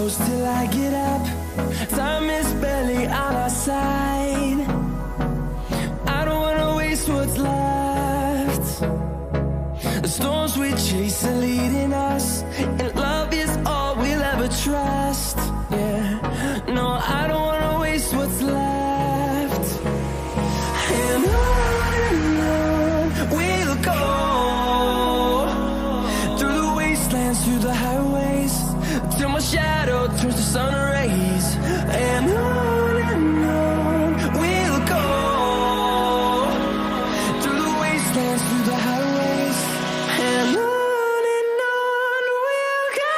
close till I get up. Time is barely on our side. I don't wanna waste what's left. The storms we chase are leading us, and love is all we'll ever trust. Yeah, no, I don't wanna waste what's left. And on we'll go, through the wastelands, through the highways, till my shadow turns to sun rays. And on we'll go, through the wastelands, through the highways, and on we'll go.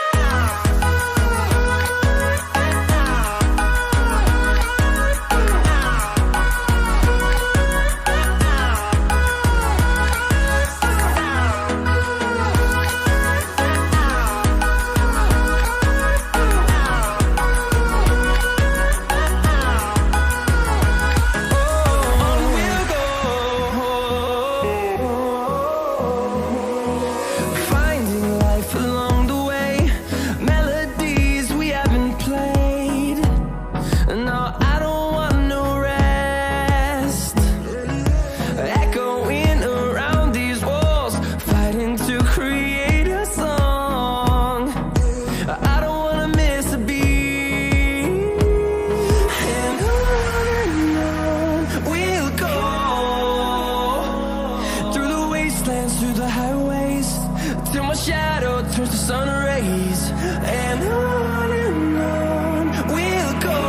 Through the highways, till my shadow turns to sun rays. And on we'll go,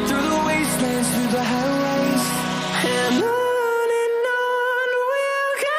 through the wastelands, through the highways, and on we'll go.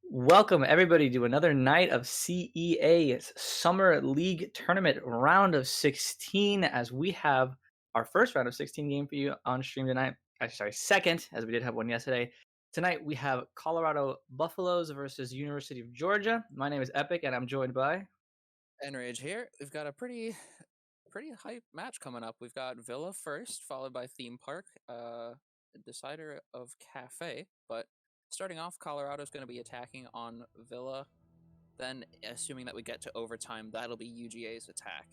Welcome everybody to another night of CEA's Summer League Tournament round of 16 as we have our first round of 16 game for you on stream tonight. Sorry, second, as we did have one yesterday. Tonight we have Colorado Buffaloes versus University of Georgia. My name is Epic and I'm joined by Enrage here. We've got a pretty hype match coming up. We've got Villa first, followed by Theme Park, decider of Cafe. But starting off, Colorado's going to be attacking on Villa. Then, assuming that we get to overtime, that'll be UGA's attack.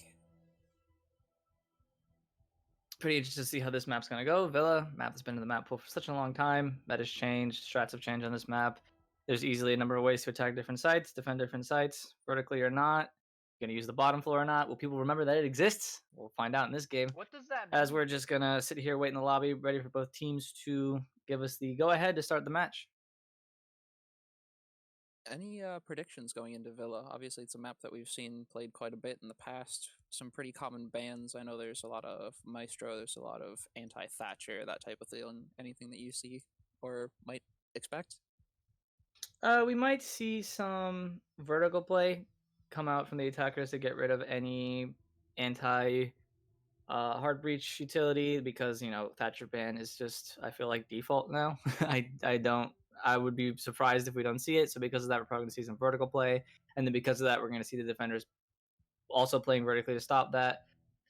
pretty interested to see how this map's going to go. Villa, map that's been in the map pool for such a long time. That has changed. Strats have changed on this map. There's easily a number of ways to attack different sites, defend different sites, vertically or not. Going to use the bottom floor or not? Will people remember that it exists? We'll find out in this game. What does that mean? As we're just going to sit here, wait in the lobby, ready for both teams to give us the go-ahead to start the match. Any predictions going into Villa? Obviously, it's a map that we've seen played quite a bit in the past. Some pretty common bans. I know there's a lot of Maestro, there's a lot of anti-Thatcher, that type of thing. Anything that you see or might expect? We might see some vertical play come out from the attackers to get rid of any anti hard breach utility because Thatcher ban is just, I feel like, default now. I would be surprised if we don't see it. So because of that, we're probably going to see some vertical play, and then because of that, we're going to see the defenders also playing vertically to stop that.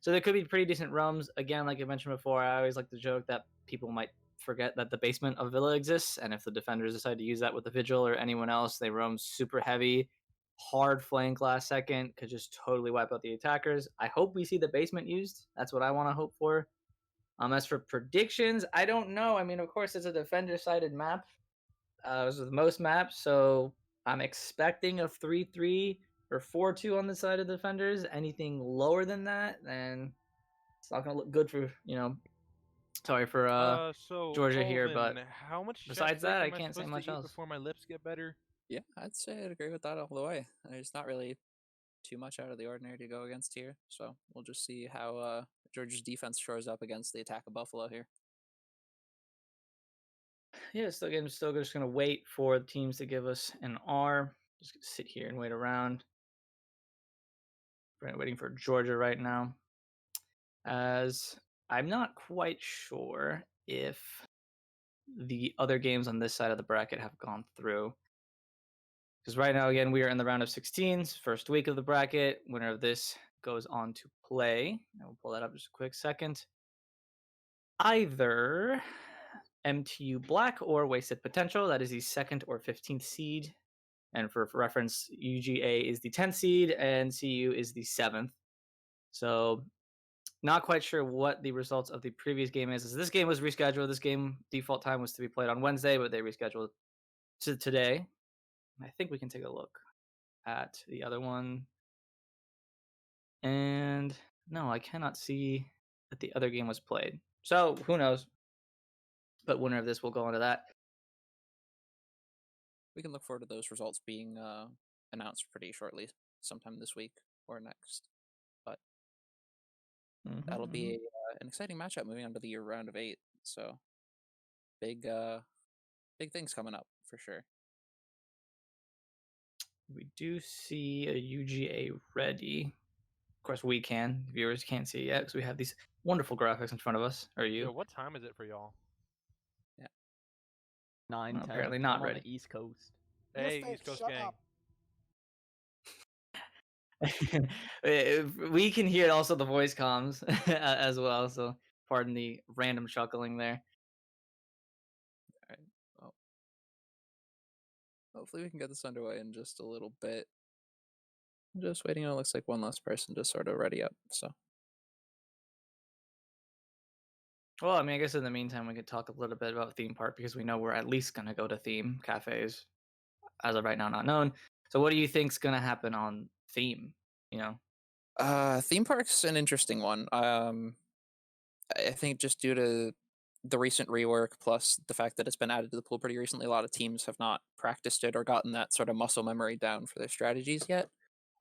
So there could be pretty decent rums. Again, like I mentioned before, I always like to joke that people might forget that the basement of Villa exists, and if the defenders decide to use that with the Vigil or anyone else, they roam super heavy. Hard flank last second could just totally wipe out the attackers. I hope we see the basement used. That's what I want to hope for. As for predictions, I don't know. I mean, of course, it's a defender-sided map. As with most maps, so I'm expecting a 3-3 or 4-2 on the side of the defenders. Anything lower than that, then it's not going to look good for, sorry for so Georgia here, but how much besides chef steak that, I am can't say supposed much to eat else. before my lips get better? Yeah, I'd say I'd agree with that all the way. There's not really too much out of the ordinary to go against here, so we'll just see how Georgia's defense shores up against the attack of Buffalo here. Yeah, still just gonna wait for the teams to give us an R. Just gonna sit here and wait around. We're waiting for Georgia right now, as I'm not quite sure if the other games on this side of the bracket have gone through. Because right now, again, we are in the round of 16s, first week of the bracket. Winner of this goes on to play. I will pull that up just a quick second. Either MTU Black or Wasted Potential. That is the 2nd or 15th seed. And for reference, UGA is the 10th seed and CU is the 7th. So not quite sure what the results of the previous game is. This game was rescheduled. This game default time was to be played on Wednesday, but they rescheduled to today. I think we can take a look at the other one. And no, I cannot see that the other game was played. So who knows? But winner of this will go into that. We can look forward to those results being announced pretty shortly, sometime this week or next. But that'll be an exciting matchup moving on to the year round of 8. So big things coming up for sure. We do see a UGA ready. Of course, we can. Viewers can't see it yet because we have these wonderful graphics in front of us. Or you? Yo, what time is it for y'all? 9, 10. Apparently not I'm ready. on the East Coast. Hey, East Coast gang. We can hear also the voice comms as well. So pardon the random chuckling there. All right. Well, hopefully we can get this underway in just a little bit. I'm just waiting on it looks like one last person to sort of ready up. So. Well, I mean, I guess in the meantime, we could talk a little bit about theme park because we know we're at least going to go to theme cafes. As of right now, not known. So what do you think's going to happen on theme? You know? Theme park's an interesting one. I think just due to the recent rework, plus the fact that it's been added to the pool pretty recently, a lot of teams have not practiced it or gotten that sort of muscle memory down for their strategies yet.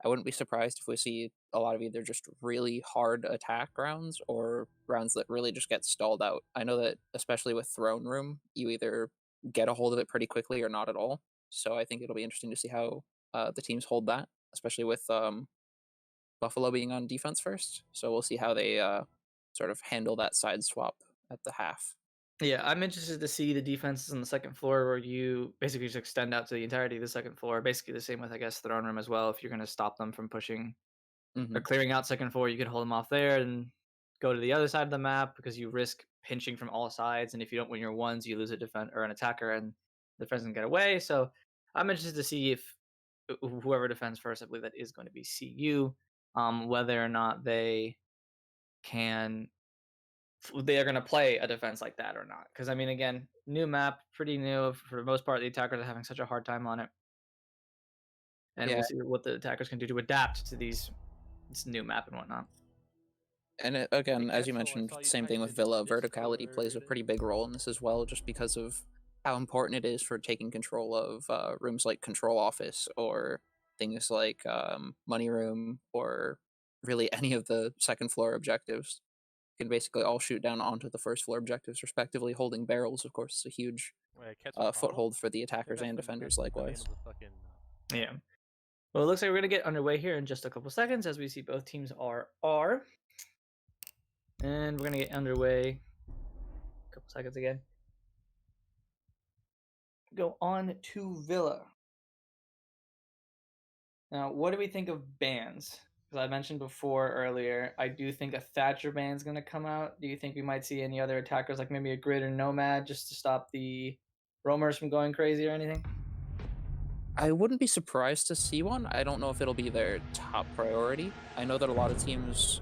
I wouldn't be surprised if we see a lot of either just really hard attack rounds or rounds that really just get stalled out. I know that especially with Throne Room, you either get a hold of it pretty quickly or not at all. So I think it'll be interesting to see how the teams hold that, especially with Buffalo being on defense first. So we'll see how they sort of handle that side swap at the half. Yeah, I'm interested to see the defenses on the second floor where you basically just extend out to the entirety of the second floor. Basically the same with, I guess, Throne Room as well. If you're going to stop them from pushing or clearing out second floor, you could hold them off there and go to the other side of the map because you risk pinching from all sides. And if you don't win your ones, you lose a defense or an attacker and the defense can get away. So I'm interested to see if whoever defends first, I believe that is going to be CU, whether or not they are going to play a defense like that or not. Because, I mean, again, new map, pretty new. For the most part, the attackers are having such a hard time on it. And we'll see what the attackers can do to adapt to this new map and whatnot. And again, as you mentioned, same thing with Villa. Verticality plays a pretty big role in this as well, just because of how important it is for taking control of rooms like Control Office or things like Money Room or really any of the second floor objectives. You can basically all shoot down onto the first floor objectives respectively, holding barrels, of course, is a huge foothold for the attackers and defenders likewise. Yeah. Well, it looks like we're going to get underway here in just a couple seconds as we see both teams are R. And we're going to get underway a couple seconds again. Go on to Villa. Now, what do we think of bans? Because I mentioned before earlier, I do think a Thatcher ban is going to come out. Do you think we might see any other attackers like maybe a Grid or Nomad just to stop the roamers from going crazy or anything? I wouldn't be surprised to see one. I don't know if it'll be their top priority. I know that a lot of teams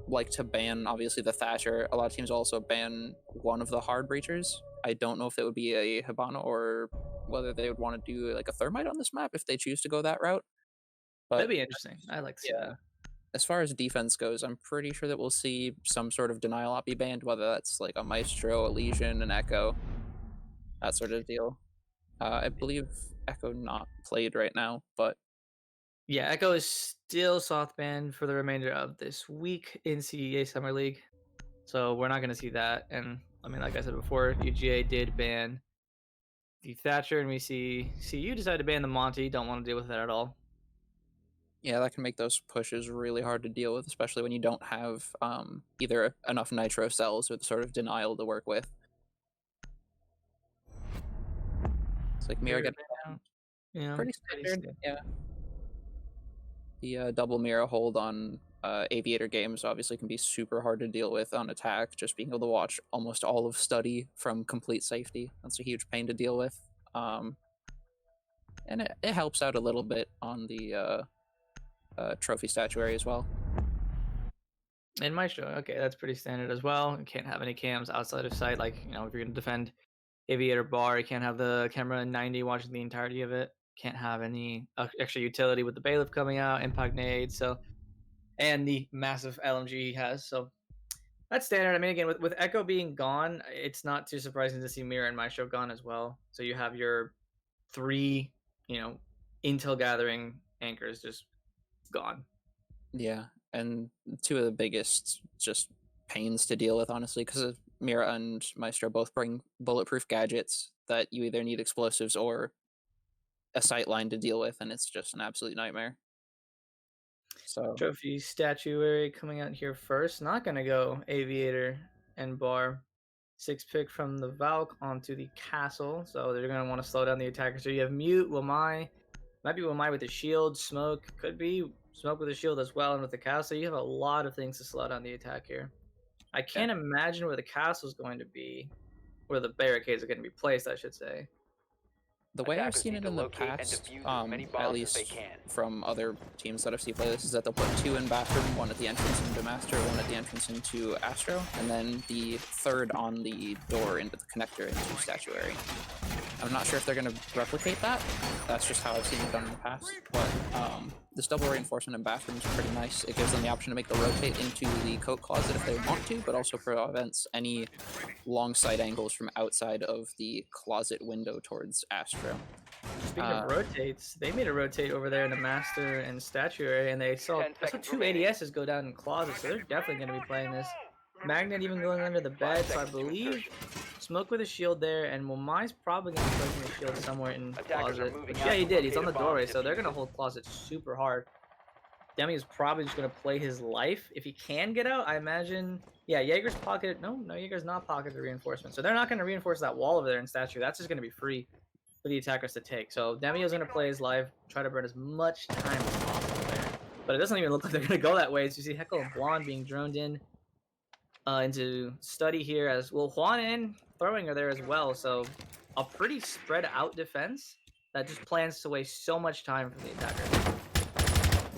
like to ban, obviously, the Thatcher. A lot of teams also ban one of the hard breachers. I don't know if it would be a Hibana or whether they would want to do like a Thermite on this map if they choose to go that route. But that'd be interesting. I'd like to see that. As far as defense goes, I'm pretty sure that we'll see some sort of denial op be banned, whether that's like a Maestro, a Legion, an Echo, that sort of deal. I believe Echo not played right now, but yeah, Echo is still soft banned for the remainder of this week in CEA Summer League, so we're not going to see that. And I mean, like I said before, UGA did ban the Thatcher, and we see CU decided to ban the Monty. Don't want to deal with that at all. Yeah, that can make those pushes really hard to deal with, especially when you don't have either enough Nitro cells or the sort of denial to work with. It's like Mira getting pretty standard. Yeah. The double Mira hold on Aviator games obviously can be super hard to deal with on attack. Just being able to watch almost all of study from complete safety, that's a huge pain to deal with. And it helps out a little bit on the trophy statuary as well. In Maestro, okay, that's pretty standard as well. You can't have any cams outside of sight. Like, you know, if you're going to defend Aviator Bar, you can't have the camera 90 watching the entirety of it. Can't have any extra utility with the bailiff coming out, impact nade, so, and the massive LMG he has. So that's standard. I mean, again, with Echo being gone, it's not too surprising to see Mira and Maestro gone as well. So you have your 3, you know, intel gathering anchors just gone. Yeah, and 2 of the biggest just pains to deal with, honestly, because Mira and Maestro both bring bulletproof gadgets that you either need explosives or a sight line to deal with, and it's just an absolute nightmare. So Trophy statuary coming out here first. Not gonna go Aviator and Bar. 6 pick from the Valk onto the castle, so they're gonna want to slow down the attacker. So you have Mute, Wamai, might be Wamai with the shield, Smoke, could be Smoke with the shield as well, and with the castle, you have a lot of things to slow down the attack here. I can't imagine where the castle is going to be, where the barricades are going to be placed, I should say. the way I've seen it in the past, at least from other teams that I've seen play this, is that they'll put 2 in bathroom, 1 at the entrance into Master, 1 at the entrance into Astro, and then the 3rd on the door into the connector into Statuary. I'm not sure if they're going to replicate that. That's just how I've seen it done in the past. But this double reinforcement in bathroom is pretty nice. It gives them the option to make the rotate into the coat closet if they want to, but also prevents any long sight angles from outside of the closet window towards Astro. Speaking of rotates, they made a rotate over there in the Master and Statuary, and I saw 2 ADSs go down in closets, so they're definitely going to be playing this. Magnet even going under the bed, so I believe Smoke with a shield there, and Wamai's probably going to be placing a shield somewhere in closet. But yeah, he did. He's on the doorway, so they're going to hold closet super hard. Demi is probably just going to play his life. If he can get out, I imagine... Yeah, Jaeger's pocket... No, Jaeger's not pocketed reinforcement. So they're not going to reinforce that wall over there in Statue. That's just going to be free for the attackers to take. So Demi is going to play his life, try to burn as much time as possible there. But it doesn't even look like they're going to go that way. So you see Heckle and Blonde being droned in into study here, as well Juan and Throwing are there as well. So a pretty spread out defense that just plans to waste so much time for the attacker.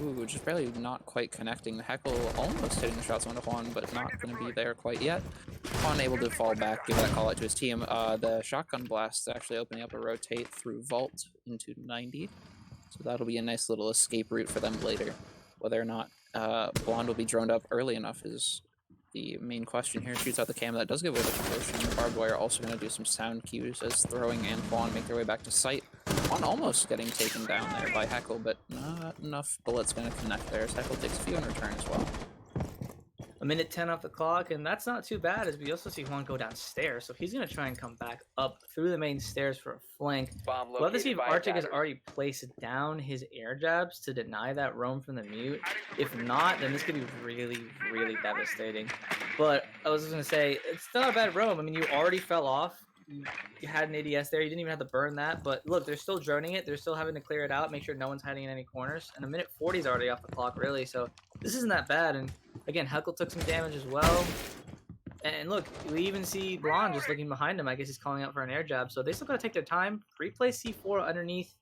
Ooh, just barely not quite connecting. Heckle almost hitting the shots onto Juan, but not going to be there quite yet. Juan able to fall back, give that call out to his team. The shotgun blast is actually opening up a rotate through Vault into 90. So that'll be a nice little escape route for them later. Whether or not Blonde will be droned up early enough is the main question here. Shoots out the cam. That does give away the promotion. The barbed wire also going to do some sound cues as Throwing and Juan make their way back to site. Juan almost getting taken down there by Heckle, but not enough bullets going to connect there, as Heckle takes a few in return as well. A minute 10 off the clock, and that's not too bad, as we also see Juan go downstairs, so he's going to try and come back up through the main stairs for a flank. We'll have to see if Arctic has already placed down his air jabs to deny that roam from the mute. If not, then this could be really, really devastating. But I was just going to say, it's not a bad roam. I mean, you already fell off. You had an ADS there. You didn't even have to burn that. But look, they're still droning it. They're still having to clear it out, make sure no one's hiding in any corners. And a minute 40 is already off the clock, really. So this isn't that bad. And again, Heckle took some damage as well. And look, we even see Blonde just looking behind him. I guess he's calling out for an air jab. So they still got to take their time. Pre-place C4 underneath.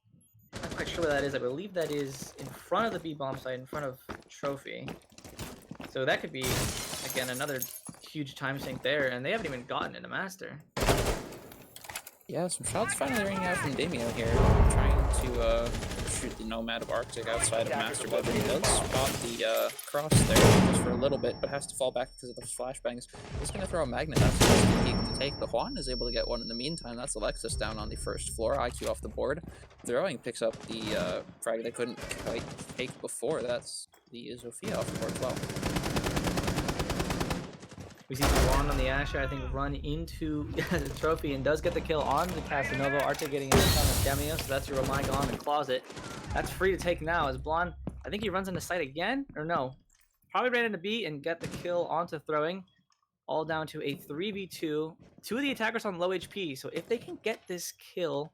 I'm not quite sure where that is. I believe that is in front of the B-bomb site, in front of Trophy. So that could be, again, another huge time sink there. And they haven't even gotten into Master. Yeah, some shots finally ringing out from Damio here, trying to shoot the Nomad of Arctic outside of Master Bedroom. He does spot the cross there just for a little bit, but has to fall back because of those flashbangs. He's going to throw a magnet. That's the he can take. The Juan is able to get one in the meantime. That's Alexis down on the first floor. IQ off the board. Throwing picks up the frag they couldn't quite take before. That's the Zofia off the board as well. We see Juan on the Asher, I think, run into the Trophy and does get the kill on the Casanova. Arctic getting in on the Demio, so that's your Romai gone in the closet. That's free to take now as Blonde, I think he runs into sight again, or no. Probably ran into B and got the kill onto Throwing. All down to a 3v2. Two of the attackers on low HP, so if they can get this kill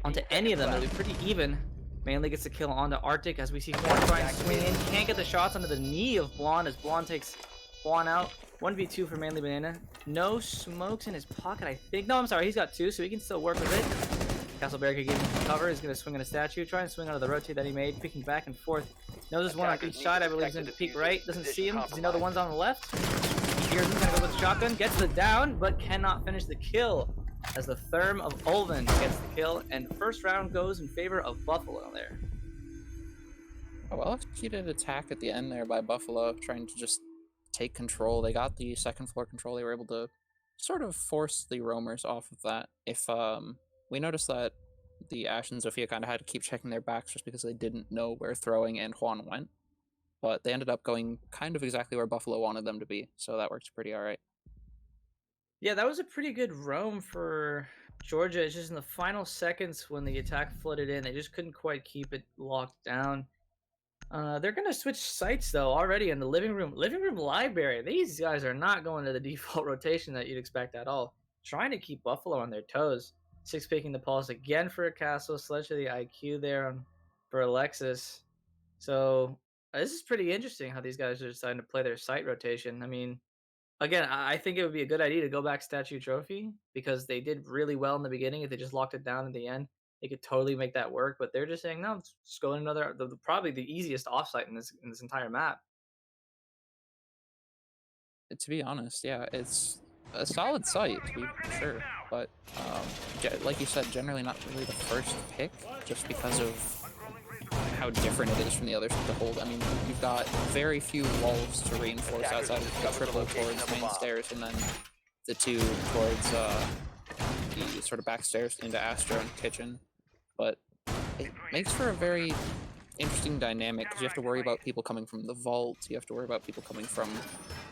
onto any of them, it'll be pretty even. Manly gets the kill onto Arctic as we see Horn try and swing in. Can't get the shots under the knee of Blonde as Blonde takes Blonde out. 1v2 for Manly Banana. No smokes in his pocket, I think. No, I'm sorry, he's got 2, so he can still work with it. Castle Barricade giving him cover. He's going to swing on a statue. Try and swing out of the rotate that he made, picking back and forth. Knows there's one on each side. I believe he's going to peek right. Doesn't see him. Does he know the one's on the left? He hears him. Going to go with the shotgun. Gets the down, but cannot finish the kill. As the Therm of Ulven gets the kill, and first round goes in favor of Buffalo there. A well-executed attack at the end there by Buffalo, trying to just take control. They got the second floor control. They were able to sort of force the roamers off of that. If we noticed that the Ash and Zofia kind of had to keep checking their backs just because they didn't know where Throwing and Juan went, but they ended up going kind of exactly where Buffalo wanted them to be, so that works pretty all right. Yeah, that was a pretty good roam for Georgia. It's just in the final seconds when the attack flooded in, they just couldn't quite keep it locked down. They're going to switch sites, though, already in the living room library. These guys are not going to the default rotation that you'd expect at all. Trying to keep Buffalo on their toes. 6 picking the pulse again for a castle. Sledge to the IQ there for Alexis. So this is pretty interesting how these guys are deciding to play their site rotation. I mean, again, I think it would be a good idea to go back Statue Trophy because they did really well in the beginning. If they just locked it down in the end, they could totally make that work. But they're just saying, no, let's just go in another, probably the easiest offsite in this entire map. To be honest, yeah, it's a solid site, to be sure. But, like you said, generally not really the first pick, just because of how different it is from the others to hold. I mean, you've got very few walls to reinforce outside of the triple towards main stairs, and then the 2 towards the sort of back stairs into Astro and kitchen. But it makes for a very interesting dynamic because you have to worry about people coming from the vault, you have to worry about people coming from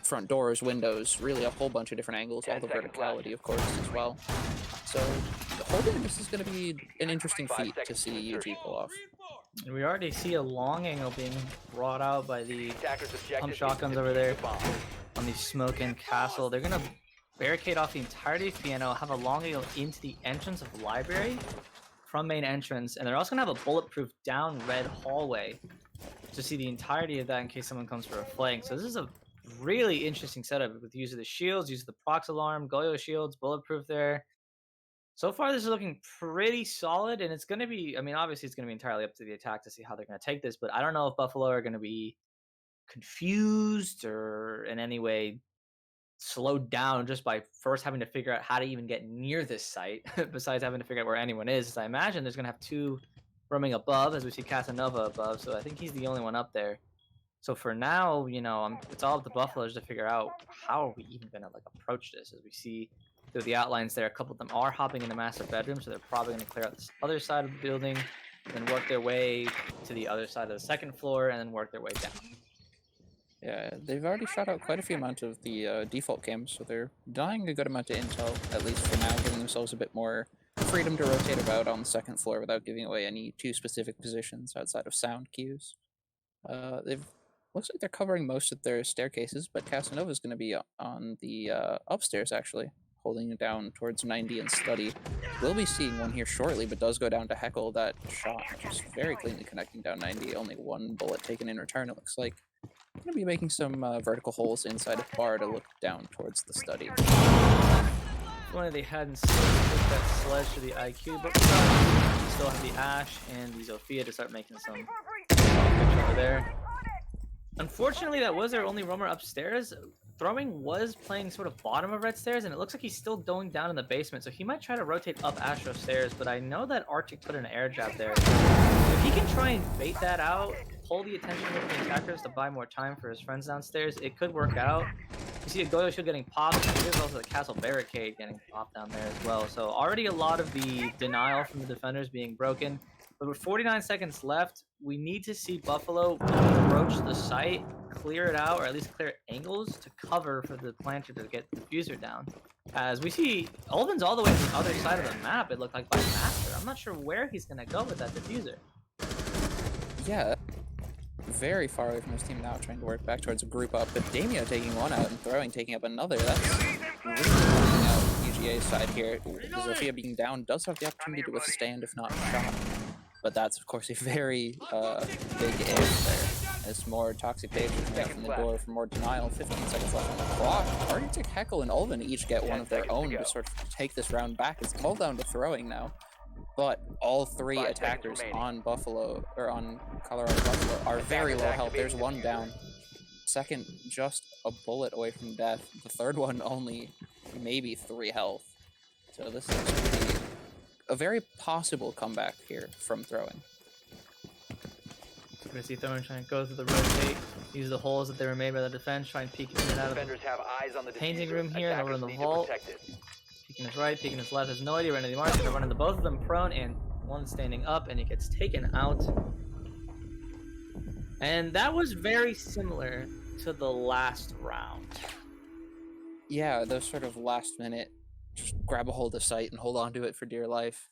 front doors, windows, really a whole bunch of different angles, all the verticality, of course, as well. So holding this is going to be an interesting feat to see UG pull off. And we already see a long angle being brought out by the pump shotguns over there on the smoke and castle. They're going to barricade off the entirety of piano, have a long angle into the entrance of the library from main entrance, and they're also going to have a bulletproof down red hallway to see the entirety of that in case someone comes for a flank. So this is a really interesting setup with use of the shields, use of the prox alarm, Goyo shields, bulletproof there. So far, this is looking pretty solid, and it's going to be, I mean, obviously it's going to be entirely up to the attack to see how they're going to take this, but I don't know if Buffalo are going to be confused or in any way slowed down just by first having to figure out how to even get near this site, besides having to figure out where anyone is. I imagine there's going to have 2 roaming above, as we see Casanova above, so I think he's the only one up there. So for now, you know, it's all up to Buffaloes to figure out how are we even going to like approach this, as we see through the outlines there. A couple of them are hopping in the master bedroom, so they're probably going to clear out this other side of the building, and then work their way to the other side of the second floor, and then work their way down. Yeah, they've already shot out quite a few amount of the default cams, so they're dying a good amount of intel, at least for now, giving themselves a bit more freedom to rotate about on the second floor without giving away any too specific positions outside of sound cues. Looks like they're covering most of their staircases, but Casanova's going to be on the upstairs, actually, holding it down towards 90 and Study. We'll be seeing one here shortly, but does go down to Heckle. That shot just very cleanly connecting down 90. Only 1 bullet taken in return, it looks like. I'm going to be making some vertical holes inside of bar to look down towards the Study. If only they hadn't put that sledge to the IQ, but we still have the Ash and the Zofia to start making some damage over there. Unfortunately, that was their only roamer upstairs. Throwing was playing sort of bottom of red stairs, and it looks like he's still going down in the basement, so he might try to rotate up Astro stairs, but I know that Arctic put an air jab there. If he can try and bait that out, pull the attention of the attackers to buy more time for his friends downstairs, it could work out. You see a Goyo shield getting popped, and there's also the castle barricade getting popped down there as well. So already a lot of the denial from the defenders being broken. But with 49 seconds left, we need to see Buffalo approach the site, clear it out, or at least clear angles to cover for the planter to get the diffuser down. As we see, Ulven's all the way to the other side of the map, it looked like, by Master. I'm not sure where he's going to go with that diffuser. Yeah, very far away from his team now, trying to work back towards a group up, but Damio taking one out and Throwing taking up another. That's really pulling out UGA's side here. Zofia being down does have the opportunity to withstand, if not shot. but that's of course a very big if there. As more Toxic Page is coming up from the door for more denial. 15 seconds left on the clock. Arctic, Heckle, and Ulven each get one of their own to sort of take this round back. It's all down to throwing now. But all three attackers on Buffalo, or on Colorado Buffalo, are very low health. There's one down. Second, just a bullet away from death. The third one only maybe 3 health. So this is going to be a very possible comeback here from throwing. We're going to see Throwing trying to go through the rotate, use the holes that they were made by the defense, try and peek in and out of Defenders have eyes on the painting diffuser. room here, and over in the Attackers need to vault. protect it. Peeking his right, peeking his left, has no idea where any of the marks. They're running the both of them prone, and one standing up, and he gets taken out. And that was very similar to the last round. Yeah, those sort of last minute, just grab a hold of sight and hold on to it for dear life.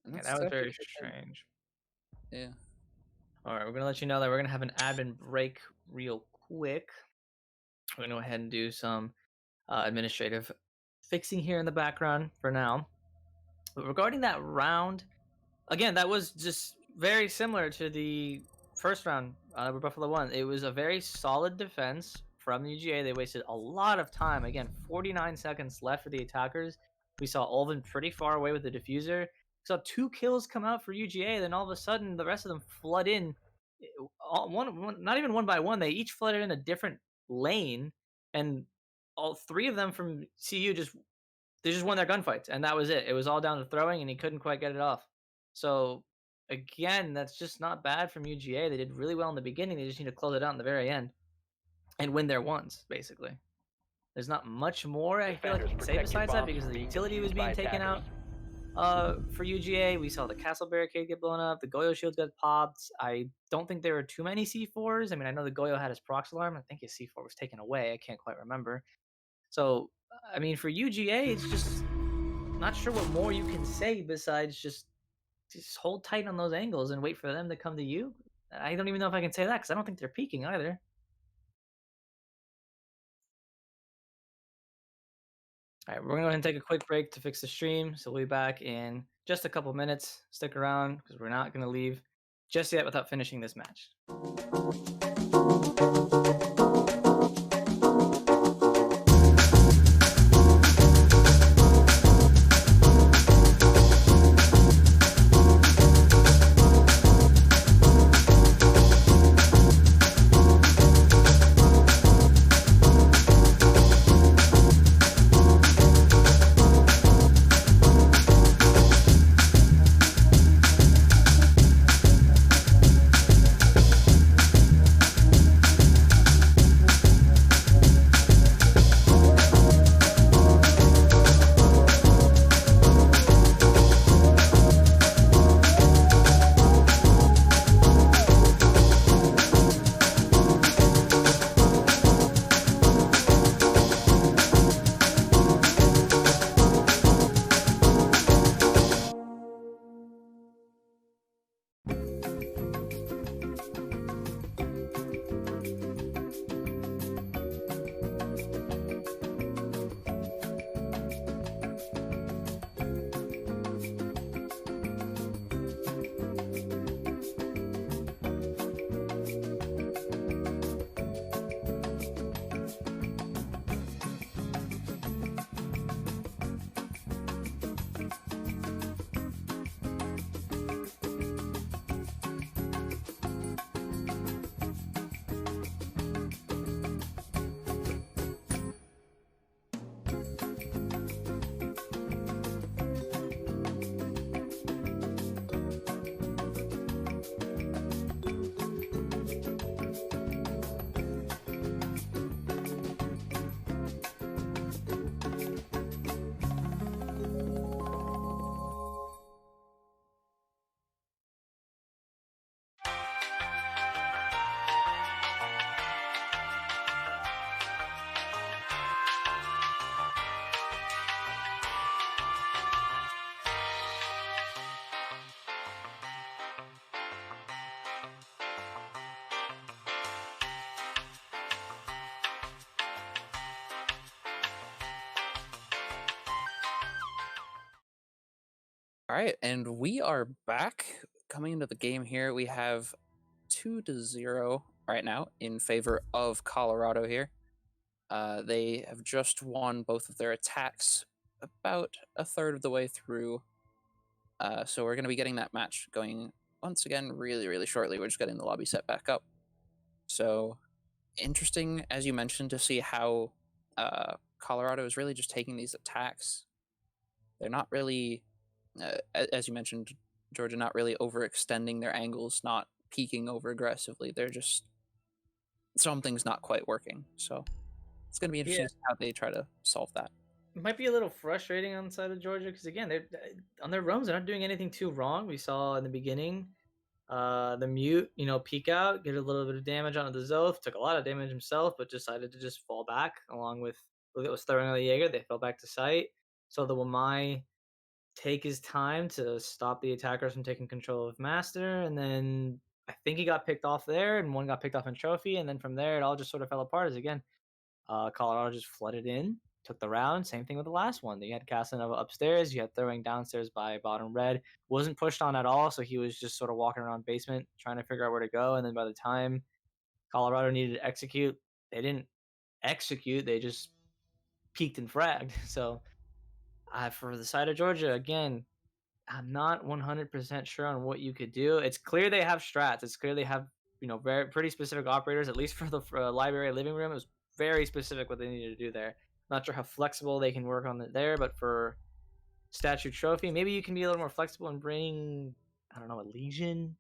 And Yeah, that's that was very definitely- strange. Yeah. Alright, we're going to let you know that we're going to have an admin break real quick. We're going to go ahead and do some administrative fixing here in the background for now. But regarding that round, again, that was just very similar to the first round where Buffalo won. It was a very solid defense from the UGA. They wasted a lot of time. Again, 49 seconds left for the attackers. We saw Ulven pretty far away with the diffuser. We saw 2 kills come out for UGA. Then all of a sudden, the rest of them flood in. Not even one by one. They each flooded in a different lane. And all 3 of them from CU just won their gunfights. And that was it. It was all down to throwing, and he couldn't quite get it off. So again, that's just not bad from UGA. They did really well in the beginning. They just need to close it out in the very end and win their ones, basically. There's not much more I feel like you can say besides that, because the utility was being taken out for UGA. We saw the castle barricade get blown up. The Goyo shields got popped. I don't think there were too many C4s. I mean, I know the Goyo had his prox alarm. I think his C4 was taken away. I can't quite remember. So, I mean, for UGA, it's just not sure what more you can say besides just hold tight on those angles and wait for them to come to you. I don't even know if I can say that, because I don't think they're peaking either. All right, we're going to go ahead and take a quick break to fix the stream. So we'll be back in just a couple minutes. Stick around, because we're not going to leave just yet without finishing this match. All right, and we are back. Coming into the game here, we have 2-0 right now in favor of Colorado here. They have just won both of their attacks about a third of the way through. So we're going to be getting that match going once again really, really shortly. We're just getting the lobby set back up. So interesting, as you mentioned, to see how Colorado is really just taking these attacks. They're not really, as you mentioned, Georgia, not really overextending their angles, not peeking over aggressively. They're just, something's not quite working. So it's going to be interesting to see how they try to solve that. It might be a little frustrating on the side of Georgia because again, they're on their roams. They're not doing anything too wrong. We saw in the beginning, the mute, peek out, get a little bit of damage onto the Zoth. Took a lot of damage himself, but decided to just fall back along with it was throwing on the Jaeger. They fell back to sight. So the Wamai take his time to stop the attackers from taking control of Master, and then I think he got picked off there, and one got picked off in Trophy, and then from there it all just sort of fell apart. As again, Colorado just flooded in, took the round. Same thing with the last one. You had Casanova upstairs, you had throwing downstairs by bottom red. Wasn't pushed on at all, so he was just sort of walking around basement trying to figure out where to go. And then by the time Colorado needed to execute, they didn't execute. They just peeked and fragged. So for the side of Georgia, again, I'm not 100% sure on what you could do. It's clear they have strats. It's clear they have, very pretty specific operators, at least for the library living room. It was very specific what they needed to do there. Not sure how flexible they can work on it there, but for statue trophy, maybe you can be a little more flexible and bring, I don't know, a legion,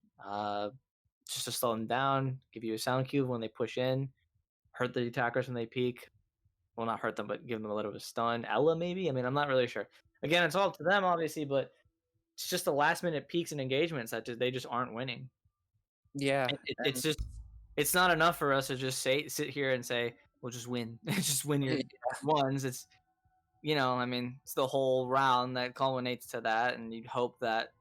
just to slow them down, give you a sound cube when they push in, hurt the attackers when they peek. Well, not hurt them, but give them a little bit of a stun. Ella, maybe? I mean, I'm not really sure. Again, it's all up to them, obviously, but it's just the last minute peaks and engagements that they just aren't winning. Yeah, it's just, it's not enough for us to just sit here and say we'll just win. Just win your ones. It's I mean, it's the whole round that culminates to that, and you'd hope that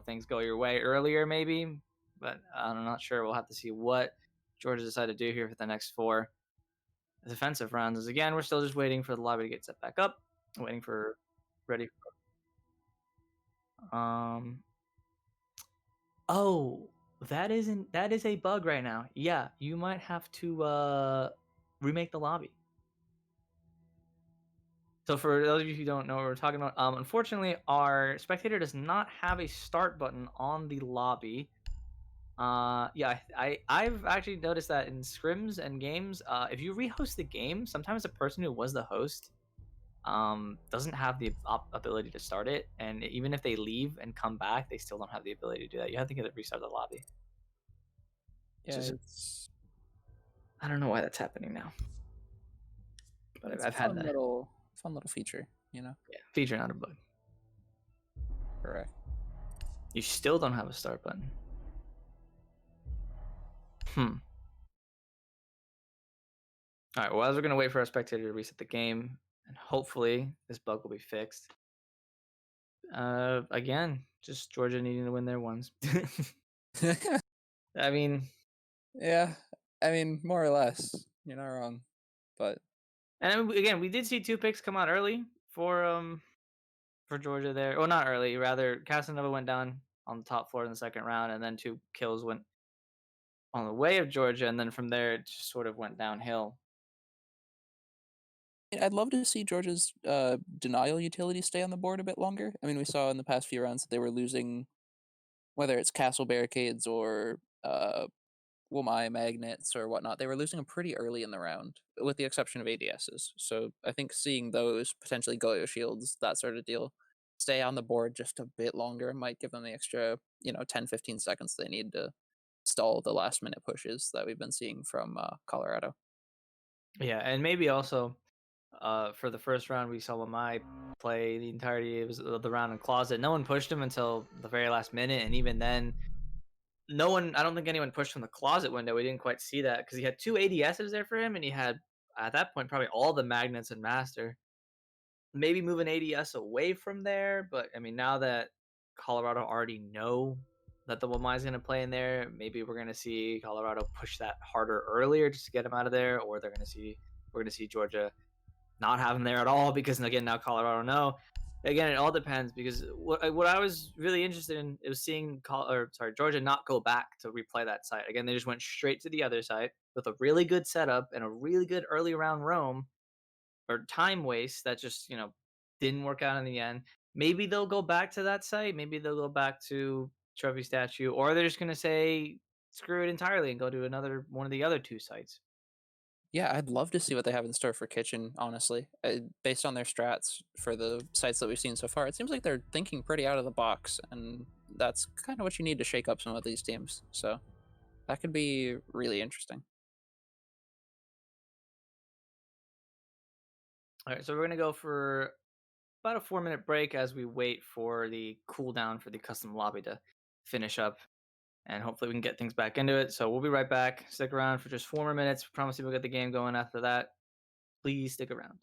things go your way earlier, maybe. But I'm not sure. We'll have to see what Georgia decide to do here for the next 4 defensive rounds. As again, we're still just waiting for the lobby to get set back up, waiting for ready. Oh, that is a bug right now. Yeah, you might have to remake the lobby. So for those of you who don't know what we're talking about, unfortunately, our spectator does not have a start button on the lobby. Yeah, I've actually noticed that in scrims and games, if you rehost the game, sometimes the person who was the host doesn't have the ability to start it, and even if they leave and come back, they still don't have the ability to do that. You have to restart the lobby. Yeah, I don't know why that's happening now, but it's I've had that fun little feature, Yeah, feature, not a bug. Correct. You still don't have a start button. All right. Well, as we're gonna wait for our spectator to reset the game, and hopefully this bug will be fixed. Again, just Georgia needing to win their ones. I mean, yeah. I mean, more or less. You're not wrong, but. And again, we did see 2 picks come out early for Georgia there. Well, not early, rather. Casanova went down on the top floor in the second round, and then 2 kills went on the way of Georgia, and then from there it just sort of went downhill. I'd love to see Georgia's denial utility stay on the board a bit longer. I mean, we saw in the past few rounds that they were losing, whether it's castle barricades or Womai magnets or whatnot, they were losing them pretty early in the round, with the exception of ADSs. So I think seeing those, potentially Goyo shields, that sort of deal, stay on the board just a bit longer might give them the extra, 10-15 seconds they need to stall the last minute pushes that we've been seeing from Colorado. Yeah, and maybe also for the first round, we saw Wamai play the entirety of the round in closet. No one pushed him until the very last minute, and even then, I don't think anyone pushed from the closet window. We didn't quite see that because he had 2 ADSs there for him, and he had, at that point, probably all the magnets and master. Maybe move an ADS away from there, but I mean, now that Colorado already know that the Wamai is going to play in there, maybe we're going to see Colorado push that harder earlier just to get him out of there, or we're going to see Georgia not have him there at all because, again, now Colorado know again, it all depends because what I was really interested in was seeing Georgia not go back to replay that site. Again, they just went straight to the other site with a really good setup and a really good early round roam or time waste that just, didn't work out in the end. Maybe they'll go back to that site. Maybe they'll go back to Trophy Statue, or they're just gonna say screw it entirely and go to another one of the other two sites. Yeah, I'd love to see what they have in store for Kitchen, honestly. Based on their strats for the sites that we've seen so far, it seems like they're thinking pretty out of the box, and that's kind of what you need to shake up some of these teams. So that could be really interesting. All right, so we're gonna go for about a 4-minute break as we wait for the cooldown for the custom lobby to finish up, and hopefully we can get things back into it. So we'll be right back. Stick around for just 4 more minutes. Promise you we'll get the game going after that. Please stick around.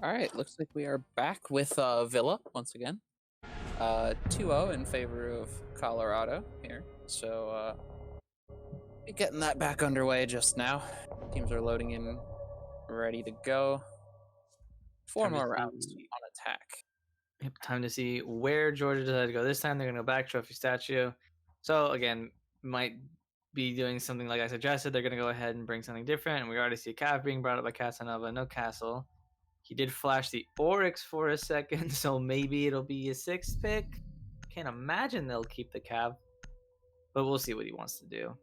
All right, looks like we are back with Villa once again. 2-0 in favor of Colorado here. So getting that back underway just now. Teams are loading in, ready to go. 4 more rounds on attack. Yep, time to see where Georgia decided to go this time. They're gonna go back trophy statue. So again, might be doing something like I suggested. They're gonna go ahead and bring something different. And we already see Cav being brought up by Casanova. No castle. He did flash the Oryx for a second, so maybe it'll be a 6th pick. Can't imagine they'll keep the Cav, but we'll see what he wants to do.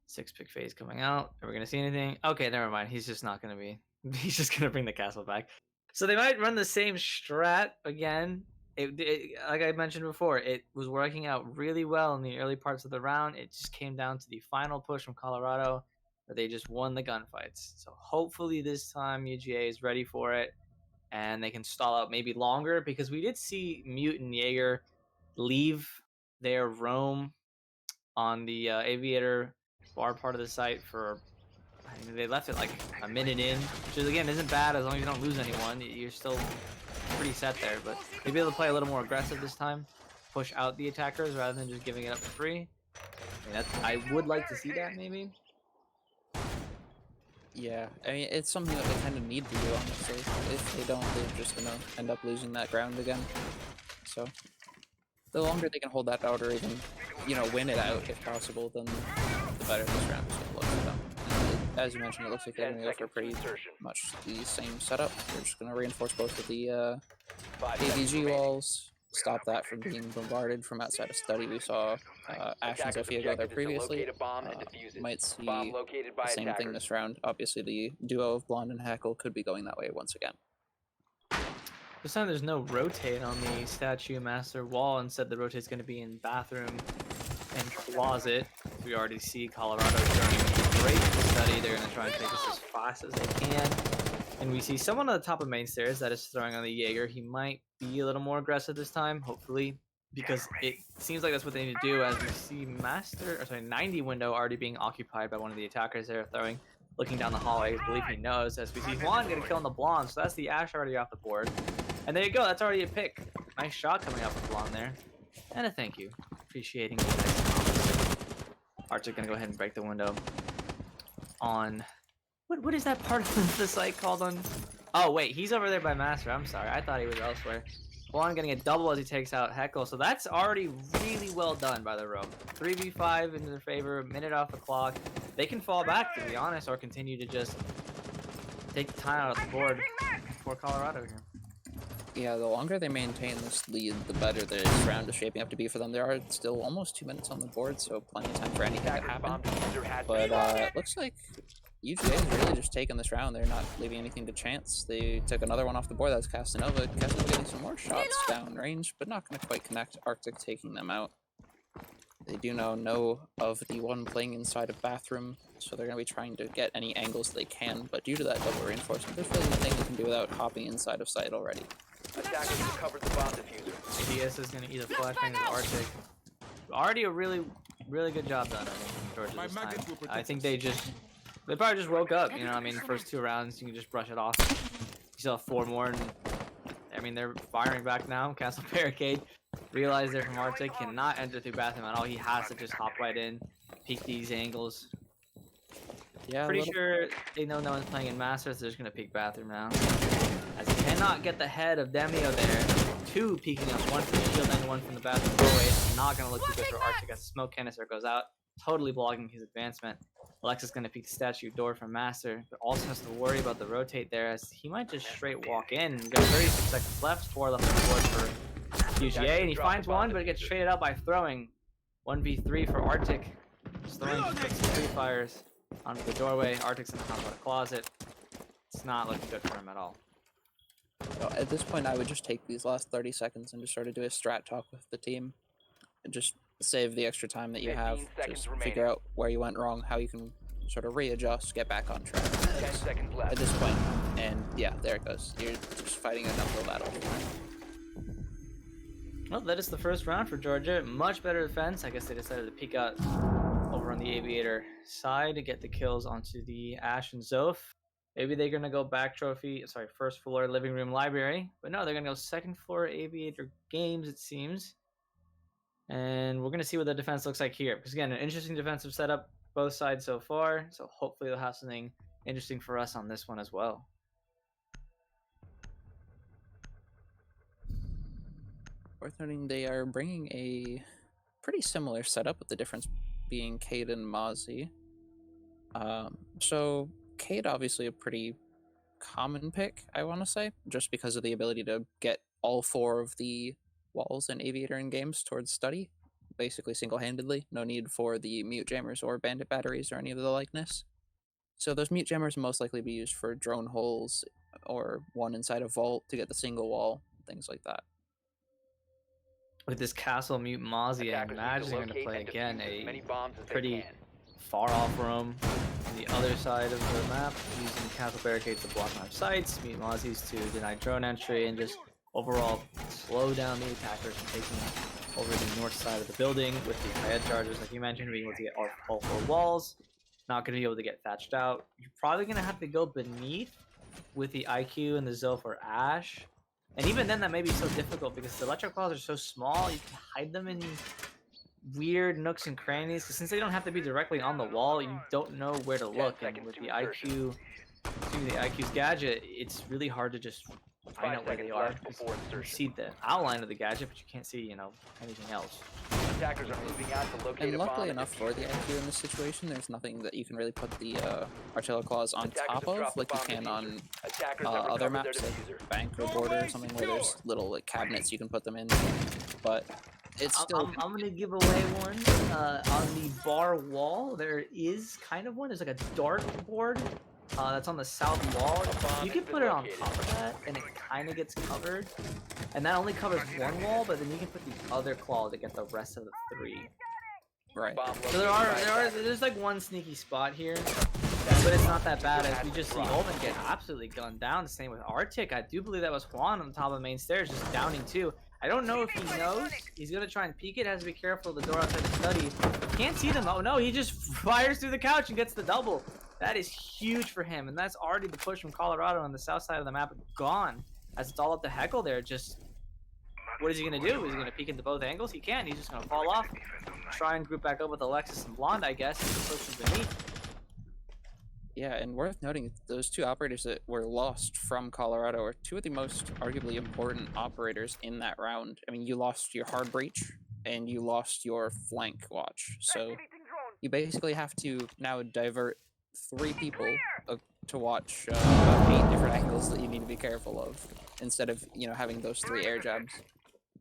6th pick phase coming out. Are we gonna see anything? Okay, never mind. He's just not gonna be. He's just gonna bring the castle back. So they might run the same strat again. Like I mentioned before, it was working out really well in the early parts of the round. It just came down to the final push from Colorado, where they just won the gunfights. So hopefully this time UGA is ready for it, and they can stall out maybe longer, because we did see Mute and Jaeger leave their roam on the Aviator bar part of the site for, I mean, they left it like a minute in, which is, again, isn't bad as long as you don't lose anyone. You're still pretty set there, but maybe able to play a little more aggressive this time, push out the attackers rather than just giving it up for free. I mean, I would like to see that maybe. Yeah, I mean, it's something that they kind of need to do, honestly. If they don't, they're just going to end up losing that ground again. So, the longer they can hold that out or even, win it out if possible, then the better this round is going to look for them. And as you mentioned, it looks like they're going to go for pretty much the same setup. They're just going to reinforce both of the AVG walls, stop that from being bombarded from outside of study. We saw Ash and Sophia go there previously. Might see the same thing this round. Obviously, the duo of Blonde and Heckle could be going that way once again. This time there's no rotate on the statue master wall. Instead, the rotate's going to be in bathroom and closet. We already see Colorado doing great study. They're going to try and take this as fast as they can. And we see someone on the top of main stairs that is throwing on the Jaeger. He might be a little more aggressive this time, hopefully, because it seems like that's what they need to do, as we see 90 window already being occupied by one of the attackers there throwing. Looking down the hallway, I believe he knows, as we see Juan get a kill on the Blonde, so that's the Ash already off the board. And there you go, that's already a pick. Nice shot coming out from Blonde there. And a thank you. Appreciating the nice comments. Arctic gonna go ahead and break the window on... What is that part of the site called on? Oh wait, he's over there by Master. I'm sorry, I thought he was elsewhere. Blonde getting a double as he takes out Heckle, so that's already really well done by the roam. 3v5 in their favor, minute off the clock. They can fall back, to be honest, or continue to just take the time out of the board for Colorado here. Yeah, the longer they maintain this lead, the better this round is shaping up to be for them. There are still almost 2 minutes on the board, so plenty of time for anything to happen. But it looks like UGA is really just taking this round. They're not leaving anything to chance. They took another one off the board. That's Casanova. Casanova getting some more shots down range, but not going to quite connect. Arctic taking them out. They do know of the one playing inside of bathroom, so they're going to be trying to get any angles they can, but due to that double reinforcement, there's really nothing they can do without hopping inside of sight already. Attackers recovered the bomb diffuser. ADS is going to either flashbang or Arctic. Already a really good job done, I think, from Georgia this time. I think they probably just woke up, I mean, first 2 rounds, you can just brush it off. You still have 4 more, and I mean, they're firing back now. Castle Barricade. Realize they're from Arctic, cannot enter through bathroom at all. He has to just hop right in, peek these angles. Yeah, pretty sure they know no one's playing in Masters, so they're just going to peek bathroom now. As he cannot get the head of Demio there. 2 peeking us, 1 from the shield and 1 from the bathroom doorway. It's not going to look too good for Arctic as the smoke canister goes out, totally blocking his advancement. Alexa's going to peek the statue door from Master, but also has to worry about the rotate there, as he might just straight walk in. We've got 36 seconds left, 4 left on the board for UGA, and he finds one, but it gets traded out by throwing. 1v3 for Arctic. Just throwing 3 fires onto the doorway. Arctic's in the top of the closet. It's not looking good for him at all. So at this point, I would just take these last 30 seconds and just sort of do a strat talk with the team. And just save the extra time that you have. Just figure out where you went wrong, how you can sort of readjust, get back on track. 10 seconds left. At this point, and yeah, there it goes. You're just fighting an uphill battle. Well, that is the first round for Georgia. Much better defense. I guess they decided to peek out over on the Aviator side to get the kills onto the Ash and Zoph. Maybe they're gonna go back trophy. Sorry, first floor living room library. But no, they're gonna go second floor aviator games. It seems. And we're gonna see what the defense looks like here. Because again, an interesting defensive setup both sides so far. So hopefully they'll have something interesting for us on this one as well. Worth noting they are bringing a pretty similar setup, with the difference being Cade and Mozzie. So Cade, obviously a pretty common pick, I want to say, just because of the ability to get all 4 of the walls in Aviator in games towards study, basically single-handedly. No need for the mute jammers or bandit batteries or any of the likeness. So those mute jammers most likely be used for drone holes or one inside a vault to get the single wall, things like that. With this castle mute Mozzie, I imagine they're going to play again a pretty far off room on the other side of the map, using castle barricades to block line of sights, mute Mozzies to deny drone entry, and just overall slow down the attackers from taking over the north side of the building with the head charges, like you mentioned, being able to get all 4 walls. Not going to be able to get thatched out. You're probably going to have to go beneath with the IQ and the Zilf or Ash. And even then, that may be so difficult because the electric claws are so small, you can hide them in weird nooks and crannies. Because since they don't have to be directly on the wall, you don't know where to look. And with the IQ, using the IQ's gadget, it's really hard to just find out where they are. You see the outline of the gadget, but you can't see, anything else. Attackers are moving out to locate And a bomb luckily and enough for the IQ in this situation, there's nothing that you can really put the artillery claws on top of, like you can on other maps, like Bank or Border or something, where there's little like cabinets you can put them in. But it's still. I'm gonna give away one. On the bar wall, there is kind of one. There's like a dart board that's on the south wall. You can put it on top of that, and it kind of gets covered. And that only covers one wall, but then you can put the other claw to get the rest of the 3. Right. So there's like one sneaky spot here, but it's not that bad, as we just see Omen get absolutely gunned down. The same with Arctic. I do believe that was Juan on the top of the main stairs, just downing 2. I don't know if he knows. He's gonna try and peek it. Has to be careful of the door outside the study. Can't see them. Oh no, he just fires through the couch and gets the double. That is huge for him, and that's already the push from Colorado on the south side of the map gone. As it's all up to Heckle there. Just what is he gonna do? Is he gonna peek into both angles? He can. He's just gonna fall off. Try and group back up with Alexis and Blonde, I guess. Push from beneath. Yeah, and worth noting, those 2 operators that were lost from Colorado are 2 of the most arguably important operators in that round. I mean, you lost your hard breach and you lost your flank watch. So you basically have to now divert 3 people to watch about 8 different angles that you need to be careful of, instead of having those 3 air jabs.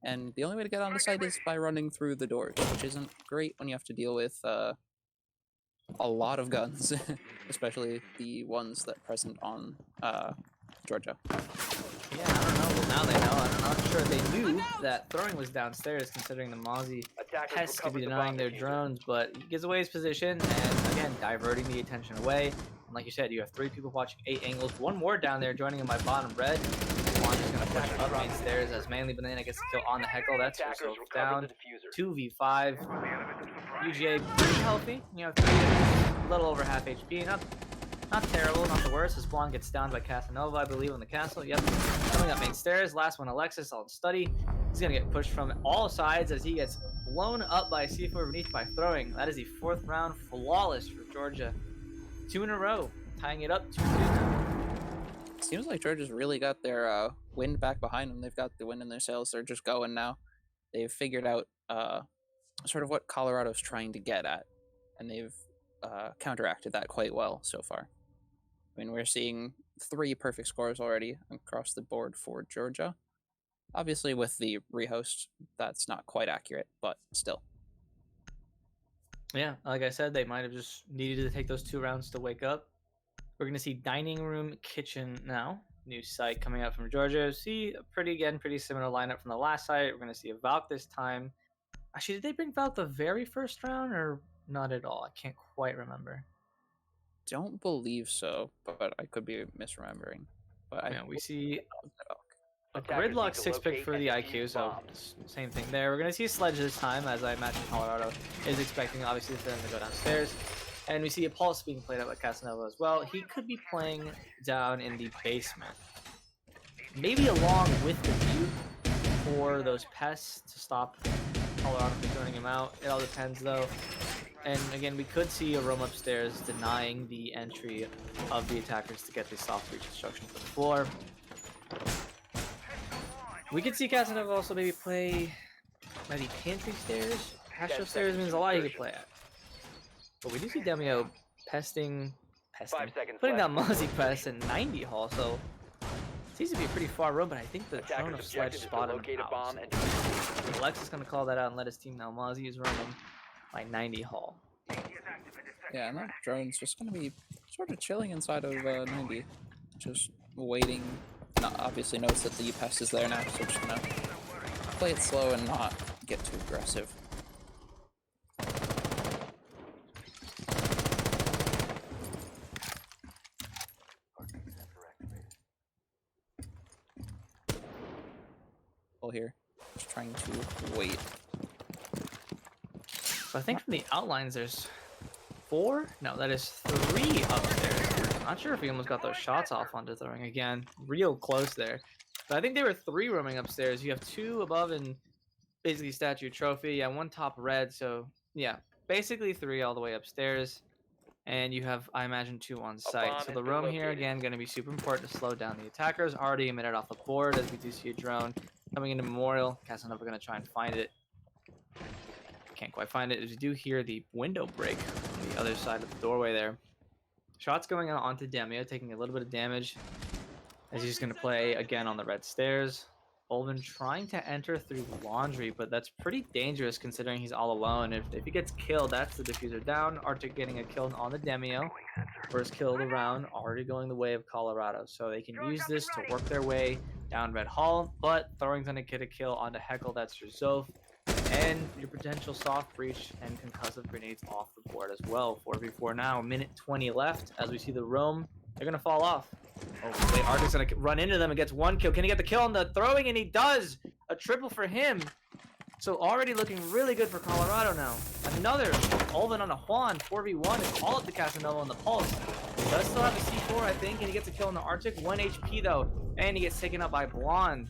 And the only way to get on the site is by running through the doors, which isn't great when you have to deal with a lot of guns, especially the ones that present on Georgia. Yeah, I don't know. Well, now they know. I'm not sure they knew that throwing was downstairs, considering the Mozzie has to be denying their drones, but he gives away his position, and again, diverting the attention away. And like you said, you have 3 people watching 8 angles. 1 more down there joining him by bottom red. Juan is going to push up main stairs as Manly Banana gets the kill on the Heckle. That's yourself down. 2v5. UGA pretty healthy. 3, a little over half HP. Not terrible, not the worst, as Blonde gets downed by Casanova, I believe, on the castle. Yep. Coming up main stairs. Last one, Alexis on study. He's going to get pushed from all sides as he gets blown up by C4 beneath by throwing. That is the 4th round flawless for Georgia. 2 in a row, tying it up 2-2. Seems like Georgia's really got their wind back behind them. They've got the wind in their sails. They're just going now. They've figured out sort of what Colorado's trying to get at, and they've counteracted that quite well so far. I mean, we're seeing 3 perfect scores already across the board for Georgia. Obviously, with the rehost, that's not quite accurate, but still. Yeah, like I said, they might have just needed to take those 2 rounds to wake up. We're going to see Dining Room Kitchen now. New site coming out from Georgia. See, pretty similar lineup from the last site. We're going to see a Valk this time. Actually, did they bring Valk the very first round or not at all? I can't quite remember. Don't believe so, but I could be misremembering. But yeah, we see a Gridlock 6-pick for the IQ, so same thing there. We're going to see Sledge this time, as I imagine Colorado is expecting, obviously, for them to go downstairs. And we see a pulse being played out by Casanova as well. He could be playing down in the basement. Maybe along with the view for those pests to stop Colorado from throwing him out. It all depends though. And again, we could see a roam upstairs denying the entry of the attackers to get the soft breach instruction for the floor. We could see Casanova also maybe play maybe pantry stairs. Astro stairs means a lot you could play at. But we do see Demio pesting, 5 seconds putting left. down Mozzie Quest in 90 Hall, so it seems to be a pretty far room, but I think the drone Attackers' of Sledge objective is to spotted him locate a out. bomb and So Alex is going to call that out and let his team know Mozzie is running by 90 Hall. Yeah, and that drone's just gonna be sort of chilling inside of 90, just waiting. Not obviously knows that the pest is there now, so just gonna play it slow and not get too aggressive. Here, just trying to wait. So I think from the outlines there's 4? No, that is 3 upstairs. Not sure if he almost got those shots off onto throwing again. Real close there. But I think there were 3 roaming upstairs. You have 2 above and basically statue trophy. Yeah, 1 top red. So yeah, basically 3 all the way upstairs. And you have, I imagine, 2 on site. bomb So has the been roam here, located. again, going to be super important to slow down the attackers. Already emitted off the board as we do see a drone coming into Memorial. Casanova going to try and find it. Can't quite find it as we do hear the window break on the other side of the doorway there. Shots going out onto Demio, taking a little bit of damage as he's going to play again on the red stairs. Olvin trying to enter through laundry, but that's pretty dangerous considering he's all alone. If he gets killed, that's the diffuser down. Arctic getting a kill on the Demio. First kill of the round, already going the way of Colorado. So they can use this to work their way down Red Hall, but throwing's going to get a kill onto Heckle, that's your Zoth. And your potential soft breach and concussive grenades off the board as well. 4v4 now, minute 20 left. As we see the roam, they're going to fall off. Oh, wait, Arctic's going to run into them and gets 1 kill. Can he get the kill on the throwing? And he does! A triple for him. So already looking really good for Colorado now. Another Olvin on a Juan, 4v1 is all up to Casanova on the pulse. He does still have a C4, I think, and he gets a kill on the Arctic. 1 HP though, and he gets taken up by Blonde.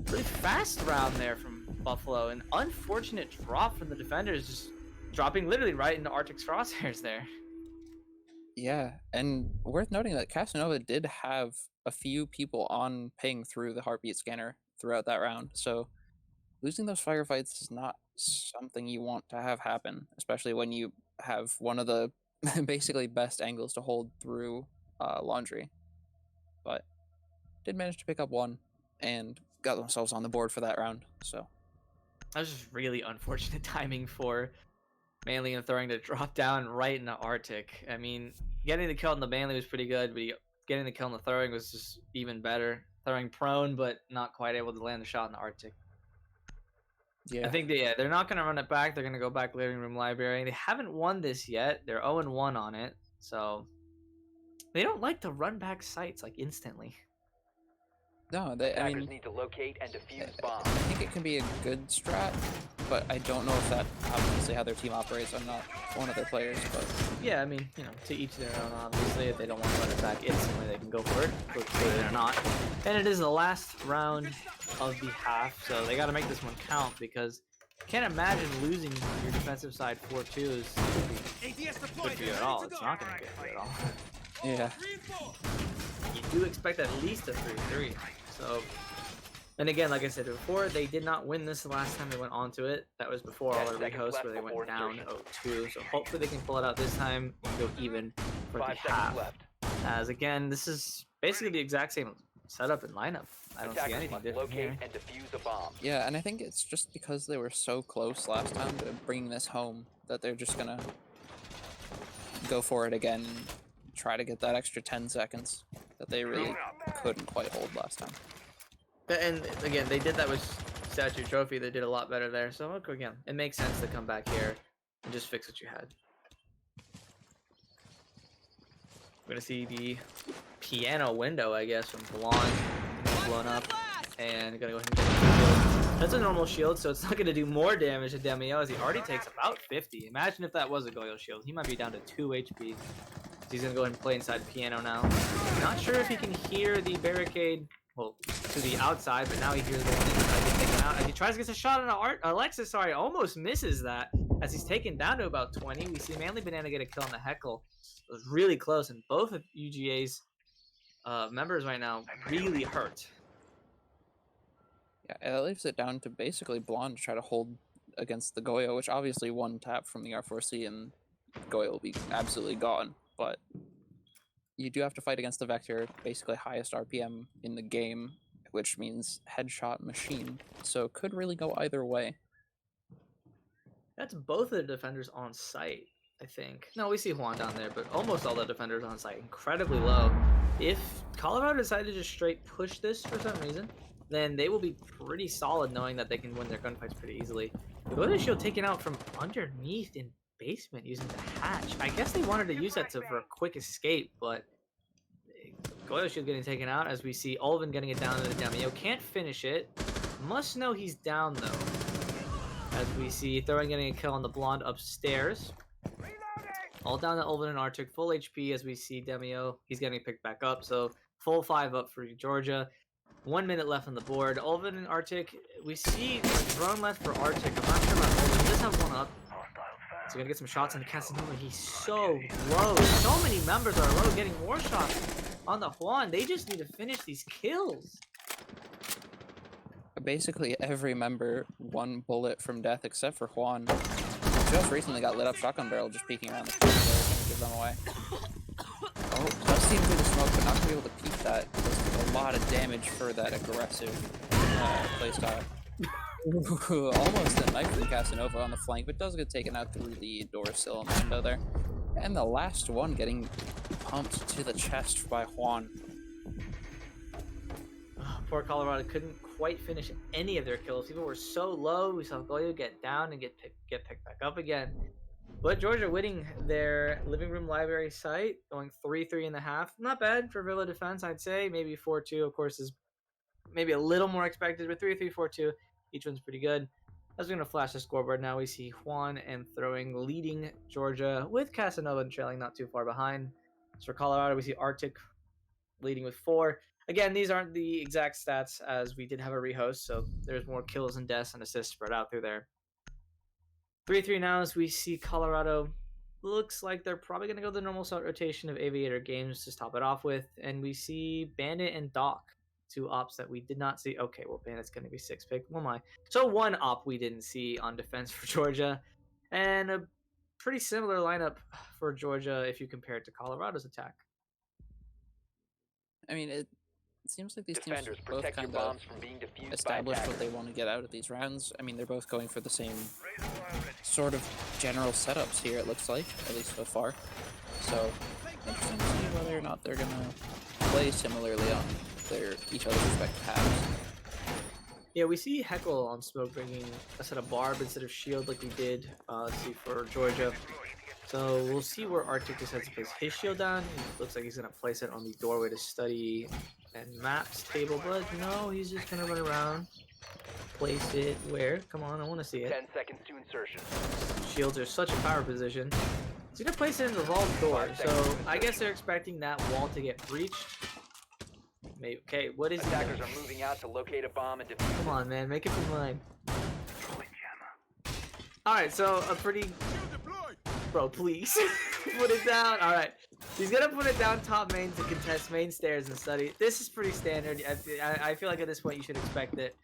Pretty fast round there from Buffalo. An unfortunate drop from the defenders, just dropping literally right into Arctic's crosshairs there. Yeah, and worth noting that Casanova did have a few people on ping through the heartbeat scanner throughout that round, so losing those firefights is not something you want to have happen, especially when you have one of the basically best angles to hold through laundry. But did manage to pick up 1 and got themselves on the board for that round, so. That was just really unfortunate timing for Manly and throwing to drop down right into Arctic. I mean, getting the kill on the Manly was pretty good, but getting the kill on the throwing was just even better. Throwing prone, but not quite able to land the shot in the Arctic. Yeah. I think they're not going to run it back. They're going to go back living room library. They haven't won this yet. They're 0-1 on it, so they don't like to run back sites like instantly. No, I Attackers mean, need to locate and defuse I bombs. think it can be a good strat, but I don't know if that obviously how their team operates. I'm not one of their players, but Yeah, I mean, you know, to each their own, obviously. If they don't want to run it back instantly, they can go for it, whether or not. And it is the last round of the half, so they got to make this one count because can't imagine losing your defensive side 4-2 is good for you at all. It's not going to be good for you at all. yeah. You do expect at least a 3-3. So, and again, like I said before, they did not win this the last time they went onto it. That was before all 10 our seconds rehosts left where they before went down insertion. 0-2. So hopefully they can pull it out this time and go even for 5 the seconds half. left. As again, this is basically the exact same setup and lineup. I don't see Attackers anything must different locate here. and defuse a bomb. Yeah, and I think it's just because they were so close last time to bringing this home that they're just gonna go for it again and try to get that extra 10 seconds that they really couldn't quite hold last time. And again, they did that with Statue Trophy. They did a lot better there. So again, it makes sense to come back here and just fix what you had. We're gonna see the piano window, I guess, from Blonde blown up, and gonna go ahead and get the kill. That's a normal shield, so it's not going to do more damage to Demio as he already takes about 50. Imagine if that was a Goyo shield. He might be down to 2 HP. So he's going to go ahead and play inside Piano now. Not sure if he can hear the barricade, well, to the outside, but now he hears the one inside get taken out. As he tries to get a shot on Alexis, sorry, almost misses that. As he's taken down to about 20, we see Manly Banana get a kill on the Heckle. It was really close, and both of UGA's members right now really hurt. Yeah, that leaves it down to basically Blonde to try to hold against the Goyo, which obviously one tap from the R4C and Goyo will be absolutely gone. But you do have to fight against the Vector, basically highest RPM in the game, which means headshot machine. So could really go either way. That's both of the defenders on site, I think. No, we see Juan down there, but almost all the defenders on site. Incredibly low. If Colorado decided to just straight push this for some reason, then they will be pretty solid knowing that they can win their gunfights pretty easily. The Goyo shield taken out from underneath in basement using the hatch. I guess they wanted to use that for a quick escape, but Goyo shield getting taken out as we see Ulvin getting it down to the Demio. Can't finish it. Must know he's down though. As we see Throwing getting a kill on the Blonde upstairs. All down to Ulvin and Arctic. Full HP as we see Demio. He's getting picked back up. So full 5 up for Georgia. 1 minute left on the board. Ulvin and Arctic. We see a drone left for Arctic. I'm not sure about Ulvin. He does have one up. So we're gonna get some shots on the Casanova. He's so low. So many members are low, getting more shots on the Juan. They just need to finish these kills. Basically every member 1 bullet from death except for Juan. Just recently got lit up shotgun barrel just peeking around the corner there, trying to give them away. Oh, does seem through the smoke, but not gonna be able to peek that. Does a lot of damage for that aggressive playstyle. Almost a knife from Casanova on the flank, but does get taken out through the door sill and the window there. And the last one getting pumped to the chest by Juan. Poor Colorado couldn't quite finish any of their kills. People were so low. We saw Goyo get down and get picked back up again. But Georgia winning their living room library site, going 3-3.5. Not bad for Villa defense, I'd say. Maybe 4-2, of course, is maybe a little more expected, but 3-3, 4-2. Each one's pretty good. As we're going to flash the scoreboard now, we see Juan and Throwing leading Georgia with Casanova trailing not too far behind. As for Colorado, we see Arctic leading with 4. Again, these aren't the exact stats as we did have a rehost, so there's more kills and deaths and assists spread out through there. 3-3 now as we see Colorado. Looks like they're probably going to go the normal rotation of Aviator games to top it off with. And we see Bandit and Doc, 2 ops that we did not see. Okay, well, Bandit's going to be 6 pick. Oh my. So 1 op we didn't see on defense for Georgia. And a pretty similar lineup for Georgia if you compare it to Colorado's attack. I mean, it seems like these teams Defenders, both protect your kind of bombs from being defused by established what attackers. they want to get out of these rounds. I mean, they're both going for the same sort of general setups here, it looks like, at least so far. So, interesting to see whether or not they're going to play similarly on each other's respective halves. Yeah, we see Heckle on smoke bringing a set of barb instead of shield like we did see for Georgia. So we'll see where Arctic decides to place his shield down. He looks like he's going to place it on the doorway to study and maps table, but no, he's just going to run around. Place it where? Come on, I want to see it. 10 seconds to insertion. Shields are such a power position. He's going to place it in the vault door, so I guess they're expecting that wall to get breached. Maybe, okay, what is Attackers are moving out to locate a bomb and defuse. Come on, man, make it from mine. Alright, so a pretty... Bro, please. Put it down. Alright. He's gonna put it down top main to contest main stairs and study. This is pretty standard. I feel like at this point you should expect it.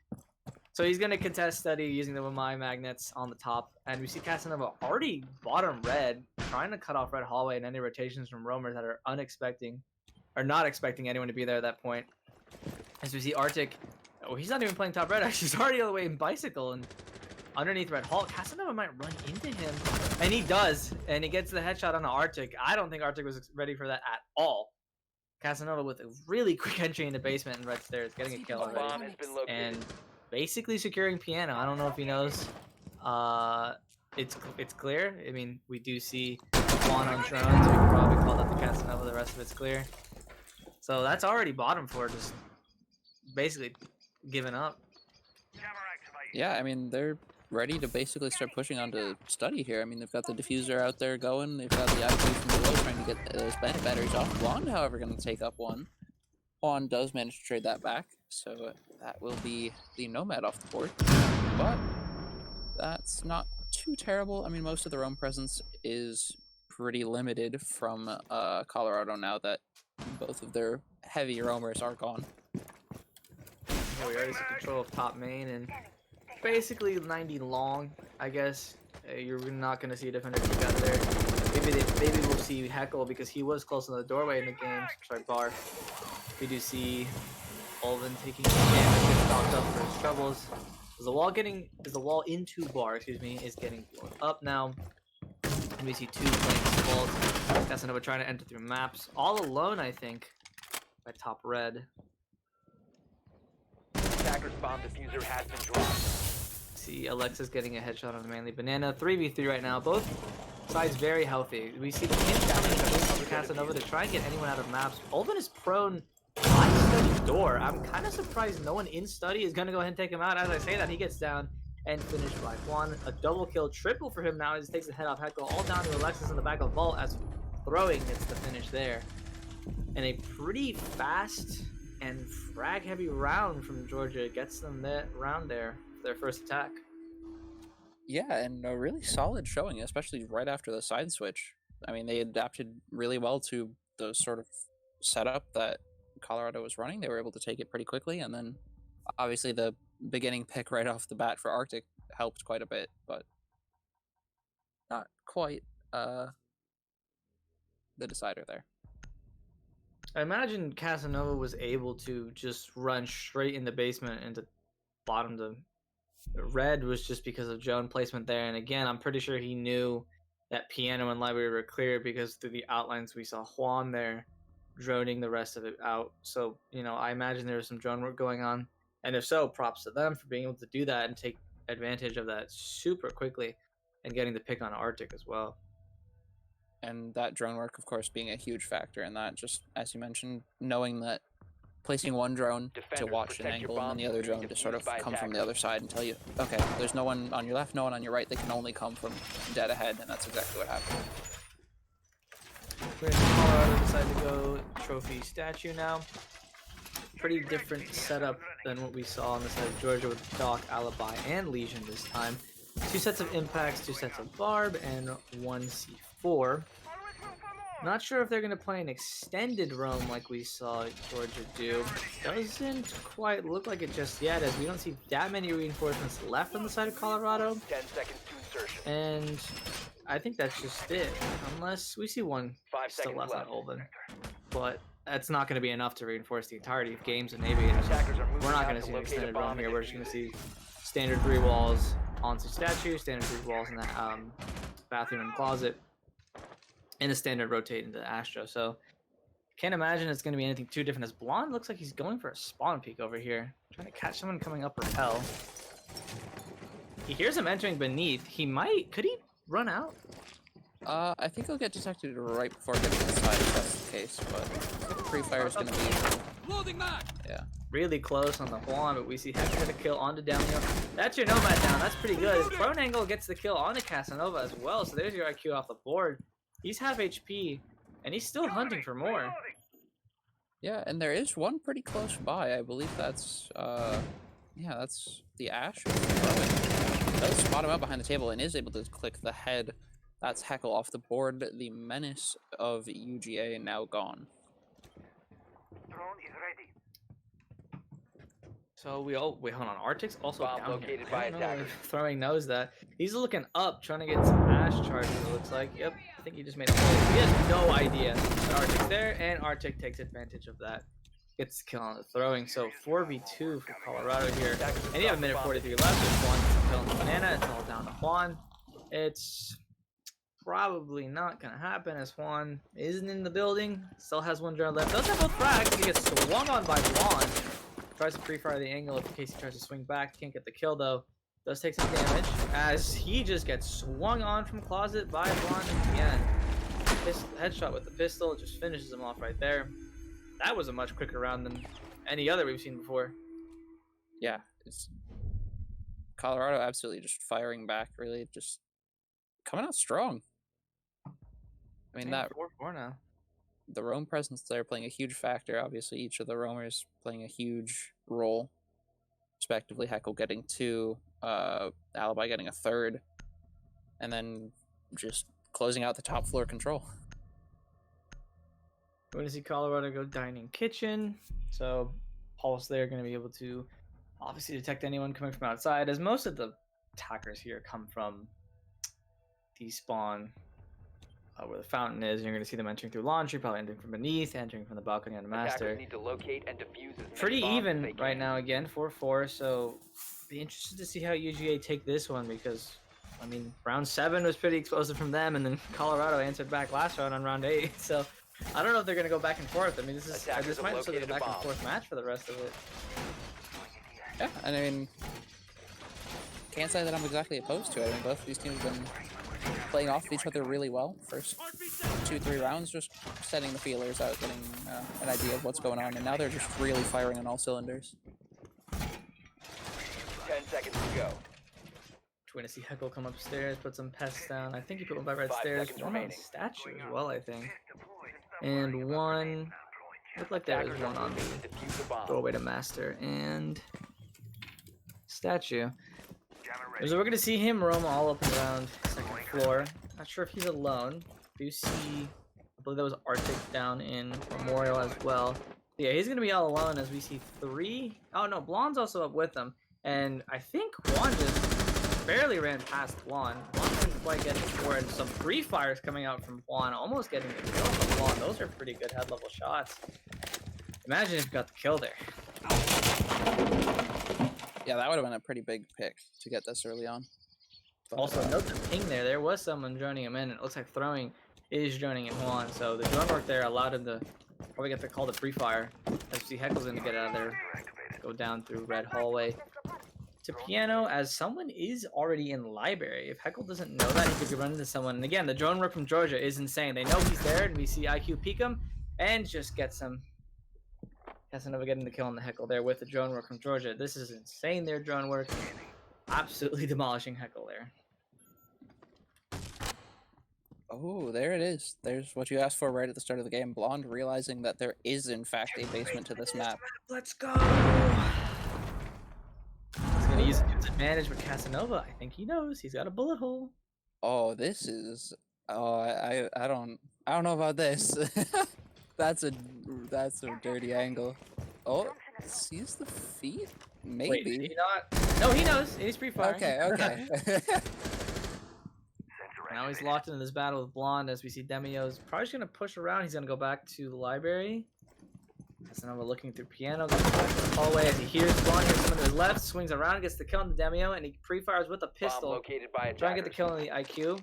So he's gonna contest study using the Wamai magnets on the top. And we see Casanova already bottom red, trying to cut off red hallway and any rotations from roamers that are not expecting anyone to be there at that point. As we see Arctic, oh, he's not even playing top red, actually. He's already all the way in bicycle and underneath red hall. Casanova might run into him, and he does, and he gets the headshot on Arctic. I don't think Arctic was ready for that at all. Casanova with a really quick entry in the basement and red stairs, getting a kill Bomb already, has been located. and basically securing Piano. I don't know if he knows. It's clear. I mean, we do see Juan on drones. We can probably call that the Casanova. The rest of it's clear. So that's already bottom for just basically giving up. Yeah, I mean, they're ready to basically start pushing onto study here. I mean, they've got the diffuser out there going. They've got the IQ from below trying to get those batteries off. Blonde, however, going to take up one. Juan does manage to trade that back, so that will be the Nomad off the board. But that's not too terrible. I mean, most of the roam presence is pretty limited from Colorado now that both of their heavy roamers are gone. Yeah, we already see control of top main and basically 90 long, I guess. You're not going to see a defender kick out there. Maybe we'll see Heckle because he was close on the doorway in the game. Sorry, bar. We do see Ulven taking damage, gets knocked up for his troubles. Is the wall into bar, excuse me, is getting blown up now. And we see two flames fault. Casanova trying to enter through maps. All alone, I think, by top red. Attacker's bomb diffuser has been dropped. See Alexis getting a headshot on the Manly Banana. 3v3 right now. Both sides very healthy. We see the hint coming from Casanova to try and get anyone out of maps. Ulven is prone by Study's door. I'm kind of surprised no one in Study is going to go ahead and take him out. As I say that, he gets down and finished by Juan. A double kill, triple for him now as he takes the head off Heckle. All down to Alexis in the back of Vault as throwing gets the finish there. And a pretty fast and frag heavy round from Georgia gets them that round there for their first attack. Yeah, and a really solid showing, especially right after the side switch. I mean, they adapted really well to the sort of setup that Colorado was running. They were able to take it pretty quickly, and then obviously the beginning pick right off the bat for Arctic helped quite a bit, but not quite the decider there. I imagine Casanova was able to just run straight in the basement into bottom to red was just because of Joan placement there. And again, I'm pretty sure he knew that piano and library were clear because through the outlines we saw Juan there droning the rest of it out. So, you know, I imagine there was some drone work going on. And if so, props to them for being able to do that and take advantage of that super quickly and getting the pick on Arctic as well. And that drone work, of course, being a huge factor in that, just as you mentioned, knowing that placing one drone to Defenders, watch an protect your angle and then the bombs other from being drone to sort of defused by come from the attackers. other side and tell you, okay, there's no one on your left, no one on your right, they can only come from dead ahead, and that's exactly what happened. Colorado decided to go trophy statue now. Pretty different setup than what we saw on the side of Georgia with Doc, Alibi, and Legion this time. 2 sets of impacts, 2 sets of barb, and 1 C4. Not sure if they're going to play an extended roam like we saw Georgia do. Doesn't quite look like it just yet, as we don't see that many reinforcements left on the side of Colorado. 10 seconds to insertion. And I think that's just it. Unless we see one 5 still seconds left on left. Ulven. But that's not going to be enough to reinforce the entirety of games and Aviators. Attackers are moving We're not out going to to see an locate a extended bomb roam here. and We're just going defuse to it. see standard 3 walls onto statue, standard 3 walls in the bathroom and closet, and a standard rotate into Astro. So can't imagine it's going to be anything too different, as Blonde looks like he's going for a spawn peek over here, trying to catch someone coming up rappel. He hears him entering beneath. Could he run out? I think he'll get detected right before getting inside if that's the case, but I think pre-fire is going to be... Loading back. Yeah. Really close on the Juan, but we see Hex get a kill onto downhill. That's your Nomad down. That's pretty good. Prone Angle gets the kill onto Casanova as well, so there's your IQ off the board. He's half HP, and he's still hunting for more. Yeah, and there is one pretty close by. I believe that's, yeah, that's the Ash. Does spot him out behind the table and is able to click the head. That's Heckle off the board. The menace of UGA now gone. So wait, hold on. Arctic's also Bomb down here. located I by don't know attackers. if Throwing knows that. He's looking up, trying to get some Ash charges, it looks like. Yep, I think he just made a play. He has no idea that Arctic's there, and Arctic takes advantage of that. Gets the kill on the throwing. So 4v2 for Colorado here. And you have a minute 43 left. There's one kill on the Banana. It's all down to Juan. It's probably not going to happen, as Juan isn't in the building. Still has one drone left. Does have both frags. He gets swung on by Juan. Tries to pre-fire the angle in case he tries to swing back. Can't get the kill though. Does take some damage as he just gets swung on from closet by Juan at the end. Headshot with the pistol just finishes him off right there. That was a much quicker round than any other we've seen before. Yeah, it's Colorado absolutely just firing back, really just coming out strong. I mean, that 4-4 now. the roam presence there playing a huge factor. Obviously, each of the roamers playing a huge role, respectively. Heckle getting 2, Alibi getting a 3rd, and then just closing out the top floor control. We're going to see Colorado go dining kitchen. So Pulse there going to be able to obviously detect anyone coming from outside, as most of the attackers here come from despawn where the fountain is. You're going to see them entering through laundry, probably entering from beneath, entering from the balcony on the master. Attackers need to locate and defuse as many Pretty bombs as even they right can. now again, 4-4. So be interested to see how UGA take this one, because I mean round 7 was pretty explosive from them, and then Colorado answered back last round on round 8. So I don't know if they're going to go back and forth. I mean, this Attackers might have just be a located a back and bomb. forth match for the rest of it. Yeah, and I mean, can't say that I'm exactly opposed to it. I mean, both of these teams have been playing off of each other really well. First 2-3 rounds, just setting the feelers out, getting an idea of what's going on, and now they're just really firing on all cylinders. 10 seconds to go. We're going to see Heckle come upstairs, put some pests down. I think he put one by red 5 stairs, seconds one on remaining. statue as well, I think. And one, looked like there was one on the Defuse the bomb. doorway to master and statue. So we're going to see him roam all up and around second floor. Not sure if he's alone. Do see, I believe that was Arctic down in Memorial as well. Yeah, he's going to be all alone as we see 3. Oh no, Blonde's also up with him. And I think Juan just barely ran past Juan. Juan didn't quite get the score, and some free fires coming out from Juan, almost getting the kill from Juan. Those are pretty good head level shots. Imagine if you got the kill there. Yeah, that would have been a pretty big pick to get this early on. But, Also, note the ping there. There was someone joining him in. It looks like throwing is joining in Juan. So the drone work there allowed him to probably get the call to free fire. As you see, Heckle's going to get out of there, go down through red hallway to piano, as someone is already in library. If Heckle doesn't know that, he could run into someone. And again, the drone work from Georgia is insane. They know he's there, and we see IQ peek him and just gets him. Casanova getting the kill on the Heckle there with the drone work from Georgia. This is insane, their drone work. Absolutely demolishing Heckle there. oh, there it is. There's what you asked for right at the start of the game. Blonde realizing that there is, in fact, a basement to this map. Let's go! He's gonna use his advantage with Casanova. I think he knows. He's got a bullet hole. Oh, this is. Oh, I don't know about this. That's a dirty angle. Oh, sees the feet? Maybe. Wait, did he not? No, he knows. He's free firing. Okay. Now he's locked into this battle with Blonde, as we see Demio's probably just gonna push around. He's gonna go back to the library. Casanova looking through piano, goes back to the hallway as he hears Blonde, hears someone to his left, swings around, gets the kill on the Demio, and he pre-fires with a Bomb pistol. located by Trying to get the attackers. kill on the IQ.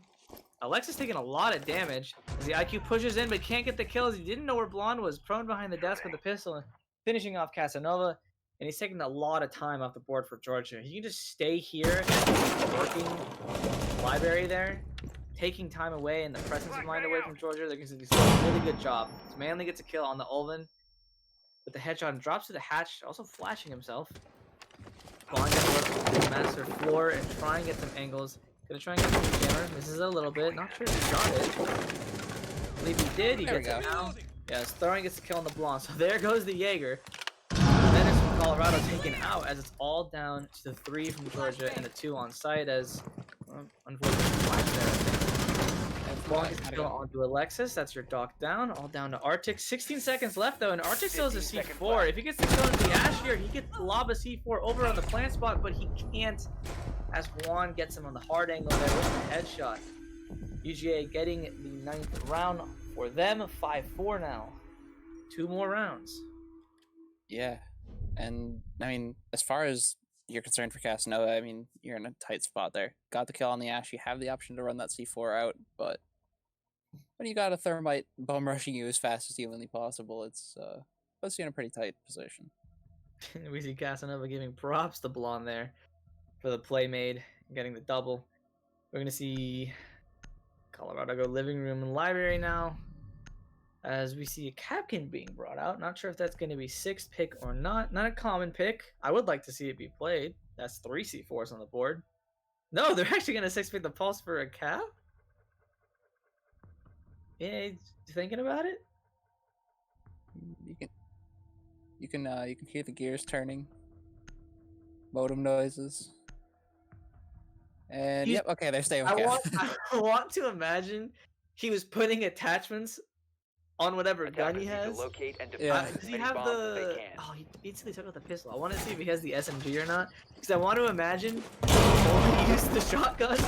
Alexis taking a lot of damage as the IQ pushes in, but can't get the kills. He didn't know where Blonde was, prone behind the desk with the pistol, and finishing off Casanova. And he's taking a lot of time off the board for Georgia. He can just stay here, working library there, taking time away and the presence of mind away from Georgia. They're going to do a really good job. So Manley gets a kill on the Ulven with the headshot and drops to the hatch, also flashing himself. Blonde gets to the master floor and try and get some angles. Gonna try and get some jammer. Misses a little bit. Not sure if he got it. I believe he did. He There we gets it go. now. Yes, throwing gets the kill on the Blonde. So there goes the Jaeger. Menace from Colorado taken out, as it's all down to the 3 from Georgia and the 2 on site, as unfortunately flash there. And Blonde gets the kill onto Alexis. That's your dock down. All down to Arctic. 16 seconds left though, and Arctic still has a 15 seconds C4. left. If he gets the kill into the Ash here, he could lob a C4 over on the plant spot, but he can't, as Juan gets him on the hard angle there with the headshot. UGA getting the 9th round for them. 5-4 now. 2 more rounds. Yeah, and I mean, as far as you're concerned for Casanova, I mean, you're in a tight spot there. Got the kill on the Ash. You have the option to run that C4 out, but when you got a Thermite bum rushing you as fast as humanly possible, it's puts you in a pretty tight position. We see Casanova giving props to Blonde there for the play made, getting the double. We're going to see Colorado go living room and library now, as we see a Capkin being brought out. Not sure if that's going to be 6th pick or not. Not a common pick. I would like to see it be played. That's 3 C4s on the board. No, they're actually gonna 6-pick the pulse for a cap? Yeah, thinking about it? You can hear the gears turning. Modem noises. And yep, okay, they're staying with Cap. I want to imagine he was putting attachments on whatever gun Attackers he need to has. locate and defuse Yeah. as Does he many have bombs as the? they can. Oh, he instantly took out the pistol. I want to see if he has the SMG or not, because I want to imagine he only used the shotgun,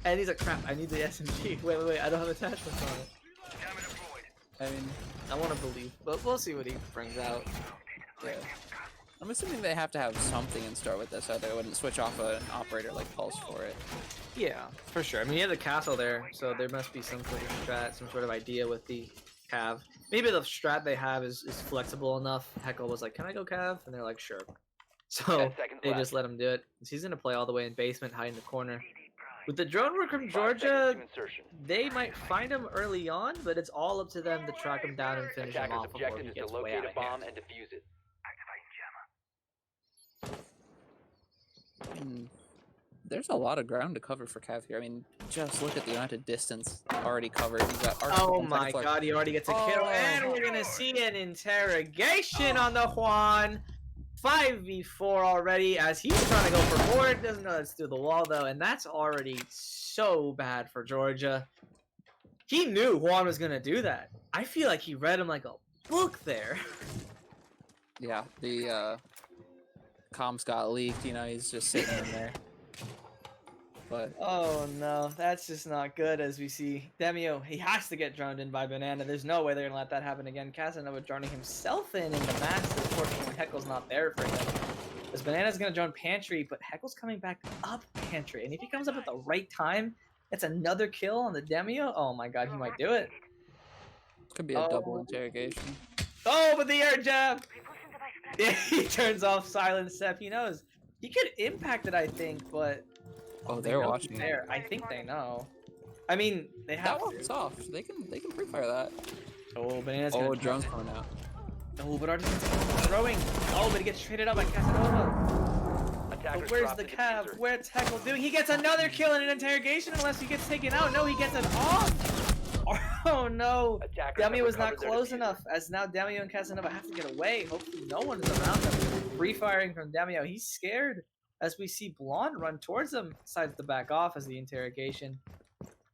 and he's like, "Crap, I need the SMG." Wait, I don't have attachments on it. I mean, I want to believe, but we'll see what he brings out. yeah. I'm assuming they have to have something in store with this, or they wouldn't switch off an operator like Pulse for it. Yeah, for sure. I mean, you have the castle there, so there must be some sort of strat, some sort of idea with the cav. Maybe the strat they have is flexible enough. Heckle was like, "Can I go cav?" And they're like, "Sure." So 10 seconds they left. just let him do it. He's gonna play all the way in basement, hide in the corner. With the drone work from 5 Georgia, seconds to insertion. they might find him early on, but it's all up to them to track him down and finish him Attacker's off before objective he is to gets way locate out a of bomb hand. and defuse it. There's a lot of ground to cover for Cav here. I mean, just look at the amount of distance already covered. He's got Arc Oh on the second my floor. god, he already gets a kill, Oh. and we're gonna see an interrogation on the Juan. 5v4 already, as he's trying to go for more. Doesn't know that's through the wall though, and that's already so bad for Georgia. He knew Juan was gonna do that. I feel like he read him like a book there. Yeah, the comms got leaked. You know, he's just sitting in there. But Oh no, that's just not good. As we see, Demio, he has to get drowned in by Banana. There's no way they're gonna let that happen again. Casanova drowning himself in the master. Unfortunately, Heckle's not there for him. As Banana's gonna drown Pantry, but Heckle's coming back up Pantry, and if he comes up at the right time, it's another kill on the Demio. Oh my god, he might do it. could be a double interrogation. Oh, but the air jab! Yeah, he turns off silent step. He knows he could impact it, I think, but Oh, they they're know watching he's it. there. I think they know. I mean, they That have one's to. off. They can pre-fire that. Oh, Banana's Oh, gonna drone's coming out. Oh, but Artisan's throwing. Oh, but he gets traded up by Casanova. Attackers But where's drop the the cab? diffuser. Where's Heckle doing? He gets another kill in an interrogation unless he gets taken out. No, he gets it off. Oh no. Attackers have Demio was not recovered their close diffuser. enough, as now Demio and Casanova have to get away. Hopefully no one is around them. Free firing from Demio. He's scared as we see Blonde run towards him. Decides to back off as the interrogation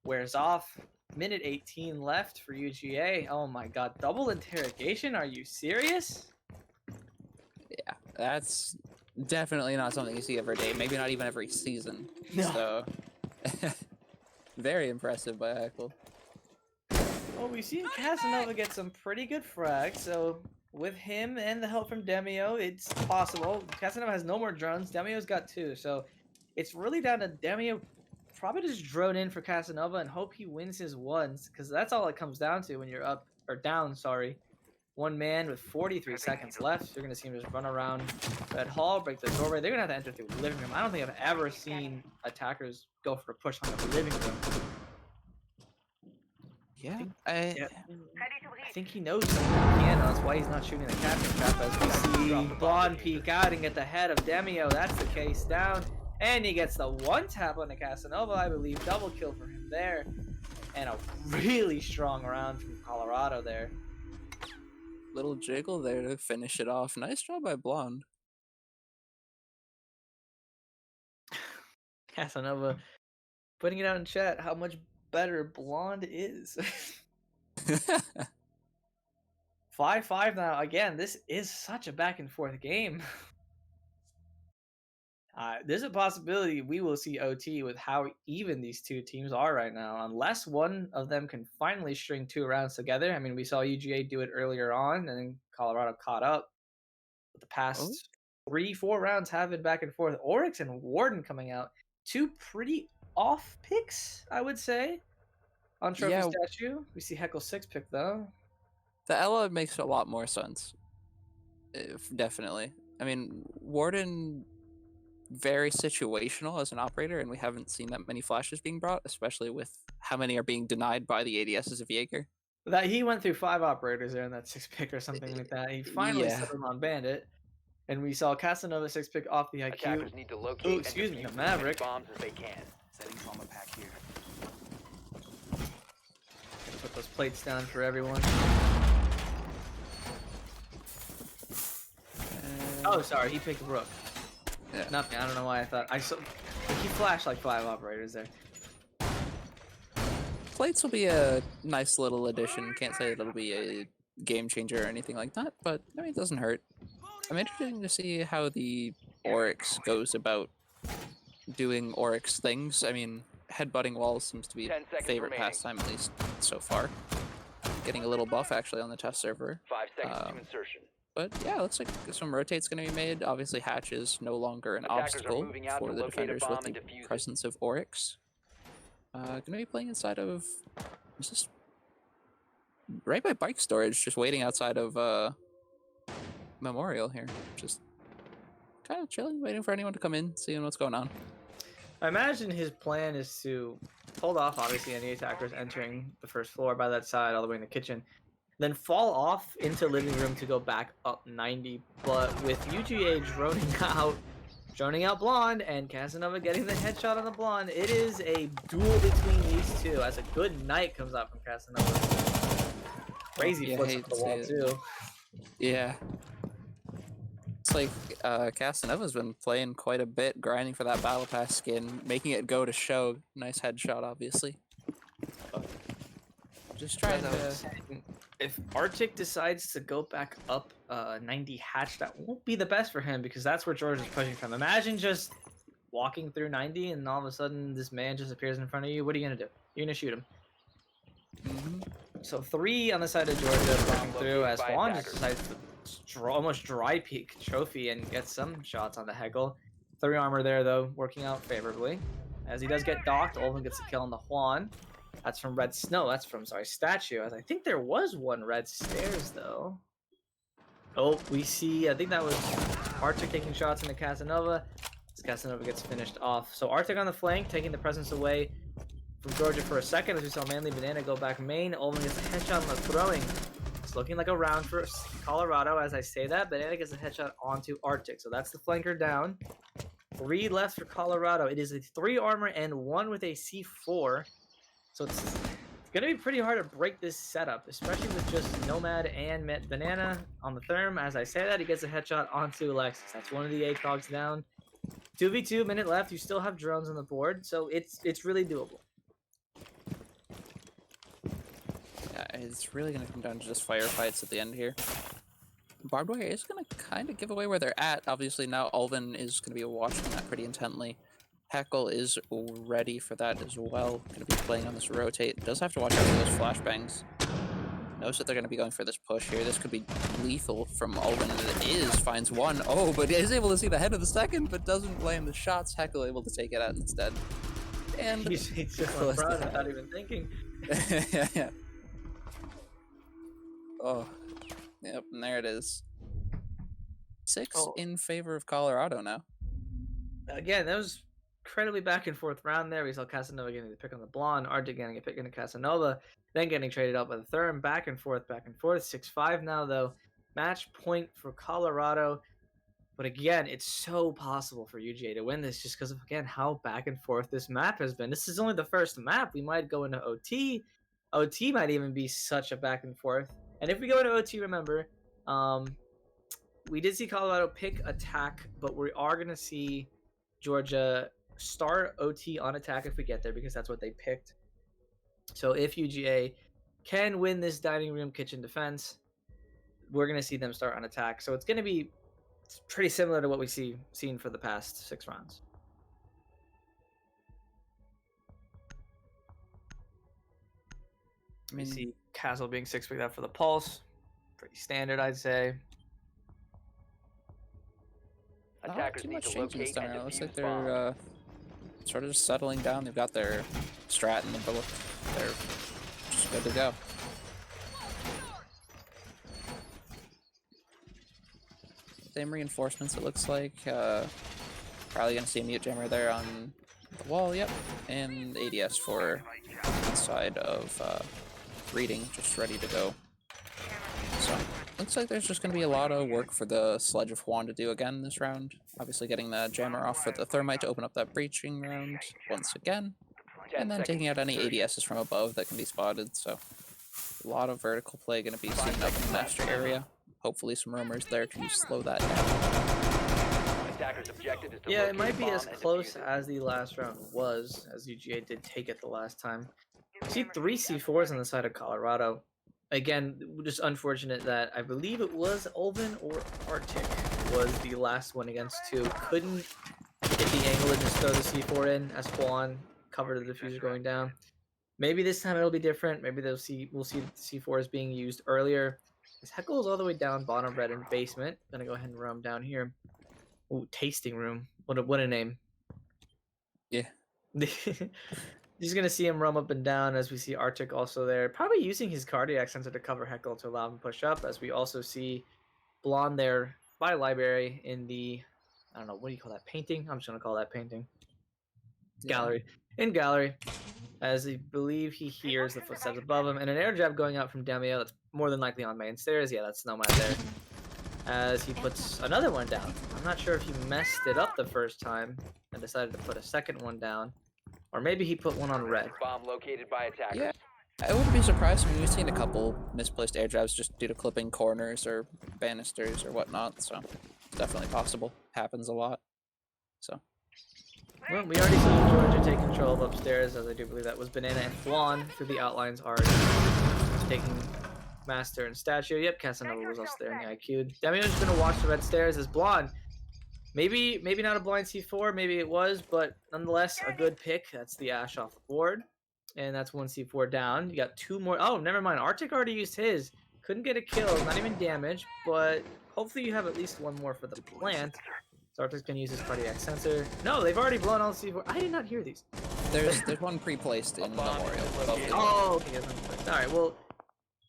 wears off. Minute 18 left for UGA. Oh my god, double interrogation? Are you serious? Yeah, that's definitely not something you see every day. Maybe not even every season. No. So, very impressive by Heckle. Well, we've seen Casanova get some pretty good frags, so with him and the help from Demio, it's possible. Casanova has no more drones. Demio's got 2, so it's really down to Demio probably just drone in for Casanova and hope he wins his ones, because that's all it comes down to when you're up, or down, sorry. One man with 43 seconds left. You're going to see him just run around that hall, break the doorway. They're going to have to enter through the living room. I don't think I've ever seen attackers go for a push on the living room. Yeah, Yeah. I think he knows he's on the piano. That's why he's not shooting the captain trap. As we see Blonde peek out and get the head of Demio. That's the case down. And he gets the 1 tap on the Casanova, I believe. Double kill for him there. And a really strong round from Colorado there. little jiggle there to finish it off. Nice job by Blonde. Casanova putting it out in chat how much better Blonde is. 5-5 now. Again, this is such a back and forth game. There's a possibility we will see OT with how even these two teams are right now, unless one of them can finally string 2 rounds together. I mean, we saw UGA do it earlier on, and then Colorado caught up. But the past 3-4 rounds have been back and forth. Oryx and Warden coming out. 2 pretty off picks, I would say, on Trophy Yeah. Statue. We see Heckle 6 pick, though. The Ella makes a lot more sense. Definitely. I mean, Warden, very situational as an operator, and we haven't seen that many flashes being brought, especially with how many are being denied by the ADSs of Jaeger. That he went through 5 operators there in that 6 pick or something like that. He finally Yeah. settled on Bandit. And we saw Casanova 6 pick off the IQ. Attackers need to locate Ooh, and excuse me, defuse the as many Maverick. bombs as they can. Setting trauma pack here. Gonna put those plates down for everyone. Oh, sorry, he picked Rook. Yeah. Nothing. I don't know why I thought I saw. He flashed like 5 operators there. Plates will be a nice little addition. Can't say it'll be a game changer or anything like that, but I mean, it doesn't hurt. I'm interested to see how the Oryx goes about doing Oryx things. I mean, headbutting walls seems to be 10 a seconds favorite remaining. pastime, at least so far. Getting a little buff actually on the test server. 5 seconds to Um, insertion. But yeah, looks like some rotates going to be made. Obviously, Hatch is no longer an Attackers are obstacle moving out for to the locate a defenders bomb with and the defuse it. presence of Oryx. Going to be playing inside of... Is this... Right by bike storage, just waiting outside of Memorial here. Just kind of chilling, waiting for anyone to come in, seeing what's going on. I imagine his plan is to hold off, obviously, any attackers entering the first floor by that side, all the way in the kitchen. Then fall off into living room to go back up 90. But with UGA droning out Blonde, and Casanova getting the headshot on the Blonde, it is a duel between these two as a good night comes out from Casanova. Crazy Yeah, flips hate off the to wall, see it. too. Yeah. It's like Casanova's been playing quite a bit, grinding for that Battle Pass skin, making it go to show. Nice headshot, obviously. But just trying As I was to... saying, if Arctic decides to go back up 90 hatch, that won't be the best for him because that's where George is pushing from. Imagine just walking through 90 and all of a sudden this man just appears in front of you. What are you going to do? You're going to shoot him. So 3 on the side of Georgia pushing through as by Juan just attackers. decides to almost dry peek Trophy and get some shots on the Heckle. 3 armor there though, working out favorably. As he does get docked, Olven gets a kill on the Juan. That's from Red Snow. That's from, sorry, Statue. As I think there was one Red Stairs, though. Oh, we see, I think that was Arctic taking shots into Casanova. As Casanova gets finished off. So Arctic on the flank, taking the presence away from Georgia for a second. As we saw Manly Banana go back main. Olven gets a headshot on the throwing. It's looking like a round for Colorado. As I say that, Banana gets a headshot onto Arctic. So that's the flanker down. 3 left for Colorado. It is a 3 armor and 1 with a C4. So it's going to be pretty hard to break this setup, especially with just Nomad and Banana on the therm. As I say that, he gets a headshot onto Alexis. That's one of the ACOGs down. 2v2, minute left. You still have drones on the board, so it's really doable. Yeah, it's really going to come down to just firefights at the end here. Barbed Wire is going to kind of give away where they're at. Obviously, now Ulven is going to be watching that pretty intently. Heckle is ready for that as well. Going to be playing on this rotate. Does have to watch out for those flashbangs. Knows that they're going to be going for this push here. This could be lethal from Ulven, and it is. Finds one. Oh, but is able to see the head of the second, but doesn't blame the shots. Heckle able to take it out instead. And He's just on front without even thinking. yeah. Oh, yep, and there it is. 6 in favor of Colorado now. Again, that was incredibly back and forth round there. We saw Casanova getting the pick on the Blonde, Arctic getting a pick on the Casanova, then getting traded up by the Therm, back and forth, 6-5 now though. Match point for Colorado. But again, it's so possible for UGA to win this just because of, again, how back and forth this map has been. This is only the first map. We might go into OT. OT might even be such a back and forth. And if we go into OT, remember, we did see Colorado pick attack, but we are going to see Georgia start OT on attack if we get there because that's what they picked. So if UGA can win this dining room kitchen defense, we're going to see them start on attack. So it's going to be pretty similar to what we've seen for the past 6 rounds. I mean, We see Castle being 6 picked up for the Pulse. Pretty standard, I'd say. not Attackers too need much to changing this locate time and around. Looks like defuse they're bombs. sort of just settling down. They've got their strat and the bullet. They're just good to go. Same reinforcements, it looks like. Probably going to see a mute jammer there on the wall, yep. And ADS for inside of reading, just ready to go. So Looks like there's just going to be a lot of work for the Sledge of Juan to do again this round. Obviously getting the jammer off for the Thermite to open up that breaching round once again. 10 And then seconds taking out to any insertion. ADSs from above that can be spotted, so a lot of vertical play going to be seen up in the master area. Hopefully some roamers there to slow that down. Attacker's objective is to Yeah, it locate might a be as bomb and close defuse it. as the last round was, as UGA did take it the last time. See 3 C4s on the side of Colorado. Again, just unfortunate that I believe it was Ulven or Arctic was the last one against 2. Couldn't get the angle and just throw the C4 in as Juan covered the diffuser going down. Maybe this time it'll be different. Maybe we'll see C4s being used earlier. This Heckle is all the way down bottom red in basement. Gonna go ahead and roam down here. Ooh, tasting room. What a name. Yeah. He's gonna see him roam up and down as we see Arctic also there, probably using his cardiac sensor to cover Heckle to allow him to push up. As we also see Blonde there by library in the, I don't know, what do you call that, painting? I'm just gonna call that painting. Gallery. In gallery, as I believe he hears the footsteps above him and an air jab going out from Demio. That's more than likely on main stairs. Yeah, that's Nomad there. As he puts another one down. I'm not sure if he messed it up the first time and decided to put a second one down. Or maybe he put one on red. Bomb located by attackers. Yeah, I wouldn't be surprised. I mean, we've seen a couple misplaced air jabs just due to clipping corners or banisters or whatnot, so it's definitely possible. Happens a lot. So, Well, we already saw Georgia take control of upstairs, as I do believe that was Banana and Juan through the outlines already taking Master and Statue. Yep, Casanova was also there in the IQ. Demio's just gonna watch the red stairs as Blonde. Maybe not a blind C4, maybe it was, but nonetheless, a good pick. That's the Ash off the board. And that's 1 C4 down. You got 2 more. Oh, never mind. Arctic already used his. Couldn't get a kill, not even damage, but hopefully you have at least 1 more for the plant. So Arctic's gonna use his cardiac sensor. No, they've already blown all C4. I did not hear these. there's one pre-placed in Memorial. Above the Oh, okay. Alright, well,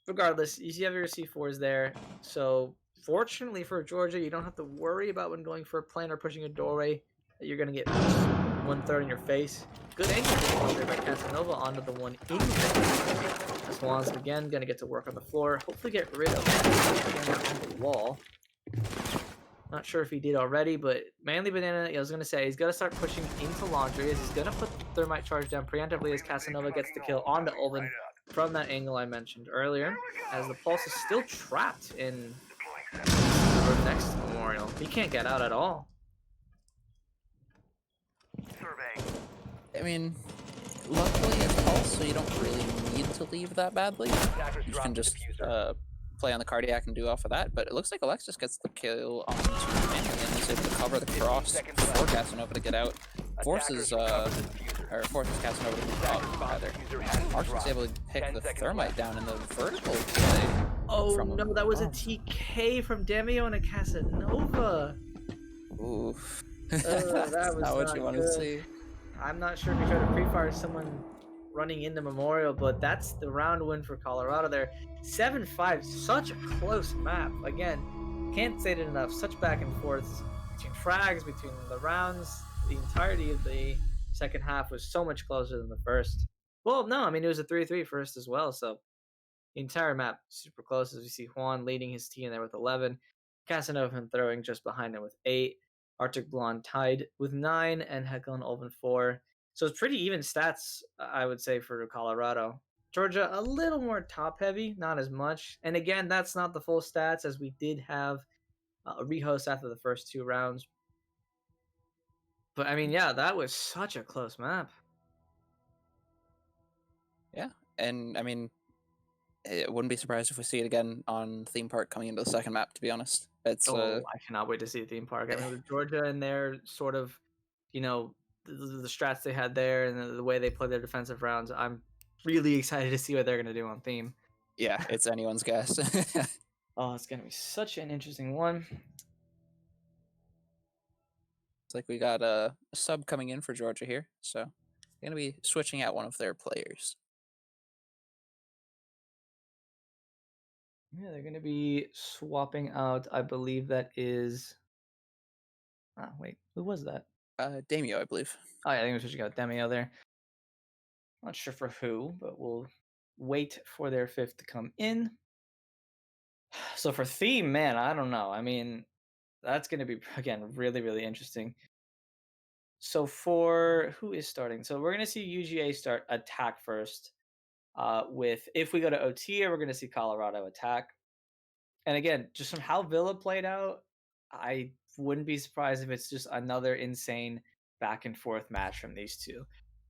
regardless, you have your C4s there. So, fortunately for Georgia, you don't have to worry about when going for a plant or pushing a doorway that you're going to get 1/3 in your face. Good angle there by Casanova onto the one in your face. Swan's again going to get to work on the floor. Hopefully get rid of the wall. Not sure if he did already, but Manly Banana, I was going to say, he's got to start pushing into Laundry as he's going to put the Thermite charge down preemptively as Casanova gets the kill onto Ulven from that angle I mentioned earlier, as the Pulse is still trapped in the next Memorial. He can't get out at all. I mean, luckily it's Pulse, so you don't really need to leave that badly. You can just play on the cardiac and do off of that, but it looks like Alexis gets the kill onto Manly and is able to cover the cross for Casanova to get out. Forces Casanova to move up, rather. Archer's able to pick the Thermite down in the vertical play. Oh no, that was a TK from Demio and a Casanova. Oof. That was not what not you want to good. see. I'm not sure if he tried to pre-fire someone running into Memorial, but that's the round win for Colorado there. 7-5, such a close map. Again, can't say it enough. Such back and forths between frags, between the rounds. The entirety of the second half was so much closer than the first. Well, no, I mean, it was a 3-3 first as well, so the entire map super close as we see Juan leading his team there with 11. Casanova throwing just behind him with 8. Arctic Blonde tied with 9, and Heckle and Ulven 4. So it's pretty even stats, I would say, for Colorado. Georgia, a little more top-heavy, not as much. And again, that's not the full stats, as we did have a rehost after the first 2 rounds. But, I mean, yeah, that was such a close map. Yeah, and, I mean, it wouldn't be surprised if we see it again on Theme Park coming into the second map, to be honest. It's I cannot wait to see a theme park. I mean, with Georgia and their sort of, you know, the strats they had there and the way they play their defensive rounds, I'm really excited to see what they're going to do on theme. yeah, it's anyone's guess. Oh, it's going to be such an interesting one. It's like we got a sub coming in for Georgia here, so they're going to be switching out one of their players. Yeah, they're going to be swapping out, I believe that is... Ah, wait, who was that? Damio, I believe. Oh, yeah, I think we're switching out Demio there. Not sure for who, but we'll wait for their fifth to come in. So for theme, man, I don't know. I mean, that's going to be again really really interesting. So for who is starting? So we're going to see UGA start attack first. With if we go to OT, we're going to see Colorado attack. And again, just from how Villa played out, I wouldn't be surprised if it's just another insane back and forth match from these two.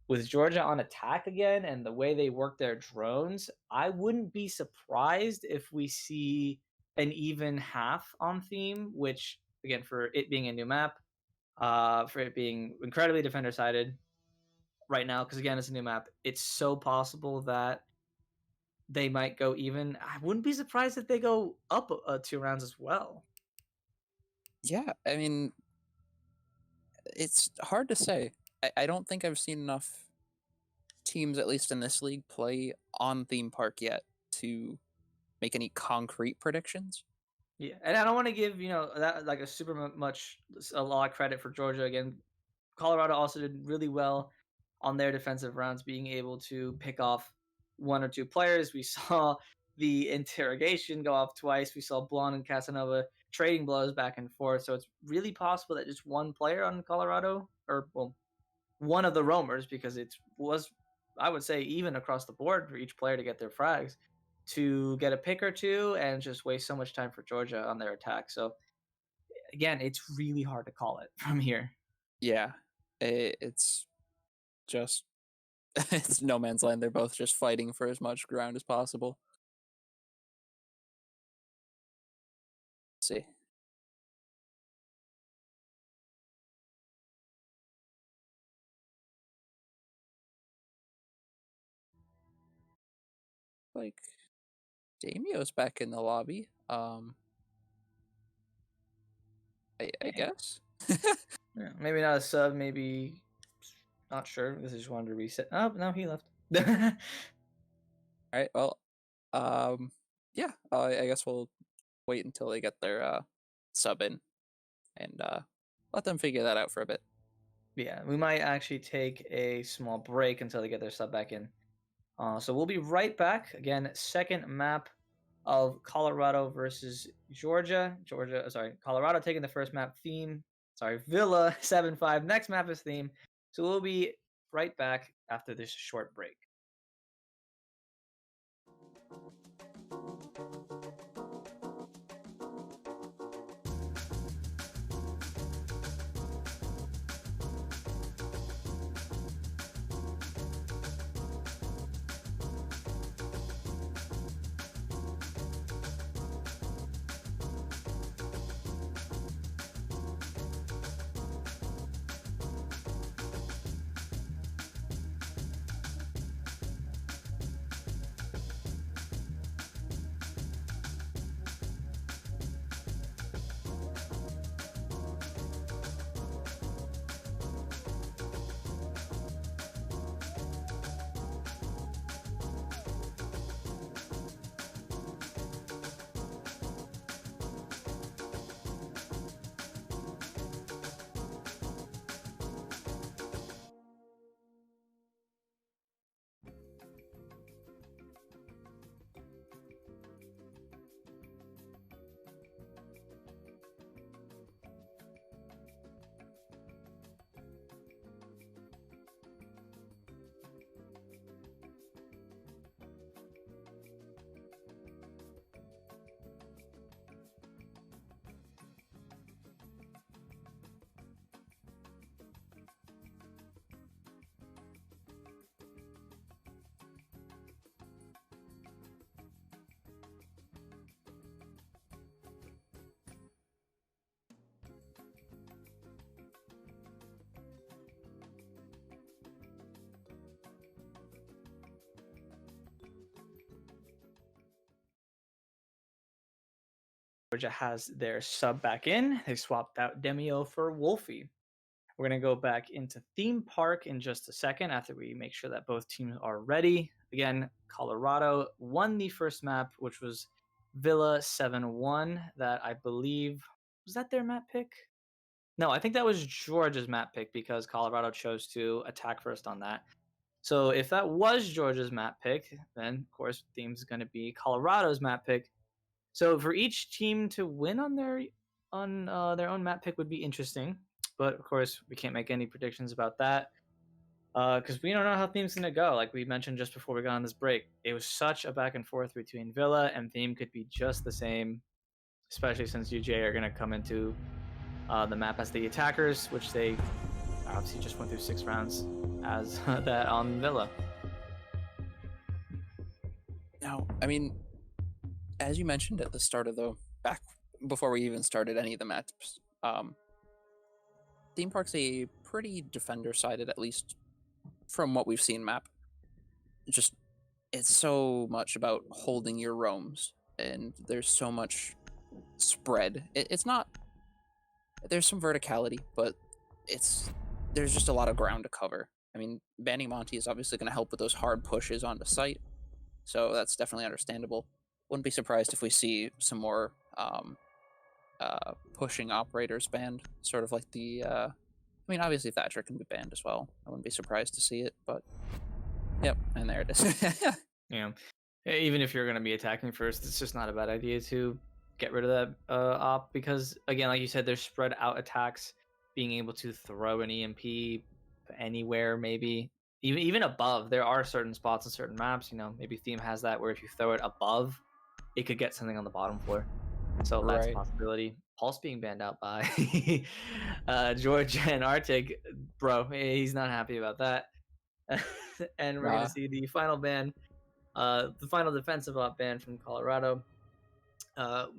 With Georgia on attack again and the way they work their drones, I wouldn't be surprised if we see an even half on theme, which again, for it being a new map, for it being incredibly defender sided right now, because again, it's a new map, it's so possible that they might go even. I wouldn't be surprised if they go up 2 rounds as well. Yeah, I mean, it's hard to say. I don't think I've seen enough teams, at least in this league, play on theme park yet to make any concrete predictions. Yeah, and I don't want to give that like a a lot of credit for Georgia again. Colorado also did really well on their defensive rounds, being able to pick off 1 or 2 players. We saw the interrogation go off twice. We saw Blonde and Casanova trading blows back and forth. So it's really possible that just one player on Colorado, or well, one of the roamers, because it was, I would say, even across the board for each player to get their frags, to get a pick or two and just waste so much time for Georgia on their attack. So again, it's really hard to call it from here. Yeah, it's just it's no man's land. They're both just fighting for as much ground as possible. Let's see. Like, Damio's back in the lobby. I guess. Yeah, maybe not a sub, maybe not sure. This is just wanted to reset. Oh, no, he left. All right. Well, yeah. I guess we'll wait until they get their sub in, and let them figure that out for a bit. Yeah, we might actually take a small break until they get their sub back in. So we'll be right back. Again, second map of Colorado versus Georgia. Colorado taking the first map. Theme, Villa 7-5. Next map is theme. So we'll be right back after this short break. Georgia has their sub back in. They swapped out Demio for Wolfie. We're going to go back into theme park in just a second after we make sure that both teams are ready. Again, Colorado won the first map, which was Villa 7-1. That I believe, was that their map pick? No, I think that was Georgia's map pick because Colorado chose to attack first on that. So if that was Georgia's map pick, then of course theme's going to be Colorado's map pick. So for each team to win on their own map pick would be interesting, but of course we can't make any predictions about that because we don't know how Theme's gonna go. Like we mentioned just before we got on this break, it was such a back and forth between Villa and Theme could be just the same, especially since UJ are gonna come into the map as the attackers, which they obviously just went through 6 rounds as that on Villa. Now, I mean, as you mentioned at the start of back before we even started any of the matches, Theme Park's a pretty defender-sided, at least from what we've seen map. Just, it's so much about holding your roams, and there's so much spread. It's not, there's some verticality, but there's just a lot of ground to cover. I mean, banning Monty is obviously going to help with those hard pushes onto site, so that's definitely understandable. Wouldn't be surprised if we see some more pushing operators banned, sort of like the I mean, obviously Thatcher can be banned as well. I wouldn't be surprised to see it, but yep, and there it is. Yeah, even if you're going to be attacking first, it's just not a bad idea to get rid of that op because, again, like you said, there's spread out attacks. Being able to throw an EMP anywhere, maybe even above. There are certain spots on certain maps. You know, maybe Theme has that where if you throw it above, it could get something on the bottom floor. So that's a possibility. Pulse being banned out by George and Arctic, bro. He's not happy about that. And we're gonna see the final ban, the final defensive op ban from Colorado.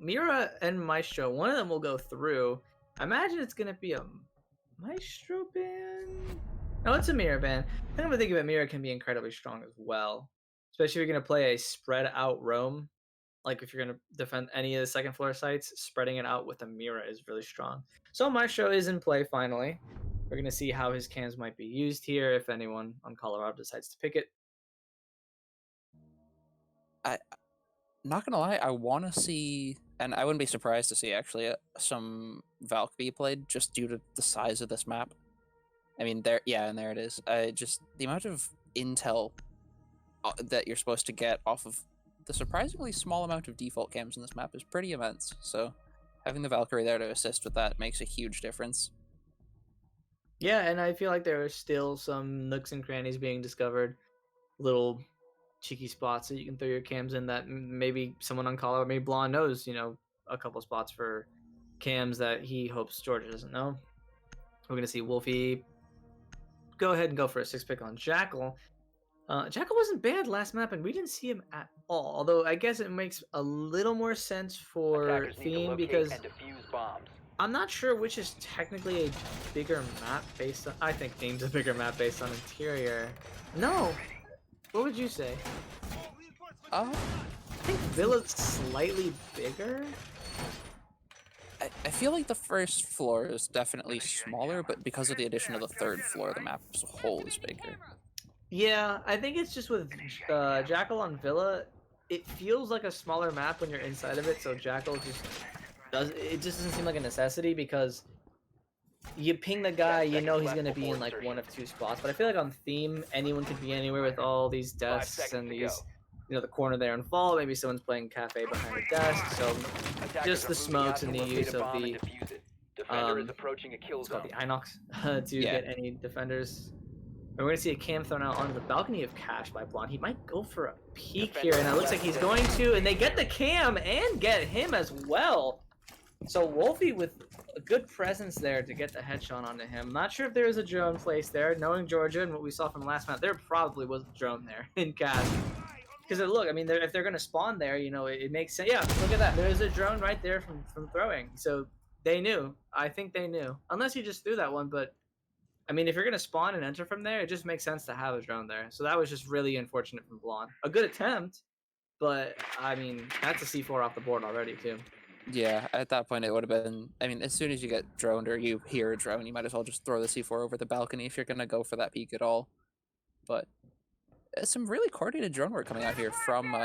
Mira and Maestro, one of them will go through. I imagine it's gonna be a Maestro ban. No, it's a Mira ban. I think I'm gonna think about Mira can be incredibly strong as well, especially if you're gonna play a spread out roam. Like if you're gonna defend any of the second floor sites, spreading it out with a Mira is really strong. So Maestro is in play finally. We're gonna see how his cams might be used here if anyone on Colorado decides to pick it. Not gonna lie, I want to see, and I wouldn't be surprised to see actually some Valk be played just due to the size of this map. I mean, there it is. Just the amount of intel that you're supposed to get off of the surprisingly small amount of default cams in this map is pretty immense. So having the Valkyrie there to assist with that makes a huge difference. Yeah, and I feel like there are still some nooks and crannies being discovered, little cheeky spots that you can throw your cams in that maybe someone on Colorado, maybe Blonde knows, you know, a couple spots for cams that he hopes Georgia doesn't know. We're going to see Wolfie go ahead and go for a 6 pick on Jackal. Jackal wasn't banned last map, and we didn't see him at all. Although I guess it makes a little more sense for Theme because I'm not sure which is technically a bigger map based on. I think Theme's a bigger map based on interior. No, what would you say? I think Villa's slightly bigger. I feel like the first floor is definitely smaller, but because of the addition of the third floor, the map as a whole is bigger. Yeah, I think it's just with Jackal on Villa, it feels like a smaller map when you're inside of it, so Jackal just doesn't seem like a necessity because you ping the guy, you know he's going to be in like one of 2 spots, but I feel like on Theme, anyone could be anywhere with all these desks and these, you know, the corner there and fall, maybe someone's playing cafe behind a desk, so just the smokes and the use of the, it's called the Inox to get any defenders. And we're going to see a cam thrown out onto the balcony of Cash by Blonde. He might go for a peek here, and it looks like he's going to, and they get the cam and get him as well. So Wolfie with a good presence there to get the headshot onto him. Not sure if there is a drone placed there. Knowing Georgia and what we saw from last map, there probably was a drone there in Cash. Because look, I mean, if they're going to spawn there, you know, it makes sense. Yeah, look at that. There's a drone right there from throwing. So they knew. I think they knew. Unless you just threw that one, but I mean, if you're going to spawn and enter from there, it just makes sense to have a drone there. So that was just really unfortunate from Blonde. A good attempt, but, I mean, that's a C4 off the board already, too. Yeah, at that point it would have been, I mean, as soon as you get droned or you hear a drone, you might as well just throw the C4 over the balcony if you're going to go for that peek at all. But some really coordinated drone work coming out here from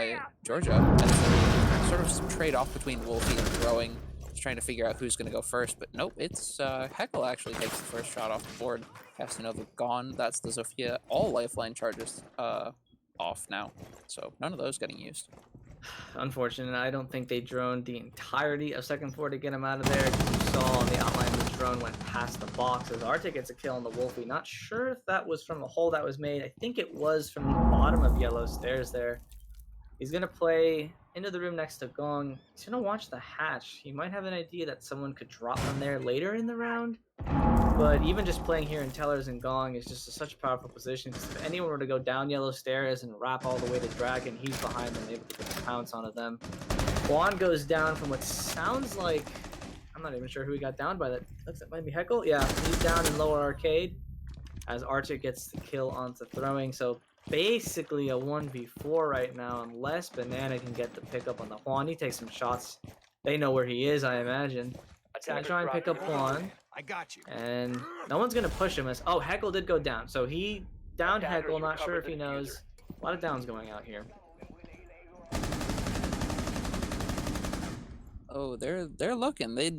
Georgia. And sort of some trade-off between Wolfie and throwing, trying to figure out who's going to go first, but nope, it's Heckle actually takes the first shot off the board. Castanova gone. That's the Zofia. All lifeline charges off now, so none of those getting used. Unfortunate. I don't think they droned the entirety of second floor to get him out of there. As you saw on the outline, the drone went past the box as Arctic gets a kill on the Wolfie. Not sure if that was from the hole that was made. I think it was from the bottom of yellow stairs there. He's going to play into the room next to Gong. He's going to watch the hatch. He might have an idea that someone could drop from there later in the round. But even just playing here in Tellers and Gong is just such a powerful position. Because if anyone were to go down yellow stairs and wrap all the way to Dragon, he's behind them, able to get the pounce onto them. Juan goes down from what sounds like, I'm not even sure who he got down by. That looks like might be Heckle. Yeah, he's down in lower arcade as Archer gets the kill onto throwing. So basically a 1v4 right now, unless Banana can get the pickup on the Juan. He takes some shots. They know where he is, I imagine. He's gonna try and pick up Juan. I got you. And no one's gonna push him as Heckle did go down. So he downed Heckle, not sure if he knows. A lot of downs going out here. Oh, they're looking. They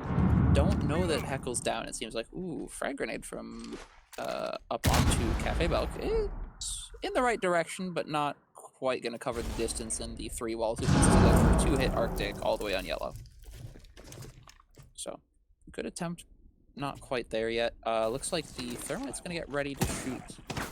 don't know that Heckle's down. It seems like, ooh, frag grenade from up onto Cafe Belk. It's in the right direction, but not quite gonna cover the distance and the 3 walls. It needs to go through 2-hit Arctic all the way on yellow. So, good attempt. Not quite there yet. Looks like the Thermite's gonna get ready to shoot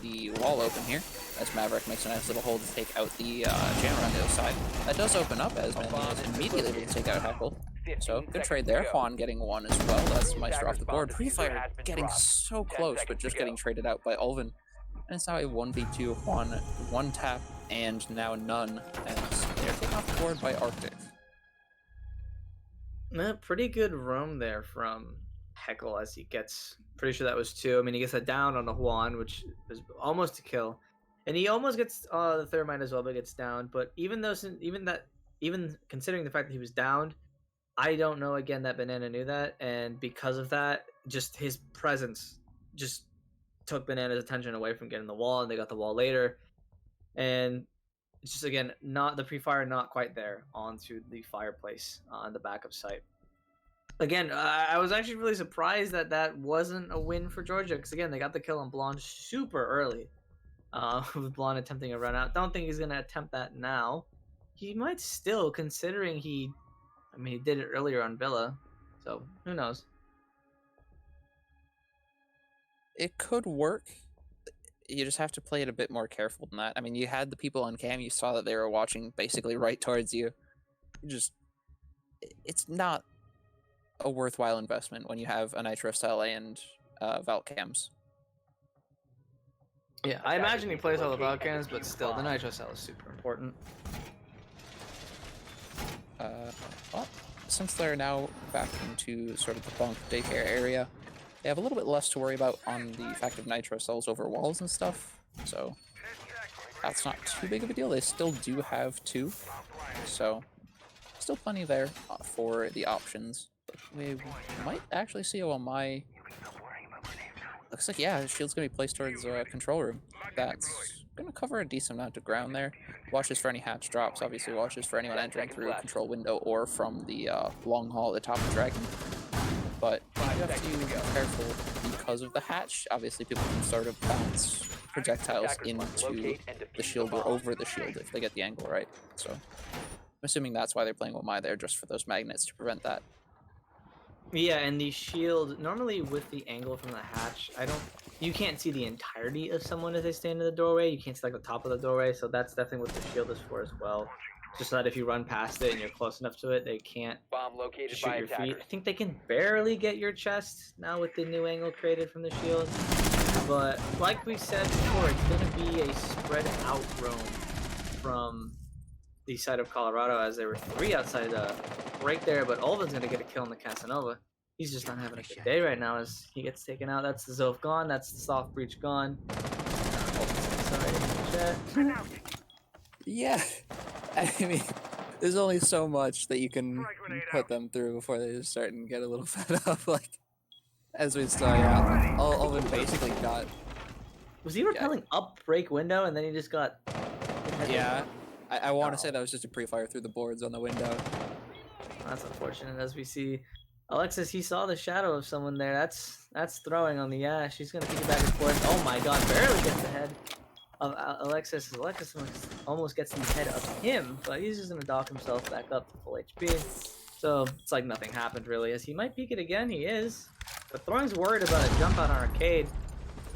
the wall open here, as Maverick makes a nice little hole to take out the jammer on the other side. That does open up, as Manny is immediately able to take out Heckle. So, good trade there. Juan getting 1 as well. That's Meister off the board. Pre-fire getting so close, but just getting traded out by Ulven. And it's now a 1v2. Juan, 1 tap, and now none, as they're taken off the board by Arctic. Pretty good roam there from Heckle as he gets, pretty sure that was 2. I mean, he gets a down on the Juan, which is almost a kill. And he almost gets the Thermite as well, but gets down. But even considering the fact that he was downed, I don't know, again, that Banana knew that. And because of that, just his presence just took Banana's attention away from getting the wall, and they got the wall later. And it's just, again, not the pre-fire, not quite there onto the fireplace on the back of site. Again, I was actually really surprised that that wasn't a win for Georgia, because, again, they got the kill on Blonde super early, with Blonde attempting a run out. Don't think he's going to attempt that now. He might still, considering he did it earlier on Villa, so who knows. It could work. You just have to play it a bit more careful than that. I mean, you had the people on cam, you saw that they were watching basically right towards you. It's not a worthwhile investment when you have a Nitro Cell and Valk cams. Yeah, I imagine he plays all the Valk cams, but still, the Nitro Cell is super important. Well, since they're now back into sort of the bunk daycare area, they have a little bit less to worry about on the fact of Nitro Cells over walls and stuff, so that's not too big of a deal. They still do have 2, so still plenty there for the options. But we might actually see OMI. Looks like, yeah, shield's going to be placed towards control room. That's going to cover a decent amount of ground there. Watches for any hatch drops, obviously watches for anyone entering through a control window or from the long hall at the top of the Dragon. But you have to be careful because of the hatch. Obviously, people can sort of bounce projectiles into the shield or over the shield if they get the angle right. So I'm assuming that's why they're playing Omai there, just for those magnets to prevent that. Yeah, and the shield, normally with the angle from the hatch, you can't see the entirety of someone as they stand in the doorway. You can't see like the top of the doorway, so that's definitely what the shield is for as well. Just so that if you run past it and you're close enough to it, they can't shoot your feet. I think they can barely get your chest now with the new angle created from the shield. But like we said before, it's going to be a spread out roam from the side of Colorado, as there were 3 outside the break there, but Ulven's going to get a kill on the Casanova. He's just not having a good day right now as he gets taken out. That's the Zoph gone. That's the soft breach gone. Yeah. I mean, there's only so much that you can put them through before they just start and get a little fed up. Like, as we saw, yeah, Ulven basically got... Was he repelling up break window and then he just got... Yeah, I want to say that was just a pre-fire through the boards on the window. That's unfortunate. As we see, Alexis, he saw the shadow of someone there. That's throwing on the Ash. He's going to kick it back and forth. Oh my god, barely gets ahead of Alexis. Alexis almost gets the head of him, but he's just gonna dock himself back up to full HP. So it's like nothing happened really. As he might peek it again, he is. But Thorn's worried about a jump out on Arcade.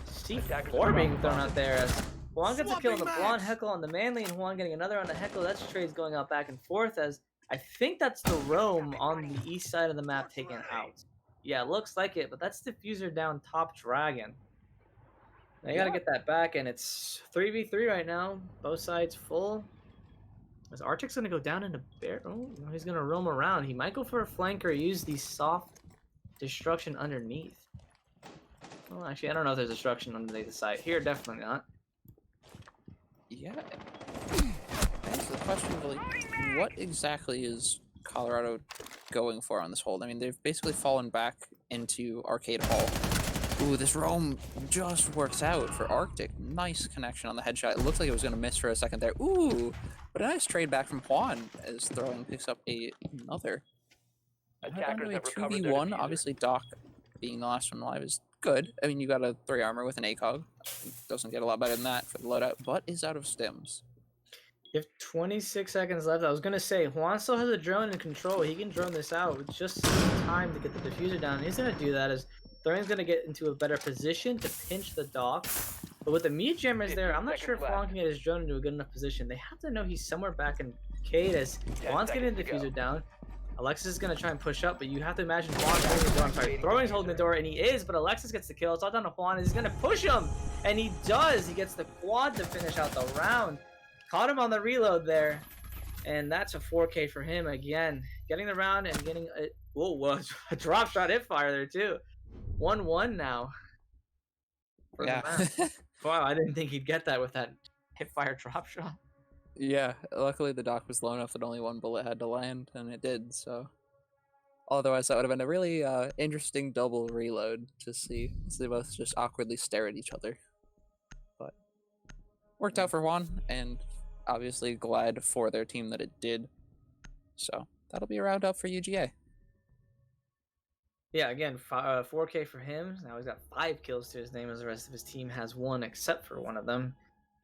C4 being thrown out there as Juan gets a kill on the Blonde Heckle on the Manly, and Juan getting another on the Heckle. That's trades going out back and forth as I think that's the Roam on the east side of the map taken out. Yeah, looks like it, but that's Diffuser down top Dragon. Now you gotta get that back, and it's 3v3 right now. Both sides full. Is Arctic's gonna go down into Bear? Oh, no, he's gonna roam around. He might go for a flank or use the soft destruction underneath. Well, actually, I don't know if there's destruction underneath the site. Here, definitely not. Yeah. That's the question of, like, what exactly is Colorado going for on this hold? I mean, they've basically fallen back into Arcade Hall. Ooh, this roam just works out for Arctic. Nice connection on the headshot. It looked like it was going to miss for a second there. Ooh, but a nice trade back from Juan as Throwing picks up another. Attackers have recovered their 2v1. diffuser. Obviously, Doc being the last one alive is good. I mean, you got a 3 armor with an ACOG. Doesn't get a lot better than that for the loadout, but is out of stims. You have 26 seconds left. I was gonna say Juan still has a drone in control. He can drone this out with just time to get the diffuser down. He's gonna do that as Thorn's gonna get into a better position to pinch the dock. But with the meat jammers there, I'm not sure if Juan can get his drone into a good enough position. They have to know he's somewhere back in Cade as Juan's getting the diffuser down. Alexis is gonna try and push up, but you have to imagine Juan's holding the door. I'm sorry, Throwing's holding the door, and he is, but Alexis gets the kill. It's all down to Juan. He's gonna push him, and he does. He gets the quad to finish out the round. Caught him on the reload there, and that's a 4K for him again. Getting the round and getting a, whoa, a drop shot hip fire there too. 1-1 now. For the round. Wow, I didn't think he'd get that with that hip fire drop shot. Yeah, luckily the dock was low enough that only one bullet had to land, and it did, so... Otherwise, that would have been a really interesting double reload to see. They both just awkwardly stare at each other. But worked out for Juan, and obviously glad for their team that it did. So, that'll be a round up for UGA. Yeah, again, 4K for him. Now he's got 5 kills to his name as the rest of his team has 1 except for one of them.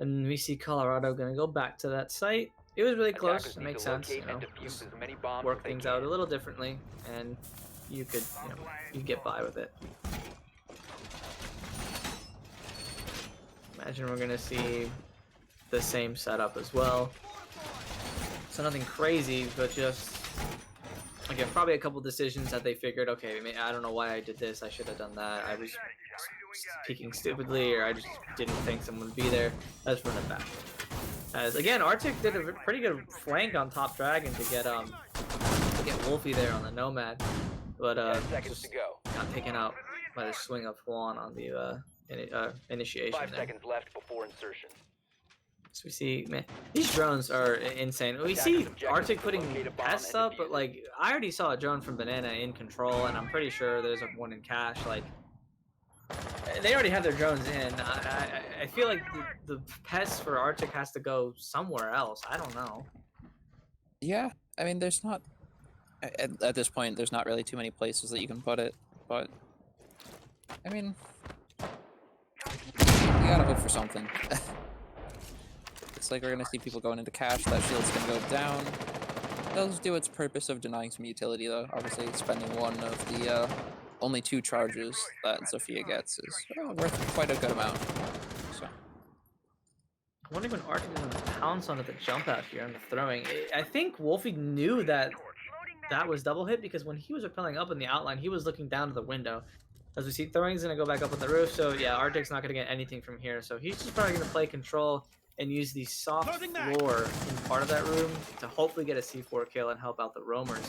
And we see Colorado going to go back to that site. It was really close. Attackers It need makes to sense. locate You know, and defuse as many bombs work as they things can. out a little differently, and you could, you get by with it. Imagine we're gonna see the same setup as well. So nothing crazy, but just again, probably a couple decisions that they figured, okay, I don't know why I did this. I should have done that. I was peeking stupidly, or I just didn't think someone would be there. Let's run it back. As again, Arctic did a pretty good flank on top Dragon to get Wolfie there on the Nomad, but 10 seconds just to go. got taken out by the swing of Juan on the initiation 5 there. seconds left before insertion. So we see, man, these drones are insane. We see Arctic putting pests up, but like I already saw a drone from Banana in control, and I'm pretty sure there's one in cache. Like they already have their drones in. I feel like the pests for Arctic has to go somewhere else. I don't know. Yeah, I mean, there's not... At this point, there's not really too many places that you can put it, but... I mean... You gotta hope for something. It's like we're gonna see people going into cache, that shield's gonna go down. Does do its purpose of denying some utility, though. Obviously, spending one of the only 2 charges that Sophia gets is worth quite a good amount. So. I wonder when Arctic is gonna pounce onto the jump out here on the throwing. I think Wolfie knew that was double hit because when he was rappelling up in the outline, he was looking down to the window. As we see, throwing's gonna go back up on the roof, so yeah, Arctic's not gonna get anything from here. So he's just probably gonna play control and use the soft floor in part of that room to hopefully get a C4 kill and help out the roamers.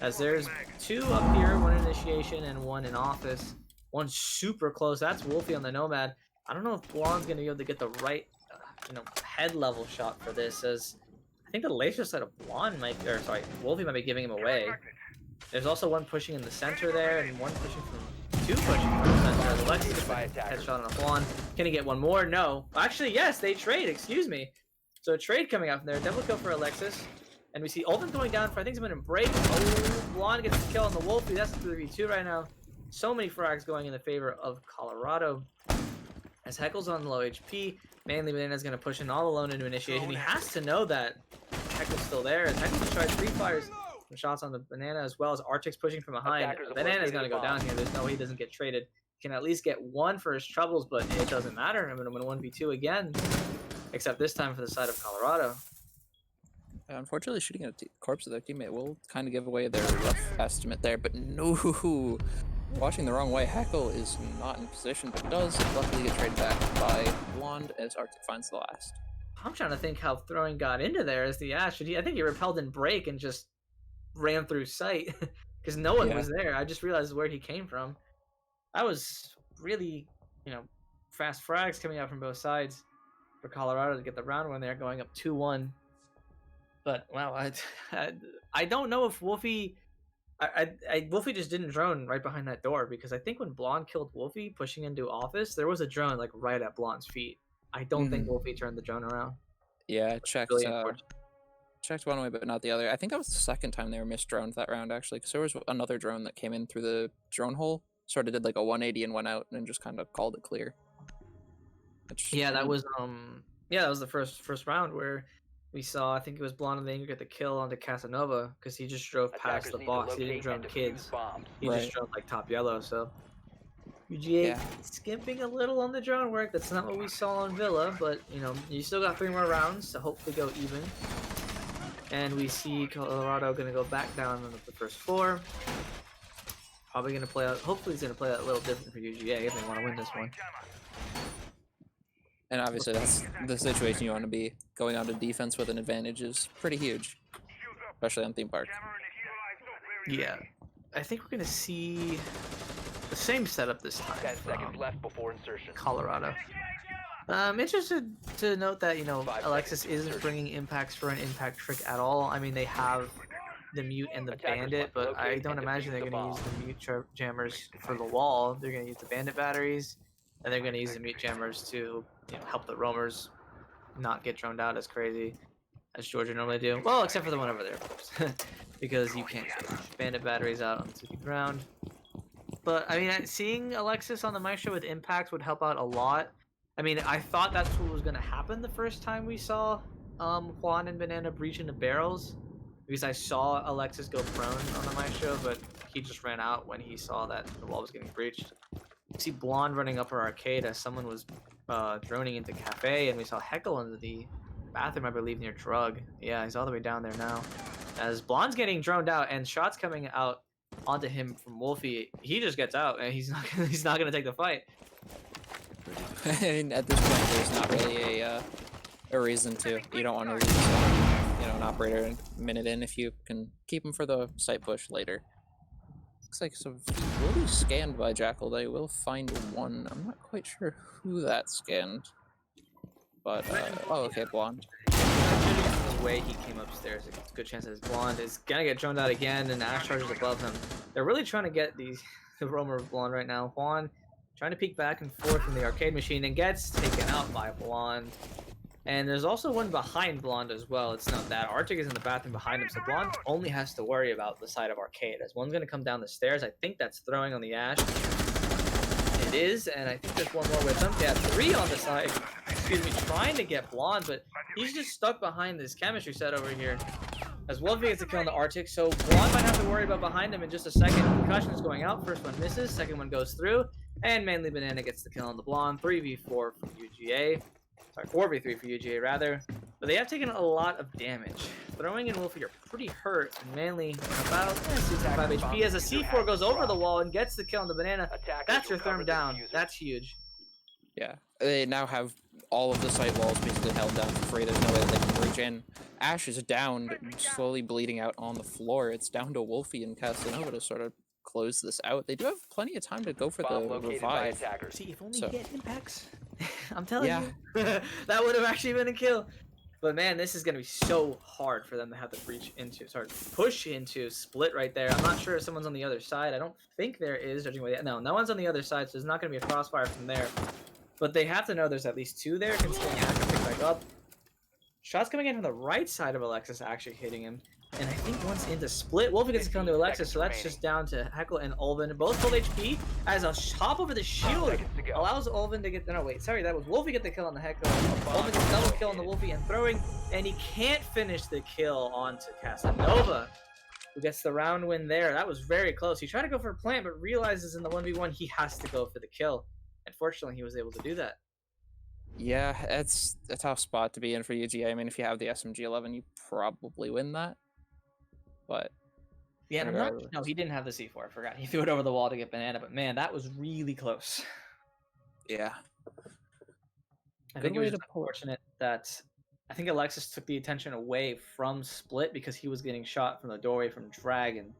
As there's 2 up here, 1 initiation and 1 in office. 1 super close. That's Wolfie on the Nomad. I don't know if Juan's gonna be able to get the right, head level shot for this. As I think the laser sight of Juan might, or sorry, Wolfie might be giving him away. There's also 1 pushing in the center there, and 1 pushing from 2 pushing from the center. Alexis gets a headshot on Juan. Can he get 1 more? No. Actually, yes, they trade. Excuse me. So a trade coming out from there. Double kill for Alexis. And we see Ultim going down for, I think it's been in break. Oh, Juan gets the kill on the Wolfie. That's 3v2 right now. So many frags going in the favor of Colorado. As Heckle's on low HP, Manly Banana's going to push in all alone into initiation. He has to know that Heckle's still there. As Heckle just tried 3 fires, some shots on the Banana, as well as Arctic's pushing from behind. Attackers have Banana's going to located go a bomb. down here. There's no way he doesn't get traded. He can at least get 1 for his troubles, but it doesn't matter. I'm going to 1v2 again, except this time for the side of Colorado. Unfortunately, shooting at a corpse of their teammate will kind of give away their rough estimate there, but no! Watching the wrong way, Heckle is not in position, but does luckily get traded back by Blonde as Arctic finds the last. I'm trying to think how throwing got into there as the Ash. I think he repelled in break and just ran through sight because no one was there. I just realized where he came from. That was really, fast frags coming out from both sides for Colorado to get the round win there, going up 2-1. But wow, I don't know if Wolfie. Wolfie just didn't drone right behind that door because I think when Blonde killed Wolfie pushing into office, there was a drone like right at Blonde's feet. I don't think Wolfie turned the drone around. Yeah, I checked. Really Checked one way, but not the other. I think that was the second time they were misdroned that round actually, because there was another drone that came in through the drone hole, sort of did like a 180 and went out, and just kind of called it clear. That was the first round where we saw, I think it was Blonde and the Anger get the kill onto Casanova because he just drove past the box. He didn't drone kids. He just drove like top yellow. So UGA skimping a little on the drone work. That's not what we saw on Villa, but you still got 3 more rounds to hopefully go even. And we see Colorado going to go back down on the first 4. Probably going to play out. Hopefully, it's going to play out a little different for UGA if they want to win this one. And obviously, that's the situation you want to be. Going on to defense with an advantage is pretty huge, especially on Theme Park. Yeah, I think we're going to see the same setup this time. 10 seconds left before insertion. Colorado. I'm interested to note that, Alexis isn't bringing impacts for an impact trick at all. I mean, they have the mute and the bandit, but I don't imagine they're going to use the mute jammers for the wall. They're going to use the bandit batteries, and they're going to use the mute jammers to help the roamers not get droned out as crazy as Georgia normally do. Well, except for the one over there, of course, because you can't get bandit batteries out onto the ground. But, I mean, seeing Alexis on the Maestro with impacts would help out a lot. I mean, I thought that's what was going to happen the first time we saw Juan and Banana breach into barrels, because I saw Alexis go prone on the Maestro, but he just ran out when he saw that the wall was getting breached. You see Blonde running up her arcade as someone was droning into Cafe, and we saw Heckle into the bathroom, I believe, near Drug. Yeah, he's all the way down there now. As Blonde's getting droned out and shots coming out onto him from Wolfie, he just gets out and he's not gonna take the fight. And at this point, there's not really a reason to. You don't want to lose, an operator a minute in if you can keep him for the site push later. Looks like some will be scanned by Jackal. They will find one. I'm not quite sure who that scanned, but oh, okay, Blonde. The way he came upstairs, it's a good chance that his Blonde is gonna get droned out again, and Ash charges above him. They're really trying to get the roamer of Blonde right now. Juan trying to peek back and forth from the arcade machine and gets taken out by Blonde. And there's also one behind Blonde as well. It's not that. Arctic is in the bathroom behind him, so Blonde only has to worry about the side of arcade. As one's going to come down the stairs, I think that's throwing on the Ash. It is, and I think there's one more with him. Yeah, 3 on the side. Excuse me, trying to get Blonde, but he's just stuck behind this chemistry set over here. As Wolfie gets a kill on the Arctic, so Blonde might have to worry about behind him in just a second. Concussion is going out. First one misses, second one goes through. And Manly Banana gets the kill on the Blonde. 3v4 for UGA. Sorry, 4v3 for UGA, rather. But they have taken a lot of damage. Throwing and Wolfie are pretty hurt. And Manly about 65 HP as a C4 goes over the wall and gets the kill on the Banana. That's your therm down. That's huge. Yeah, they now have all of the site walls basically held down for free. There's no way that they can breach in. Ash is down, slowly bleeding out on the floor. It's down to Wolfie and Casanova to sort of close this out. They do have plenty of time to go for the revive. See, if only he get impacts. I'm telling you. That would have actually been a kill. But man, this is going to be so hard for them to have to push into split right there. I'm not sure if someone's on the other side. I don't think there is, judging by no one's on the other side, so there's not going to be a crossfire from there. But they have to know there's at least 2 there, considering Ash can pick back up. Shots coming in from the right side of Alexis actually hitting him. And I think once into split, Wolfie gets to come to 15 Alexis, so that's seconds just down to Heckle and Ulven. Both full HP as a hop over the shield seconds to go. allows Ulven to get. No, wait, sorry, that was Wolfie get the kill on the Heckle. Ulven gets double kill on the Wolfie and throwing, and he can't finish the kill onto Casanova, who gets the round win there. That was very close. He tried to go for a plant, but realizes in the 1v1 he has to go for the kill. Unfortunately, he was able to do that. Yeah, it's a tough spot to be in for UGA. I mean, if you have the SMG-11, you probably win that. But Yeah, and I'm not. No, he didn't have the C4. I forgot. He threw it over the wall to get banana, but man, that was really close. yeah, I think it was just unfortunate that I think Alexis took the attention away from Split because he was getting shot from the doorway from Dragon.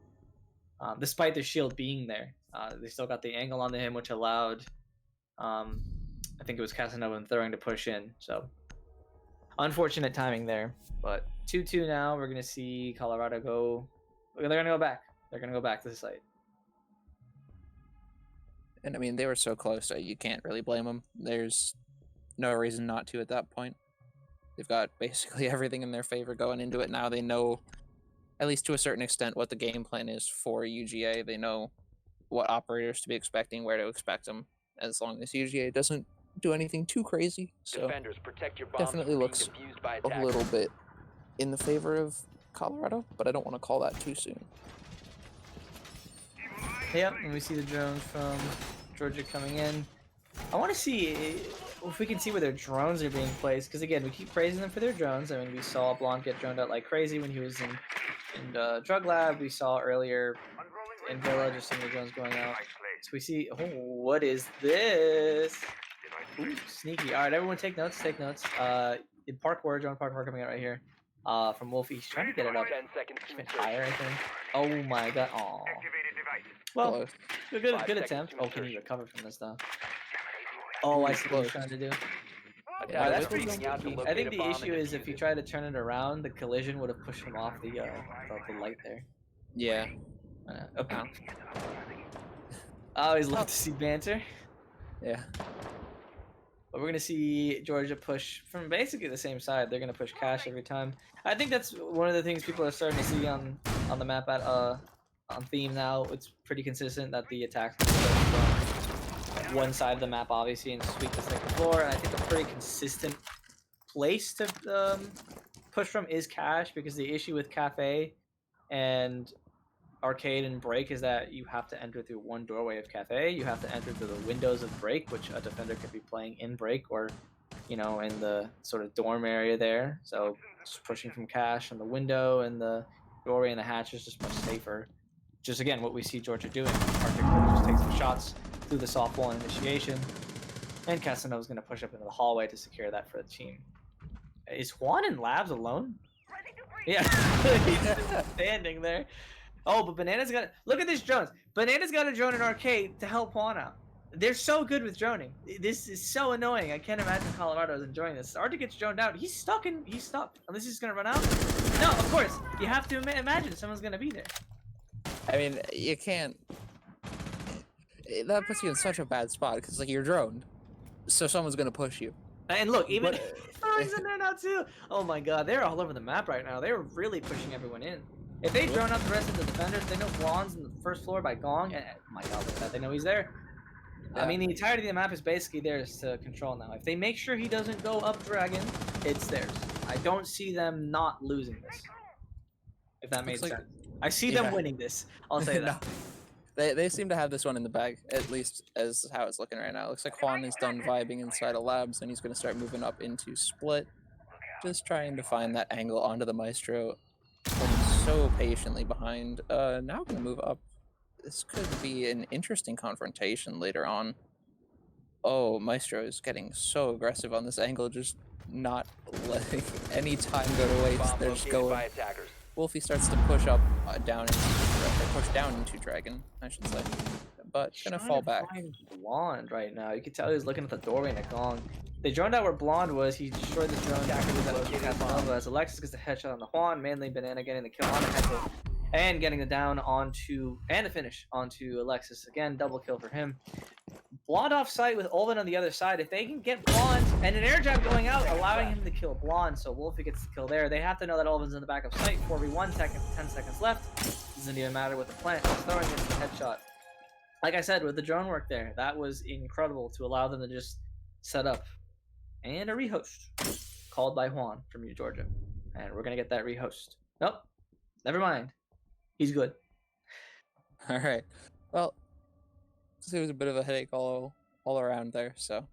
Despite the shield being there, they still got the angle onto him, which allowed, I think it was Casanova throwing to push in. So unfortunate timing there. But 2-2 now. We're gonna see Colorado go. They're gonna go back. They're gonna go back to the site. and I mean, they were so close, so you can't really blame them. There's no reason not to at that point. They've got basically everything in their favor going into it now. They know, at least to a certain extent, what the game plan is for UGA. They know what operators to be expecting, where to expect them, as long as UGA doesn't do anything too crazy. So Defenders, protect your bombs definitely from being looks defused by a attackers. little bit in the favor of Colorado, but I don't want to call that too soon. Yep, and we see the drones from Georgia coming in. I want to see if we can see where their drones are being placed, because again, we keep praising them for their drones. I mean, we saw Blonde get droned out like crazy when he was in Drug Lab. We saw earlier in Villa just some of the drones going out. So we see, oh, what is this? Ooh, sneaky. All right, everyone take notes, take notes. In parkour, drone parkour coming out right here. From Wolfie, he's trying to get it up 10 seconds to a bit insertion. higher, I think. Oh my god, aw. Well, Close. good 5 good seconds attempt. to Oh, can he insertion. recover from this though? Oh, I see what he's trying to do. Yeah, Alright, that's this pretty was moving out to sneaky. I locate think a the bomb issue and is if defuse you it. try to turn it around, the collision would have pushed him off the light there. Yeah. Okay. I always love to see banter. Yeah. But we're gonna see Georgia push from basically the same side. They're gonna push Cash every time. I think that's one of the things people are starting to see on the map at on theme now. It's pretty consistent that the attacks can start from one side of the map, obviously, and sweep the second floor. And I think a pretty consistent place to push from is Cash, because the issue with Cafe and Arcade and Break is that you have to enter through one doorway of Cafe. You have to enter through the windows of Break, which a defender could be playing in Break or, in the sort of dorm area there. So just pushing from Cash on the window and the doorway and the hatch is just much safer. Just again, what we see Georgia doing. Arcade just takes some shots through the soft wall initiation, and Casanova's going to push up into the hallway to secure that for the team. Is Juan in labs alone? Yeah, he's just standing there. Oh, but Banana's got... Look at this drones. Banana's got a drone in Arcade to help Juan out. They're so good with droning. This is so annoying. I can't imagine Colorado is enjoying this. Arctic gets droned out. He's stuck. Unless he's going to run out. No, of course. You have to imagine someone's going to be there. I mean, you can't. That puts you in such a bad spot because, like, you're droned, so someone's gonna push you. And look, even But- he's in there now too. Oh my god, they're all over the map right now. They're really pushing everyone in. If they drone out the rest of the defenders, they know Blonde's in the first floor by Gong, and oh my god, look at that. They know he's there. Yeah. I mean, the entirety of the map is basically theirs to control now. If they make sure he doesn't go up Dragon, it's theirs. I don't see them not losing this. If that makes Looks like- sense. I see them Yeah. winning this. I'll say that. They seem to have this one in the bag, at least as how it's looking right now. It looks like Juan is done vibing inside of labs, and he's going to start moving up into split. Just trying to find that angle onto the Maestro. Holding so patiently behind. Now going to move up. This could be an interesting confrontation later on. Oh, Maestro is getting so aggressive on this angle, just not letting any time go to waste. Bomb They're just located by going. attackers. Wolfie starts to push up, push down into Dragon, I should say. But He's gonna trying fall to back. find Blonde right now. You could tell he was looking at the doorway and a Gong. They droned out where Blonde was. He destroyed the drone. That was Casanova as Alexis gets the headshot on the Juan. Mainly Banana getting the kill on a Heckle. And getting the down onto, and the finish onto Alexis. Again, double kill for him. Blonde off site with Olin on the other side. If they can get Blonde and an air jab going out, allowing him to kill Blonde, so Wolfie gets the kill there. They have to know that Olin's in the back of sight. 4v1, 10 seconds left. Doesn't even matter with the plant. He's throwing it to the headshot. Like I said, with the drone work there, that was incredible to allow them to just set up. And a rehost called by Juan from U Georgia. And we're going to get that rehost. Nope. Never mind. He's good. All right. Well, it was a bit of a headache all around there. So,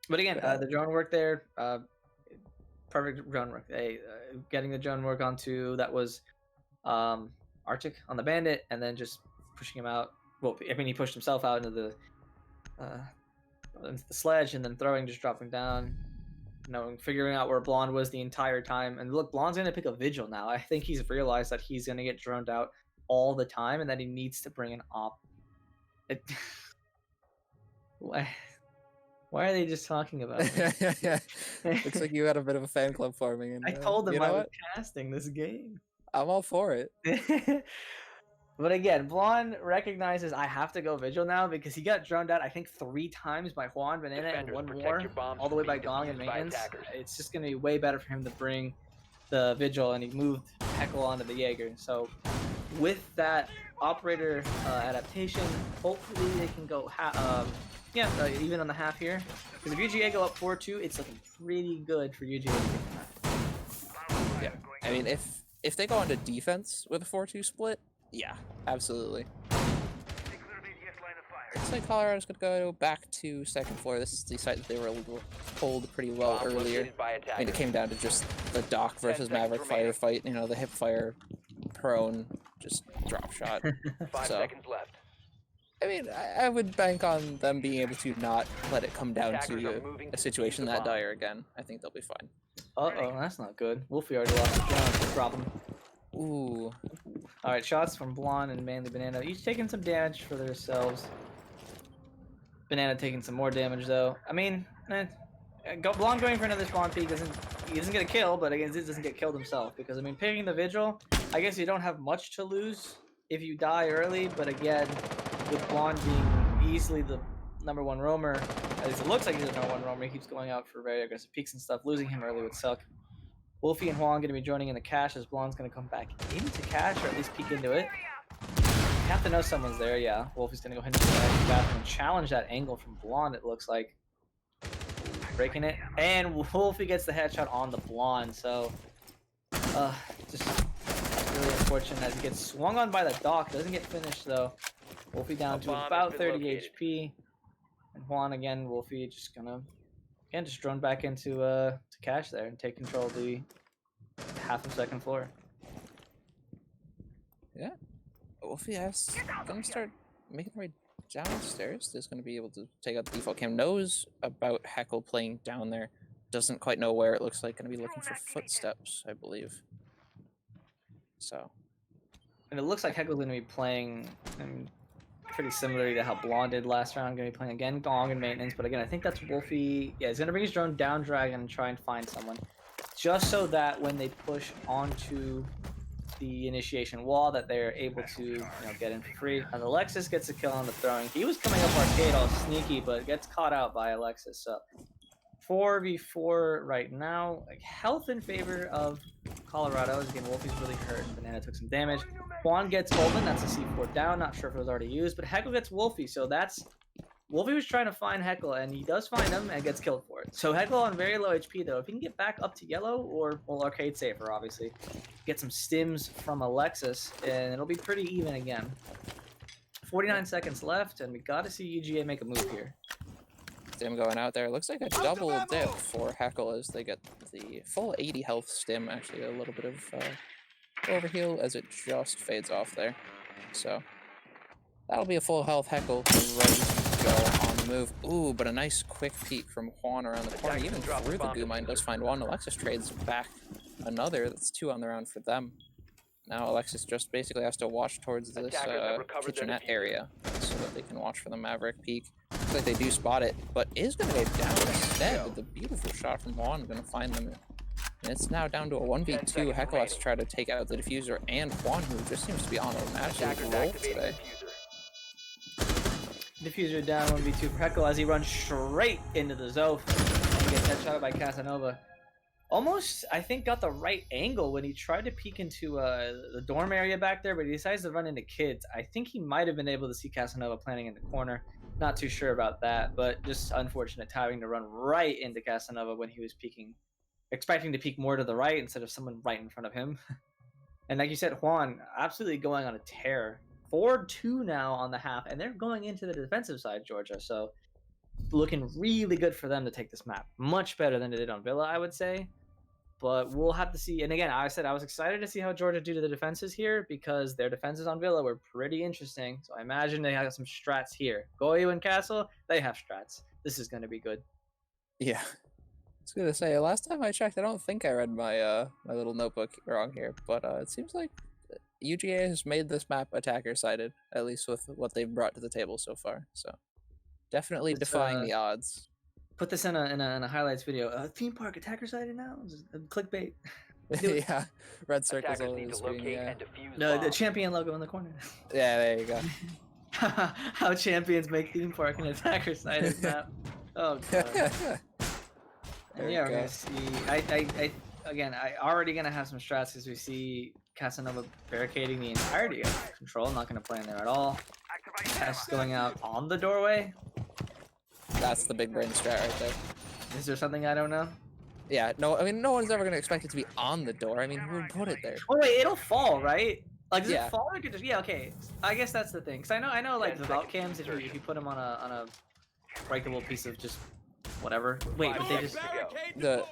but again, the drone work there, perfect drone work. Getting the drone work onto that was Arctic on the bandit, and then just pushing him out. Well, I mean, he pushed himself out into the sledge, and then just dropping down. Figuring out where Blonde was the entire time. And look, Blonde's gonna pick a vigil now. I think he's realized that he's gonna get droned out all the time, and that he needs to bring an op. Why are they just talking about it? Looks like you had a bit of a fan club forming. And, I told them you know I was casting this game. I'm all for it. But again, Blonde recognizes I have to go vigil now because he got droned out, I think, 3 times by Juan, Banana, and one more, all the way by Gong and Maintenance. It's just going to be way better for him to bring the vigil, and he moved Heckle onto the Jaeger. So with that operator adaptation, hopefully they can go even on the half here. Because if UGA go up 4-2, it's looking pretty good for UGA. Yeah, I mean, if they go into defense with a 4-2 split, yeah, absolutely. Looks like Colorado's gonna go back to second floor. This is the site that they were able to hold pretty well earlier. I mean, it came down to just the Doc versus Maverick firefight. You know, the hip fire, prone, just drop shot. 5 seconds left. I mean, I would bank on them being able to not let it come down to a situation that dire again. I think they'll be fine. Uh-oh, that's not good. Wolfie already lost the drone. Drop him. Ooh. Alright, shots from Blonde and Manly Banana. Each taking some damage for themselves. Banana taking some more damage, though. I mean, Blonde going for another spawn peak he doesn't get a kill, but again, he doesn't get killed himself. Because, I mean, picking the Vigil, I guess you don't have much to lose if you die early. But again, with Blonde being easily the #1 roamer, at least it looks like he's the #1 roamer, he keeps going out for very aggressive peaks and stuff. Losing him early would suck. Wolfie and Juan going to be joining in the cache as Blonde's going to come back into cache, or at least peek into it. You have to know someone's there, yeah. Wolfie's going to go into the bathroom and challenge that angle from Blonde, it looks like. Breaking it. And Wolfie gets the headshot on the Blonde, so... just really unfortunate as he gets swung on by the Doc. Doesn't get finished, though. Wolfie down to about 30 HP. And Juan, again, Wolfie just going to... Again, just drone back into to cache there and take control of the half of second floor. Yeah. Wolfie is gonna start making their way downstairs. He's gonna be able to take out the default cam. Knows about Heckle playing down there. Doesn't quite know where it looks like. Gonna be looking for footsteps, I believe. So. And it looks like Heckle's gonna be playing pretty similarly to how Blonde did last round. Gonna be playing again Gong and Maintenance, but again I think that's Wolfie. Yeah, he's gonna bring his drone down Dragon and try and find someone, just so that when they push onto the initiation wall, that they're able to get in for free. And Alexis gets a kill on the throwing. He was coming up arcade all sneaky, but gets caught out by Alexis. So 4v4 right now. Like, health in favor of Colorado. Again, Wolfie's really hurt. Banana took some damage. Juan gets Olin. That's a C4 down. Not sure if it was already used, but Heckle gets Wolfie. So that's... Wolfie was trying to find Heckle, and he does find him and gets killed for it. So Heckle on very low HP, though. If he can get back up to yellow, or, well, arcade safer, obviously, get some stims from Alexis, and it'll be pretty even again. 49 seconds left, and we got to see UGA make a move here. Stim going out there. Looks like a double dip for Heckle as they get the full 80 health stim. Actually, a little bit of overheal as it just fades off there. So that'll be a full health Heckle ready to go on the move. Ooh, but a nice quick peek from Juan around the corner. Even through the goo mine does find one. Alexis trades back another. That's 2 on the round for them. Now Alexis just basically has to watch towards this kitchenette area so that they can watch for the Maverick peek. Looks like they do spot it, but is going to go down instead with a beautiful shot from Juan. Going to find them And it's now down to a 1v2. seconds Heckle has to remaining. try to take out the diffuser and Juan, who just seems to be on an absolute Attackers roll activating today. Diffuser down 1v2 for Heckle as he runs straight into the Zoph and gets headshotted by Casanova. Almost, I think, got the right angle when he tried to peek into the dorm area back there, but he decides to run into kids. I think he might have been able to see Casanova planning in the corner. Not too sure about that, but just unfortunate timing to run right into Casanova when he was peeking, expecting to peek more to the right instead of someone right in front of him. And like you said, Juan absolutely going on a tear. 4-2 now on the half, and they're going into the defensive side, Georgia. So looking really good for them to take this map. Much better than it did on Villa, I would say. But we'll have to see. And again, I said I was excited to see how Georgia do to the defenses here because their defenses on Villa were pretty interesting. So I imagine they have some strats here. Goyu and Castle, they have strats. This is going to be good. Yeah. I was gonna say, last time I checked, I don't think I read my my little notebook wrong here, but it seems like UGA has made this map attacker-sided, at least with what they've brought to the table so far. So definitely It's, defying the odds. Put this in a highlights video. Theme park attacker sided now? Clickbait. Do it. Yeah, red circles Attackers all need over the to screen. locate Yeah, and defuse No, the bombs. champion logo in the corner. yeah, there you go. How champions make theme park an attacker sided map. Oh god. There And we yeah, we're go. gonna see. I already gonna have some strats as we see Casanova barricading the entirety of control. Not gonna play in there at all. Cash going out on the doorway. That's the big brain strat right there. Is there something I don't know? Yeah, no, I mean, no one's ever gonna expect it to be on the door. I mean, who would put it there? Oh wait, it'll fall, right? Like does Yeah. it fall or could just okay? I guess that's the thing. Cause I know like 10 the vault seconds cams to if you put them on a breakable piece of just whatever. Wait, 5 but they seconds just. to go.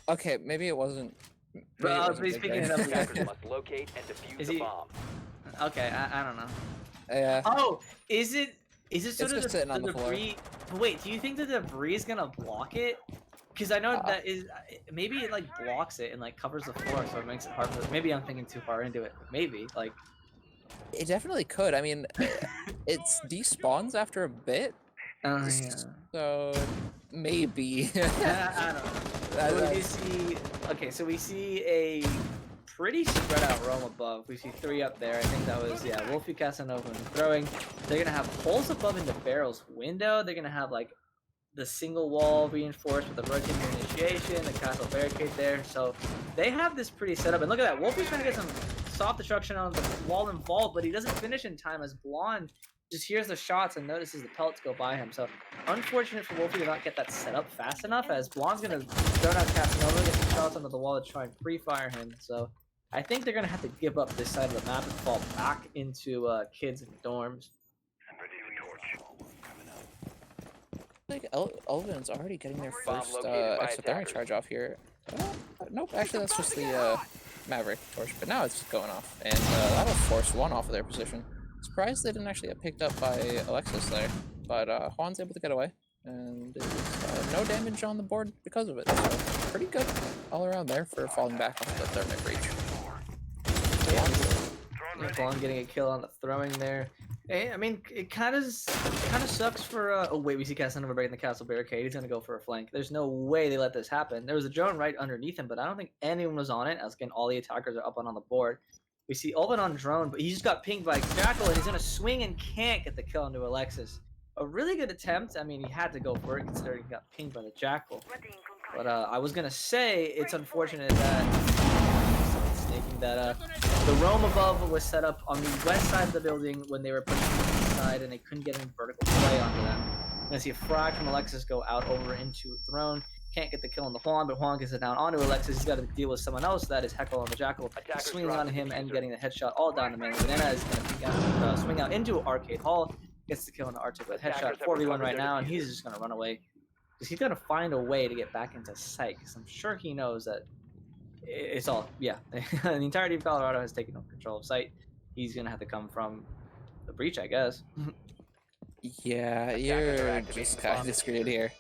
Okay, maybe it wasn't. Maybe But it I was wasn't big speaking brain. it up. Attackers must locate and defuse Is the he- bomb. Okay, I don't know. Yeah. Oh, is it sort It's of just sitting on the floor. debris? But wait, do you think the debris is gonna block it? Because I know Uh, that is maybe it like blocks it and like covers the floor, so it makes it hard for. Maybe I'm thinking too far into it. But maybe like. It definitely could. I mean, it's despawns after a bit, Oh yeah. so maybe. I don't know. That- What do you that's- see? Okay, so we see a pretty spread out roam above. We see 3 up there. I think that was Wolfie Casanova and throwing. They're gonna have holes above in the barrel's window. They're gonna have like the single wall reinforced with the rotating initiation, the castle barricade there. So they have this pretty set up. And look at that, Wolfie's trying to get some soft destruction on the wall involved, but he doesn't finish in time as Blonde just hears the shots and notices the pellets go by him. So unfortunate for Wolfie to not get that set up fast enough, as Blonde's gonna throw out Casanova, get some shots onto the wall to try and pre-fire him. So I think they're gonna have to give up this side of the map and fall back into kids in the dorms. Like Elvin's already getting their Bomb first located by extra thermite attackers. charge off here. Nope, actually that's just the Maverick torch, but now it's just going off, and that'll force one off of their position. Surprised they didn't actually get picked up by Alexis there, but Juan's able to get away, and no damage on the board because of it. So pretty good all around there for falling back off the thermite breach. Blonde getting a kill on the throwing there. I mean, it kind of sucks for. Oh wait, we see Casanova breaking the castle barricade. He's gonna go for a flank. There's no way they let this happen. There was a drone right underneath him, but I don't think anyone was on it. As again, all the attackers are up and on the board. We see Ulven on drone, but he just got pinged by Jackal, and he's gonna swing and can't get the kill onto Alexis. A really good attempt. I mean, he had to go for it considering he got pinged by the Jackal. But I was gonna say it's unfortunate that someone's snaking that the roam above was set up on the west side of the building when they were pushing to the east side, and they couldn't get any vertical play onto them. You're gonna see a frag from Alexis go out over into Throne. Can't get the kill on the Juan, but Juan gets it down onto Alexis. He's got to deal with someone else. That is Heckle on the Jackal. Attackers Swinging drop on the him and diffuser. getting the headshot all down the main. Banana is gonna swing out into Arcade Hall. Gets the kill on the Arcade with Attackers headshot. have 4v1 recovered right their now, and diffuser. he's just gonna run away. Because he's gonna find a way to get back into sight. Because I'm sure he knows that it's all the entirety of Colorado has taken control of sight. He's gonna have to come from the breach, I guess. Yeah, Attackers are you're activating just the kind bomb of screwed here.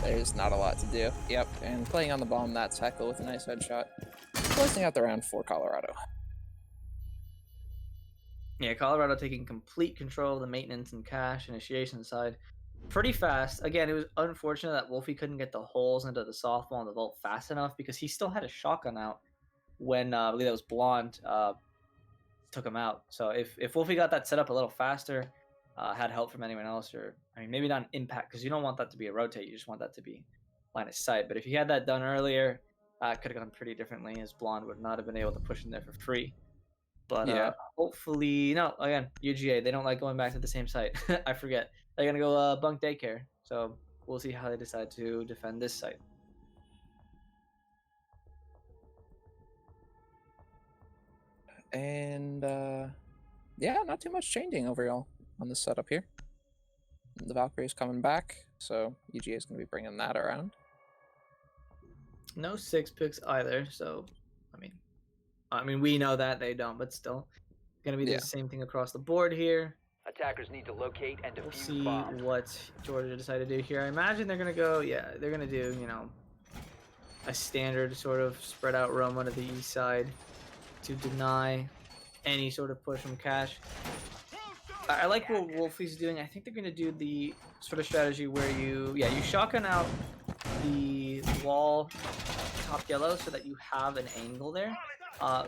There's not a lot to do. Yep, and playing on the bomb, that's Heckle with a nice headshot. Closing out the round for Colorado. Yeah, Colorado taking complete control of the maintenance and cache initiation side. pretty fast. Again, it was unfortunate that Wolfie couldn't get the holes into the softball and the vault fast enough because he still had a shotgun out when I believe that was Blonde took him out. So if Wolfie got that set up a little faster, had help from anyone else, or I mean maybe not an impact because you don't want that to be a rotate. You just want that to be line of sight. But if he had that done earlier, it could have gone pretty differently. As Blonde would not have been able to push in there for free. But Yeah. hopefully, no. Again, UGA, they don't like going back to the same site. I forget. They're gonna go bunk daycare. So we'll see how they decide to defend this site. And yeah, not too much changing overall on the setup here. The Valkyrie's coming back, so UGA is going to be bringing that around. No 6 picks either. So, I mean, we know that they don't, but still, gonna be the same thing across the board here. Attackers need to locate and We'll defuse see bombs. what Georgia decided to do here. I imagine they're gonna go. Yeah, they're gonna do. A standard sort of spread out roam onto the east side to deny any sort of push from Cash. I like what Wolfie's doing. I think they're going to do the sort of strategy where you shotgun out the wall top yellow so that you have an angle there.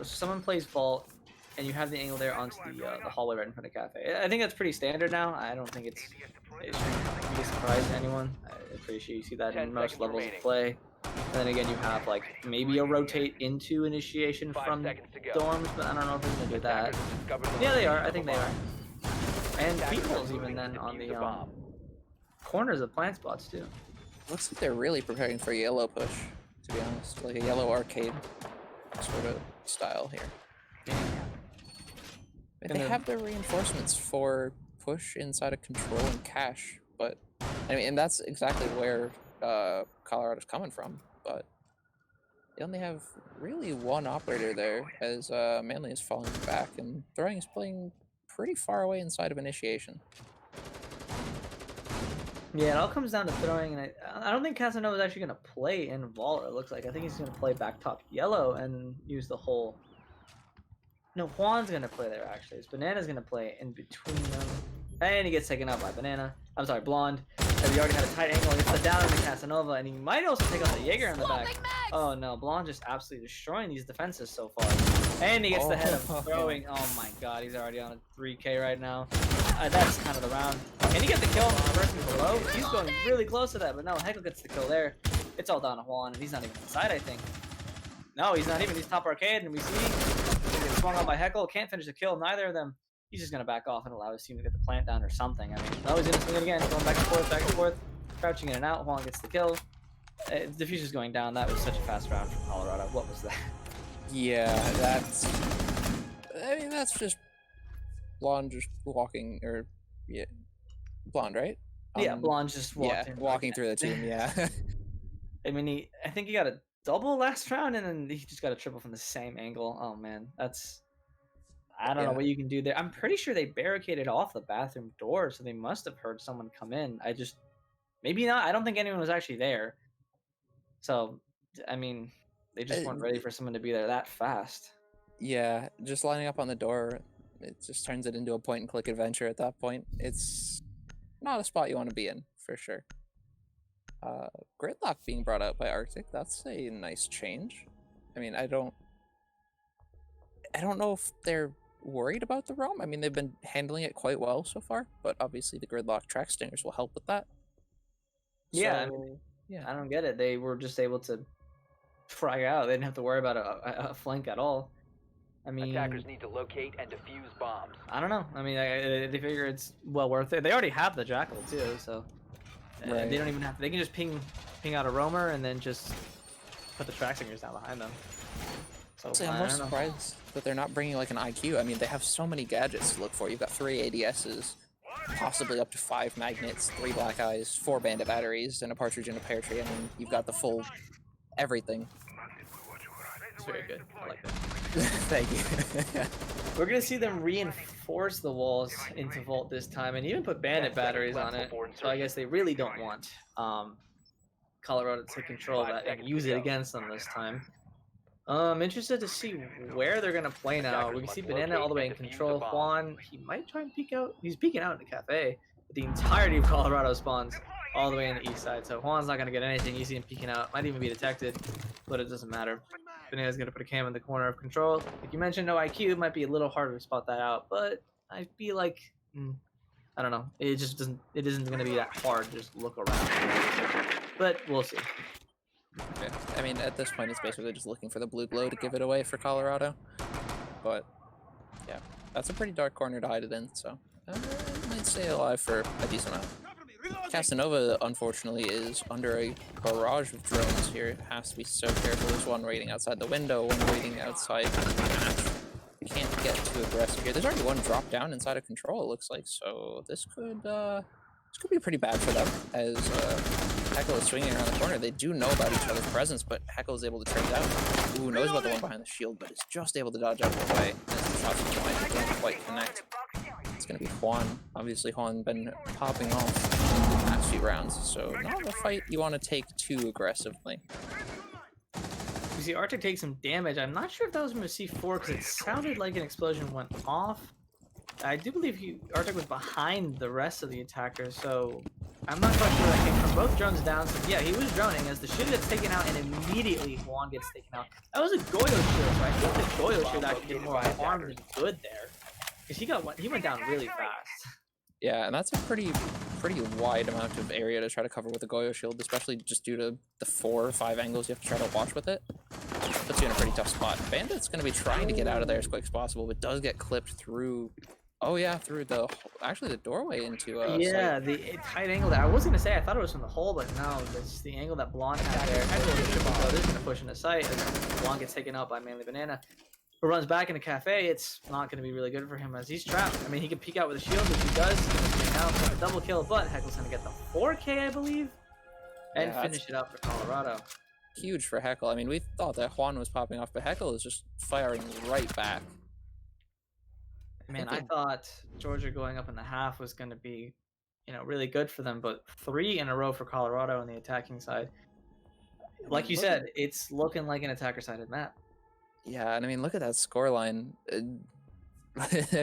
Someone plays vault and you have the angle there onto the hallway right in front of Cafe. I think that's pretty standard now. I don't think it shouldn't be a surprise to anyone. I'm pretty sure you see that in most levels of play. And then again, you have like maybe a rotate into initiation from dorms, but I don't know if they're gonna do that. Yeah, they are. I think they are. And people's even then on the corners of plant spots too. Looks like they're really preparing for a yellow push, to be honest, like a yellow arcade sort of style here. And they have their reinforcements for push inside of control and cache, but I mean, and that's exactly where Colorado's coming from, but they only have really one operator there as Manly is falling back and Throwing is playing pretty far away inside of initiation. Yeah, it all comes down to throwing, and I don't think Casanova is actually going to play in vault, it looks like. I think he's going to play back top yellow and use the whole... No, Juan's going to play there, actually. It's Banana's going to play in between them. And he gets taken out by Banana. I'm sorry, Blonde. And we already had a tight angle against the down into Casanova, and he might also take out the Jaeger in the back. Oh no, Blonde just absolutely destroying these defenses so far. And he gets the head of throwing. Oh my god, he's already on a 3K right now. That's kind of the round. Can he get the kill on the person below? He's going really close to that, but no, Heckle gets the kill there. It's all down to Juan, and he's not even inside, I think. No, he's not even. He's top arcade, and we see he gets swung on by Heckle. Can't finish the kill, neither of them. He's just going to back off and allow his team to get the plant down or something. I mean, no, he's going to swing it again, going back and forth, crouching in and out. Juan gets the kill. Diffuser's going down. That was such a fast round from Colorado. What was that? Yeah, that's... I mean, that's just Blonde just walking, or... Yeah, Blonde, right? Yeah, Blonde just walked in. Walking through the team, yeah. I mean, I think he got a double last round, and then he just got a triple from the same angle. Oh, man. That's... I don't know what you can do there. I'm pretty sure they barricaded off the bathroom door, so they must have heard someone come in. Maybe not. I don't think anyone was actually there. So, I mean, they just weren't ready for someone to be there that fast. Yeah, just lining up on the door, it just turns it into a point-and-click adventure at that point. It's not a spot you want to be in, for sure. Gridlock being brought out by Arctic, that's a nice change. I mean, I don't know if they're worried about the roam. I mean, they've been handling it quite well so far, but obviously the Gridlock track stingers will help with that. Yeah, I don't get it. They were just able to frag out. They didn't have to worry about a flank at all. I mean, attackers need to locate and defuse bombs. I don't know. I mean, they figure it's well worth it. They already have the Jackal too, so they don't even have to. They can just ping out a roamer and then just put the track stingers down behind them. So I'm more surprised that they're not bringing like an IQ. I mean, they have so many gadgets to look for. You've got 3 ADSs, possibly up to 5 magnets, 3 black eyes, 4 bandit batteries, and a partridge in a pear tree. I mean, you've got the full everything. It's very good. I like that. Thank you. We're gonna see them reinforce the walls into Vault this time, and even put bandit batteries on it. So I guess they really don't want Colorado to take control of that and use it against them this time. I'm interested to see where they're gonna play now. We can see Banana all the way in control. Juan, he might try and peek out. He's peeking out in the cafe. the entirety of Colorado spawns all the way on the east side. So Juan's not going to get anything. You see him peeking out. Might even be detected, but it doesn't matter. Banana's going to put a cam in the corner of control. Like you mentioned, no IQ. It might be a little harder to spot that out, but I feel like, I don't know. It just doesn't. It isn't going to be that hard to just look around. But we'll see. Yeah. I mean, at this point, it's basically just looking for the blue glow to give it away for Colorado. But yeah, that's a pretty dark corner to hide it in. So might stay alive for a decent amount. Casanova, unfortunately, is under a barrage of drones here. It has to be so careful. There's one waiting outside the window, one waiting outside the match. Can't get too aggressive here. There's already one drop down inside of control, it looks like. So this could be pretty bad for them, as Heckle is swinging around the corner. They do know about each other's presence, but Heckle is able to trade down. Ooh, knows about the one behind the shield, but is just able to dodge out of the way. As the shots from behind don't quite connect. It's going to be Juan. Obviously, Juan been popping off the past few rounds, so not a fight you want to take too aggressively. You see Arctic take some damage. I'm not sure if that was from a C4 because it sounded like an explosion went off. I do believe Arctic was behind the rest of the attackers, so I'm not quite sure where that came from. Both drones down, so yeah, he was droning as the shield gets taken out and immediately Juan gets taken out. That was a Goyo shield, so I think the Goyo shield actually did more harm than good there. Because he went down really fast. Yeah, and that's a pretty wide amount of area to try to cover with a Goyo shield, especially just due to the 4 or 5 angles you have to try to watch with it. Puts you in a pretty tough spot. Bandit's going to be trying to get out of there as quick as possible, but does get clipped through. Oh yeah, through the doorway into yeah, the tight angle there. I was gonna say I thought it was from the hole, but no, it's the angle that Blonde had there. They're gonna push into sight as Blonde gets taken out by Manly Banana. Who runs back into Cafe. It's not going to be really good for him as he's trapped. I mean, he can peek out with a shield, which he does. Now for a double kill, but Heckle's going to get the 4K, I believe, and finish it up for Colorado. Huge for Heckle. I mean, we thought that Juan was popping off, but Heckle is just firing right back. Man, I thought Georgia going up in the half was going to be, really good for them, but 3 in a row for Colorado on the attacking side. Like you said, it's looking like an attacker-sided map. Yeah, and I mean, look at that scoreline.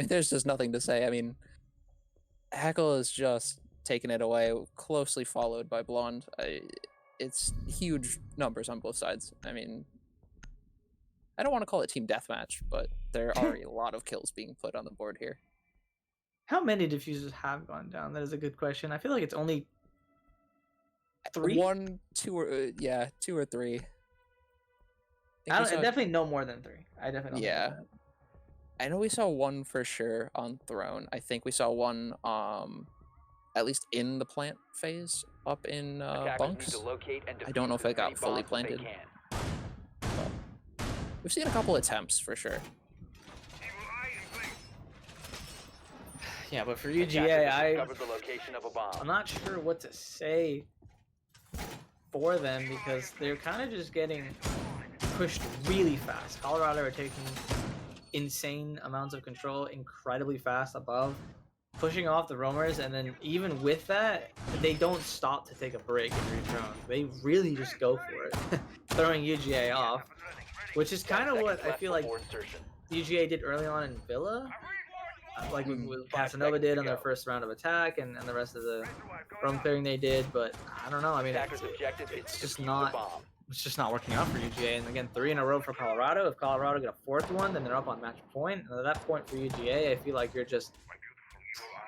There's just nothing to say. I mean, Heckle is just taking it away, closely followed by Blonde. It's huge numbers on both sides. I mean, I don't want to call it team deathmatch, but there are a lot of kills being put on the board here. How many diffusers have gone down? That is a good question. I feel like it's only 3? 1, 2, or 2 or 3. Definitely no more than 3. I definitely don't. Yeah, I know we saw 1 for sure on Throne. I think we saw 1 at least in the plant phase up in bunks. I don't know if it got fully planted. But we've seen a couple attempts for sure. Yeah, but for UGA, I'm not sure what to say for them because they're kind of just getting pushed really fast. Colorado are taking insane amounts of control incredibly fast above, pushing off the roamers, and then even with that, they don't stop to take a break and return. They really just go for it, throwing UGA off, which is kind of what I feel like UGA did early on in Villa, like what Casanova did on their first round of attack, and the rest of the roam clearing they did. But I don't know. I mean, it's just not. It's just not working out for UGA. And again, 3 in a row for Colorado. If Colorado get a 4th one, then they're up on match point. And at that point for UGA, I feel like you're just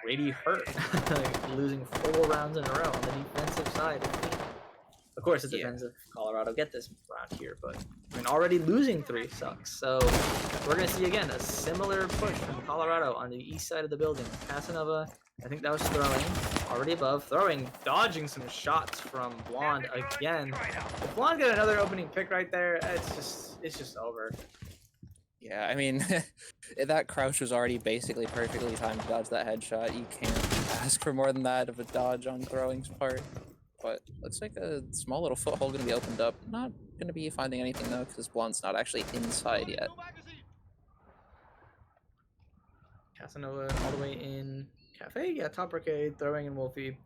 pretty hurt. Like losing 4 rounds in a row on the defensive side. Of course, it depends if Colorado get this round here. But I mean, already losing 3 sucks. So we're going to see, again, a similar push from Colorado on the east side of the building. Casanova, I think that was throwing. Already above, throwing, dodging some shots from Blonde again. If Blonde got another opening pick right there, it's just over. Yeah, I mean, that crouch was already basically perfectly timed to dodge that headshot. You can't ask for more than that of a dodge on throwing's part. But looks like a small little foothold going to be opened up. Not going to be finding anything though, because Blonde's not actually inside yet. Casanova all the way in. Cafe, yeah, top arcade, throwing and Wolfie,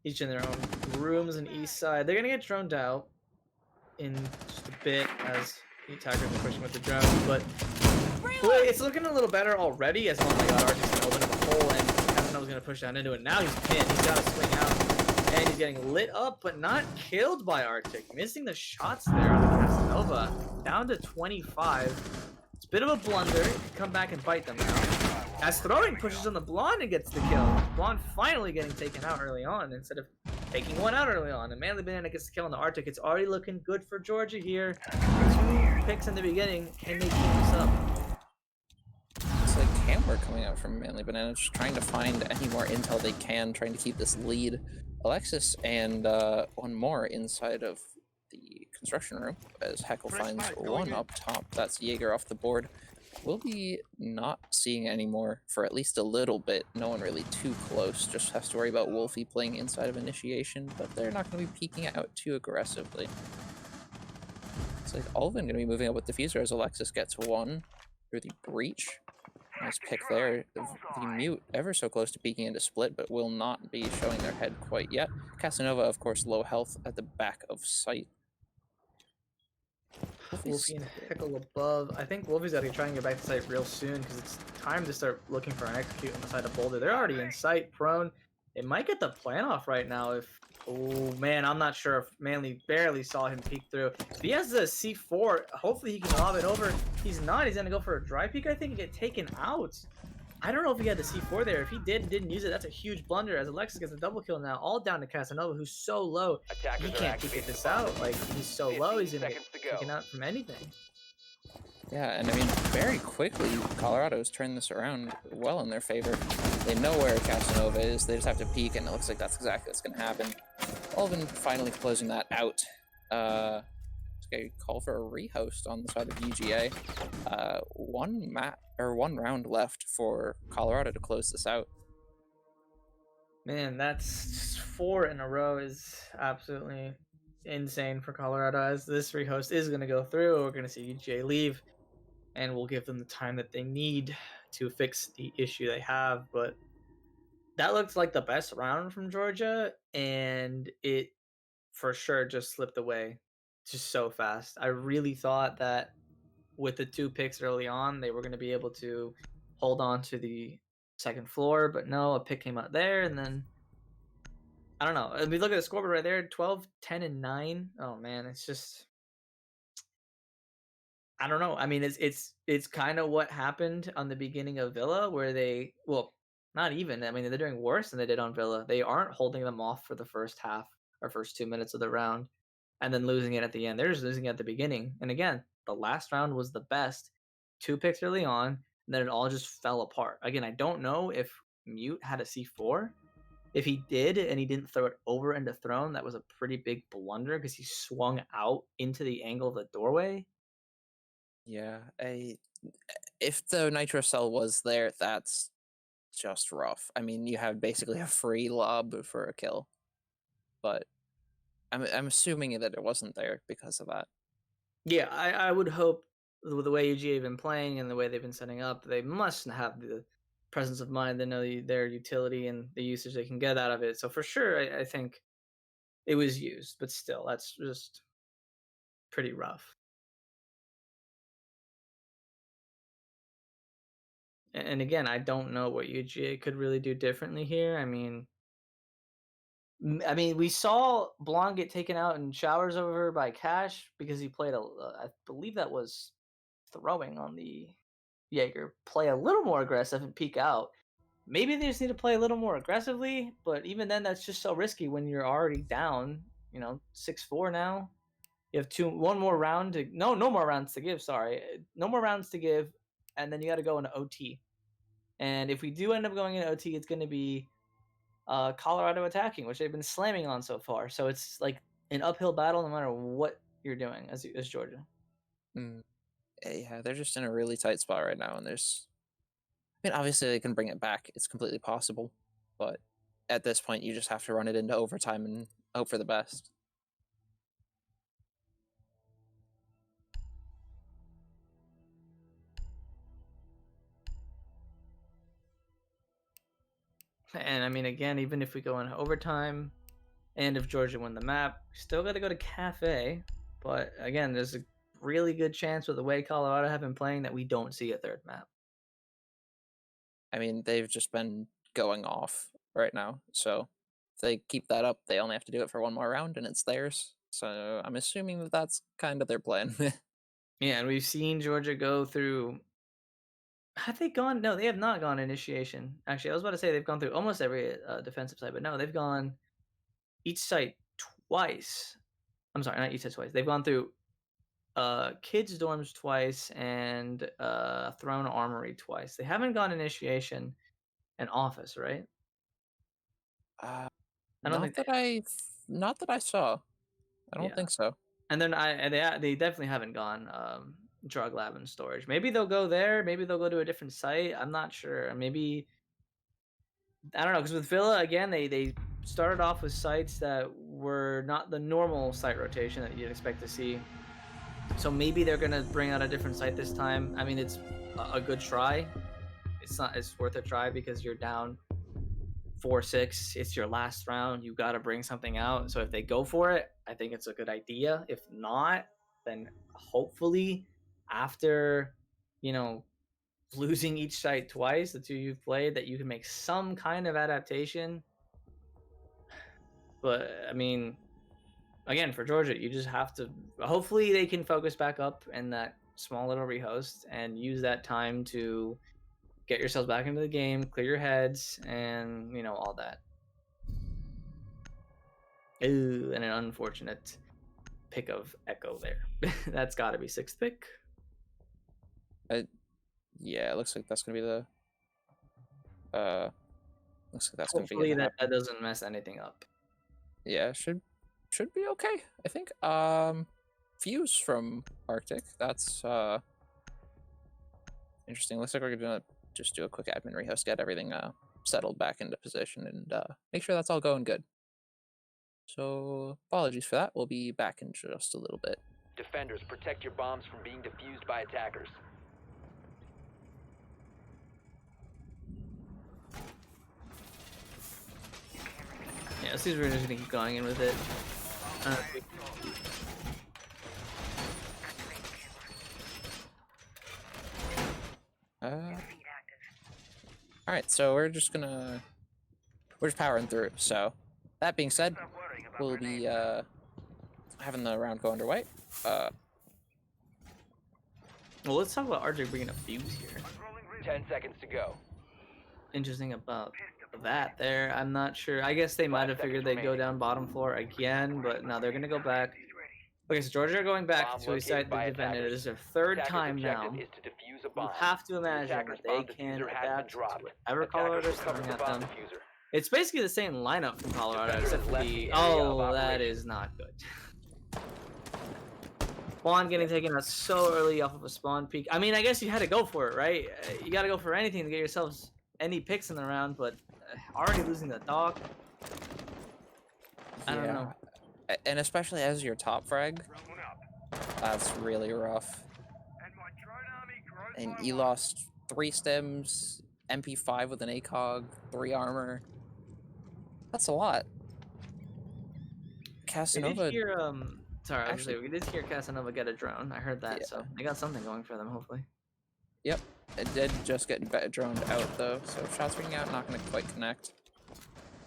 each in their own rooms and east side. They're gonna get droned out in just a bit as the attackers are pushing with the drones, but it's looking a little better already as oh my god, Arctic's gonna open up a hole and Casanova's gonna push down into it. Now he's pinned. He's got to swing out, and he's getting lit up, but not killed by Arctic. Missing the shots there on the Casanova. Down to 25. It's a bit of a blunder. It could come back and bite them now. As throwing pushes on the Blonde and gets the kill. Blonde finally getting taken out early on instead of taking one out early on. And Manly Banana gets the kill on the Arctic. It's already looking good for Georgia here. 2 picks in the beginning. Can they keep this up? It's like camera coming out from Manly Banana, just trying to find any more intel they can, trying to keep this lead. Alexis and one more inside of the construction room as Heckle finds one up top. That's Jaeger off the board. We'll be not seeing any more for at least a little bit. No one really too close. Just has to worry about Wolfie playing inside of initiation, but they're not going to be peeking out too aggressively. It's like Alvin going to be moving up with Diffuser as Alexis gets one through the breach. Nice pick there. The Mute ever so close to peeking into split, but will not be showing their head quite yet. Casanova, of course, low health at the back of sight. Wolfie and Heckle above. I think Wolfie's got to try and get back to sight real soon because it's time to start looking for an execute on the side of Boulder. They're already in sight, prone. It might get the plan off right now if... Oh, man, I'm not sure if Manly barely saw him peek through. If he has the C4, hopefully he can lob it over. He's not. He's going to go for a dry peek, I think, and get taken out. I don't know if he had the C4 there. If he did and didn't use it, that's a huge blunder as Alexis gets a double kill now, all down to Casanova, who's so low. He can't peek this out. Like, he's so low, he's going to get taken out from anything. Yeah, and I mean, very quickly, Colorado's turned this around well in their favor. They know where Casanova is, they just have to peek, and it looks like that's exactly what's going to happen. Alvin finally closing that out. Okay, call for a rehost on the side of UGA. One round left for Colorado to close this out. Man, that's 4 in a row is absolutely insane for Colorado. As this rehost is going to go through, we're going to see UGA leave, and we'll give them the time that they need to fix the issue they have. But that looks like the best round from Georgia, and it for sure just slipped away just so fast. I really thought that with the 2 picks early on, they were going to be able to hold on to the second floor, but no, a pick came out there, and then I don't know. If we look at the scoreboard right there, 12, 10, and 9. Oh man, it's just I don't know. I mean, it's kind of what happened on the beginning of Villa, where they not even. I mean, they're doing worse than they did on Villa. They aren't holding them off for the first half or first 2 minutes of the round, and then losing it at the end. They're just losing it at the beginning. And again, the last round was the best. 2 picks early on, and then it all just fell apart. Again, I don't know if Mute had a C4. If he did and he didn't throw it over into Throne, that was a pretty big blunder because he swung out into the angle of the doorway. Yeah, if the Nitro Cell was there, that's just rough. I mean, you have basically a free lob for a kill, but I'm assuming that it wasn't there because of that. Yeah, I would hope with the way UGA have been playing and the way they've been setting up, they must have the presence of mind. They know their utility and the usage they can get out of it. So for sure, I think it was used, but still, that's just pretty rough. And again, I don't know what UGA could really do differently here. I mean, we saw Blonde get taken out in showers over by Cash because he played I believe that was throwing on the Jaeger. Play a little more aggressive and peek out. Maybe they just need to play a little more aggressively, but even then, that's just so risky when you're already down. 6-4 now. You have one more round to no more rounds to give. Sorry, no more rounds to give, and then you got to go into OT. And if we do end up going into OT, it's going to be Colorado attacking, which they've been slamming on so far. So it's like an uphill battle no matter what you're doing as Georgia. Yeah, they're just in a really tight spot right now, and obviously they can bring it back. It's completely possible, but at this point, you just have to run it into overtime and hope for the best. And I mean, again, even if we go into overtime, and if Georgia win the map, still got to go to Cafe. But again, there's a really good chance with the way Colorado have been playing that we don't see a third map. I mean, they've just been going off right now. So if they keep that up, they only have to do it for one more round, and it's theirs. So I'm assuming that that's kind of their plan. Yeah, and we've seen Georgia go through. Have they gone? No, they have not gone initiation. Actually, I was about to say they've gone through almost every defensive site, but no, they've gone each site twice. I'm sorry, not each site twice. They've gone through kids' dorms twice and Throne Armory twice. They haven't gone initiation and office, right? uh, I don't not think that not that I saw. I don't Yeah. think so. And then they definitely haven't gone drug lab and storage. Maybe they'll go there. Maybe they'll go to a different site. I'm not sure. Maybe I don't know, because with Villa again, they started off with sites that were not the normal site rotation that you'd expect to see. So maybe they're gonna bring out a different site this time. I mean, it's a good try. It's worth a try because you're down 4-6. It's your last round. You got to bring something out. So if they go for it, I think it's a good idea. If not, then hopefully after, losing each site twice, the 2 you've played, that you can make some kind of adaptation. But I mean, again, for Georgia, you just have to. Hopefully, they can focus back up in that small little rehost and use that time to get yourselves back into the game, clear your heads, and all that. Ooh, and an unfortunate pick of Echo there. That's got to be 6th pick. Yeah, it looks like that's gonna be the. Looks like that's Hopefully gonna be. that doesn't mess anything up. Yeah, should be okay. I think. Fuse from Arctic. That's interesting. Looks like we're gonna just do a quick admin rehost, get everything settled back into position, and make sure that's all going good. So apologies for that. We'll be back in just a little bit. Defenders, protect your bombs from being defused by attackers. Yeah, it seems we're just gonna keep going in with it. All right, so we're just powering through. So that being said, we'll be having the round go underway. Well, let's talk about RJ bringing a fuse here. 10 seconds to go. Interesting about that there. I'm not sure. I guess they might have figured they'd go down bottom floor again, but no, they're gonna go back. Okay, so Georgia are going back Bomb to a site that located by defended. It attackers. is their 3rd Attacker's time now. objective is to defuse a You bomb. have to The imagine attacker's that they bomb can diffuser has adapt been dropped. to whatever Attackers Colorado's recover throwing the at bomb them. diffuser. It's basically the same lineup from Colorado, Defender except has for left the the area of that operation. is not good. Spawn getting taken out so early off of a spawn peak. I mean, I guess you had to go for it, right? You got to go for anything to get yourselves any picks in the round, but already losing the dog. I don't know. And especially as your top frag, that's really rough. And you lost 3 stems, MP5 with an ACOG, 3 armor. That's a lot. Casanova. We did hear, sorry, Actually, we did hear Casanova get a drone. I heard that, Yeah. so they got something going for them, hopefully. Yep, it did just get droned out though, so shots ringing out, not going to quite connect.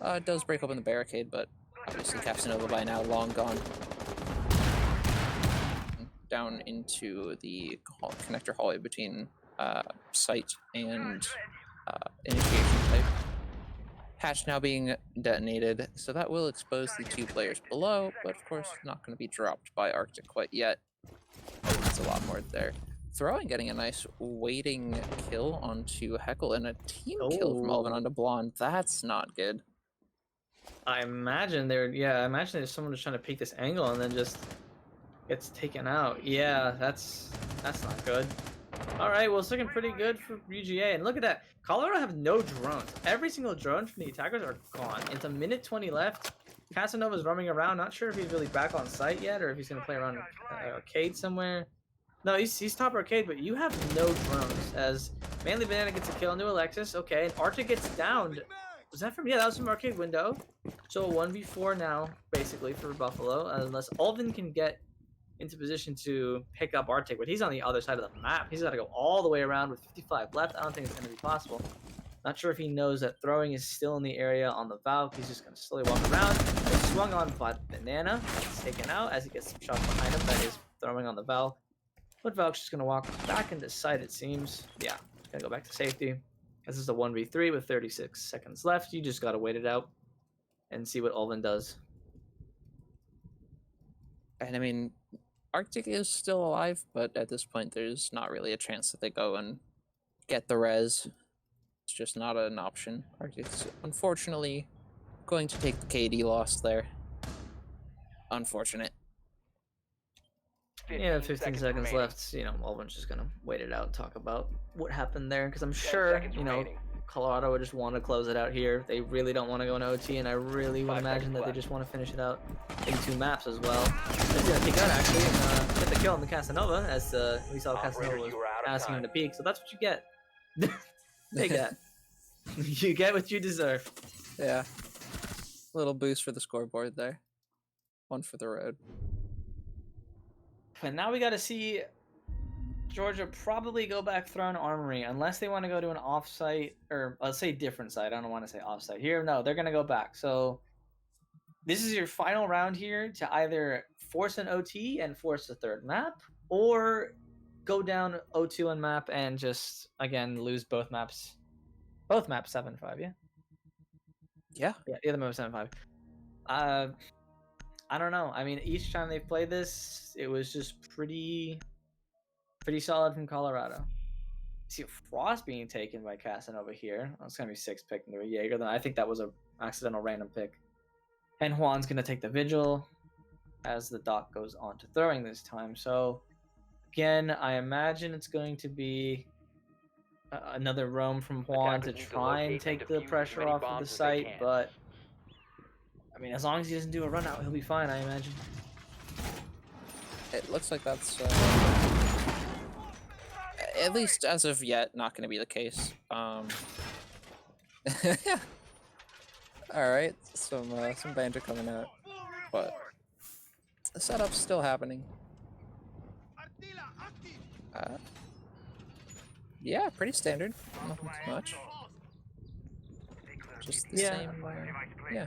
It does break open the barricade, but obviously Casanova by now long gone. Down into the connector hallway between site and initiation type. Hatch now being detonated, so that will expose the 2 players below, but of course not going to be dropped by Arctic quite yet. That's a lot more there. Throwing getting a nice waiting kill onto Heckle and a team kill from Alvin onto Blonde. That's not good. I imagine there's someone just trying to peek this angle and then just gets taken out. Yeah, that's not good. All right, well, it's looking pretty good for UGA. And look at that. Colorado have no drones. Every single drone from the attackers are gone. It's a minute 20 left. Casanova's roaming around. Not sure if he's really back on site yet or if he's going to play around arcade somewhere. No, he's top arcade, but you have no drones. As Manly Banana gets a kill into Alexis. Okay, and Archer gets downed. Was that from? Yeah, that was from arcade window. So a 1v4 now, basically, for Buffalo. Unless Alvin can get into position to pick up Arctic, but he's on the other side of the map. He's got to go all the way around with 55 left. I don't think it's going to be possible. Not sure if he knows that throwing is still in the area on the Valk. He's just going to slowly walk around. He swung on by Banana. It's taken out as he gets some shots behind him. That is throwing on the Valk. But Valk's just going to walk back into sight, it seems. Yeah, going to go back to safety. This is a 1v3 with 36 seconds left. You just got to wait it out and see what Ulven does. And I mean, Arctic is still alive, but at this point, there's not really a chance that they go and get the res. It's just not an option. Arctic's unfortunately going to take the KD loss there. Unfortunate. Yeah, 15 seconds left. You know, Ulven's just gonna wait it out and talk about what happened there, because I'm sure, you know, Colorado would just want to close it out here. They really don't want to go in OT, and I really would imagine that they just want to finish it out in 2 maps as well. He's gonna kick out actually and get the kill on the Casanova, as we saw Casanova was asking him to peek. So that's what you get. They get. You get what you deserve. Yeah. Little boost for the scoreboard there. 1 for the road. And now we got to see Georgia probably go back Throne Armory, unless they want to go to an off-site, or let's say different site. I don't want to say off-site here. No, they're going to go back. So this is your final round here to either force an OT and force the 3rd map, or go down O2 and map and just, again, lose both maps. Both maps 7-5, yeah? Yeah. Yeah, the other map 7-5. I don't know. I mean, each time they've played this, it was just pretty solid from Colorado. See Frost being taken by Casanova here. Oh, it's gonna be 6 pick into a Jaeger. Then I think that was a accidental random pick. And Juan's gonna take the Vigil as the Doc goes on to throwing this time. So again, I imagine it's going to be another roam from Juan to try and take the pressure off of the site, but I mean, as long as he doesn't do a run out, he'll be fine, I imagine. It looks like that's, at least as of yet, not going to be the case. Alright, some banter coming out, but the setup's still happening. Yeah, pretty standard. Nothing too much. Just the same, yeah.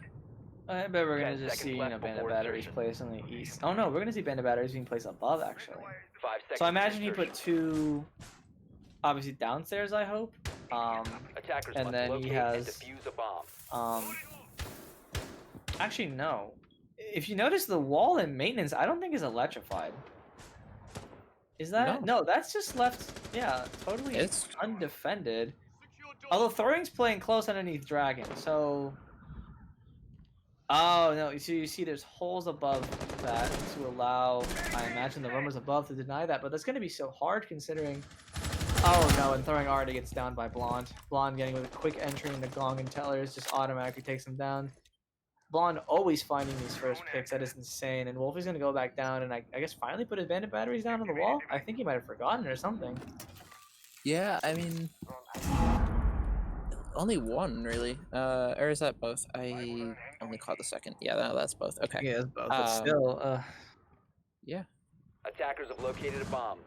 I bet we're gonna just see, you know, bandit batteries placed on the east. Oh no, we're gonna see bandit batteries being placed above, actually. So I imagine he put 2, obviously downstairs, I hope. And then he has, actually no. If you notice, the wall in maintenance, I don't think is electrified. Is that? No, that's just left, yeah, totally undefended. Although Thoring's playing close underneath Dragon, so... Oh, no, so you see there's holes above that to allow, I imagine, the roamers above to deny that, but that's going to be so hard considering... Oh, no, and Thoring already gets down by Blonde. Blonde getting with a quick entry into Gong and Tellers just automatically takes him down. Blonde always finding these first picks, that is insane, and Wolfie's going to go back down and I guess finally put his bandit batteries down on the wall? I think he might have forgotten or something. Yeah, I mean... Only 1, really. Or is that both? I only caught the 2nd. Yeah, that's both. Okay. Yeah, it's both. But still, yeah. Attackers have located a bomb.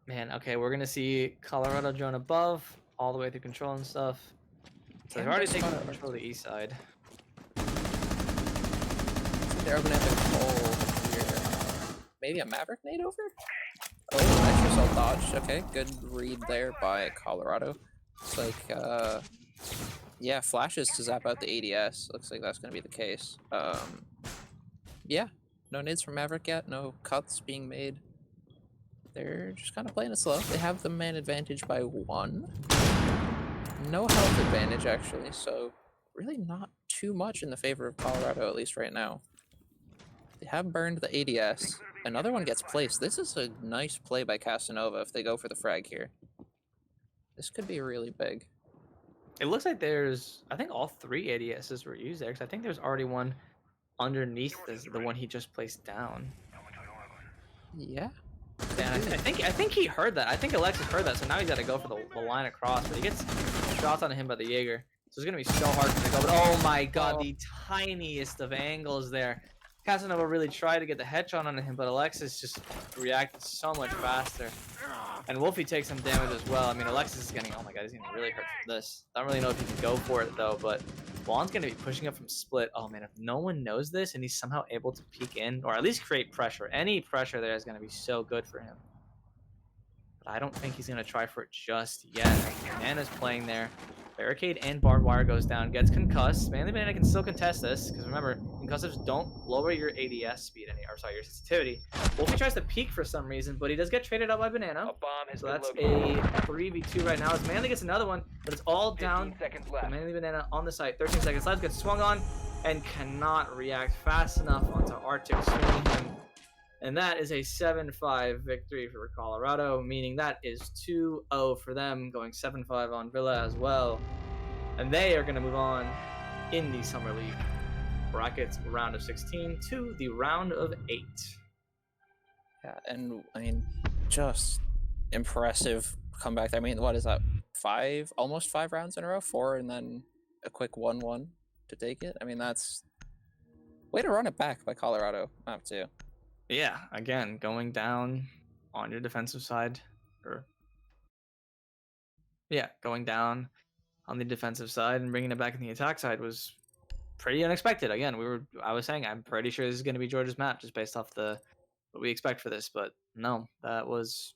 Man, okay, we're gonna see Colorado drone above, all the way through control and stuff. So they've already taken control of the east side. They're opening up a hole here. Maybe a Maverick nade over? Oh, extra assault dodge. Okay, good read there by Colorado. It's like, yeah, flashes to zap out the ADS. Looks like that's going to be the case. Yeah, no nades from Maverick yet. No cuts being made. They're just kind of playing it slow. They have the man advantage by 1. No health advantage, actually, so really not too much in the favor of Colorado, at least right now. They have burned the ADS. Another one gets placed. This is a nice play by Casanova if they go for the frag here. This could be really big. It looks like there's, I think all 3 ADSs were used there, because I think there's already one underneath the one he just placed down. Yeah. And I think he heard that. I think Alexis heard that, so now he's got to go for the line across, but he gets shots on him by the Jaeger. So it's going to be so hard to go, but oh my god, the tiniest of angles there. Casanova really tried to get the headshot on him, but Alexis just reacted so much faster. And Wolfie takes some damage as well. I mean, Alexis is getting, oh my god, he's getting really hurt from this. I don't really know if he can go for it though, but Juan's going to be pushing up from split. Oh man, if no one knows this and he's somehow able to peek in, or at least create pressure, any pressure there is going to be so good for him. But I don't think he's going to try for it just yet. Banana's playing there. Barricade and barbed wire goes down, gets concussed. Manly Banana can still contest this, because remember, concussives don't lower your ADS speed, your sensitivity. Wolfie tries to peek for some reason, but he does get traded up by Banana. A bomb has So been that's located. a 3v2 right now. As Manly gets another one, but it's all 15 down. seconds The left. Manly Banana on the site. 13 seconds left, gets swung on, and cannot react fast enough onto Arctic swinging him. And that is a 7-5 victory for Colorado, meaning that is 2-0 for them, going 7-5 on Villa as well. And they are going to move on in the Summer League brackets round of 16 to the round of 8. Yeah, and I mean, just impressive comeback. I mean, what is that? Almost 5 rounds in a row, 4, and then a quick 1-1 to take it. I mean, that's way to run it back by Colorado. Map 2. Yeah, again, going down on your defensive side, going down on the defensive side and bringing it back in the attack side was pretty unexpected. Again, I was saying I'm pretty sure this is going to be Georgia's map just based off what we expect for this, but no, that was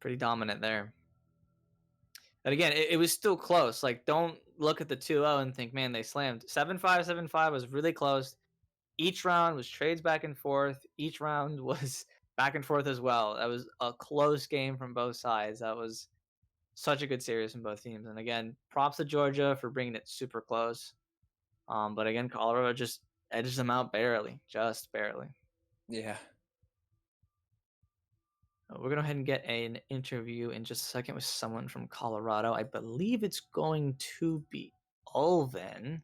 pretty dominant there. And again, it was still close. Like, don't look at the 2-0 and think, man, they slammed. 7-5, 7-5 was really close. Each round was trades back and forth. Each round was back and forth as well. That was a close game from both sides. That was such a good series from both teams. And again, props to Georgia for bringing it super close. But again, Colorado just edges them out barely, just barely. Yeah. We're going to go ahead and get an interview in just a second with someone from Colorado. I believe it's going to be Ulven.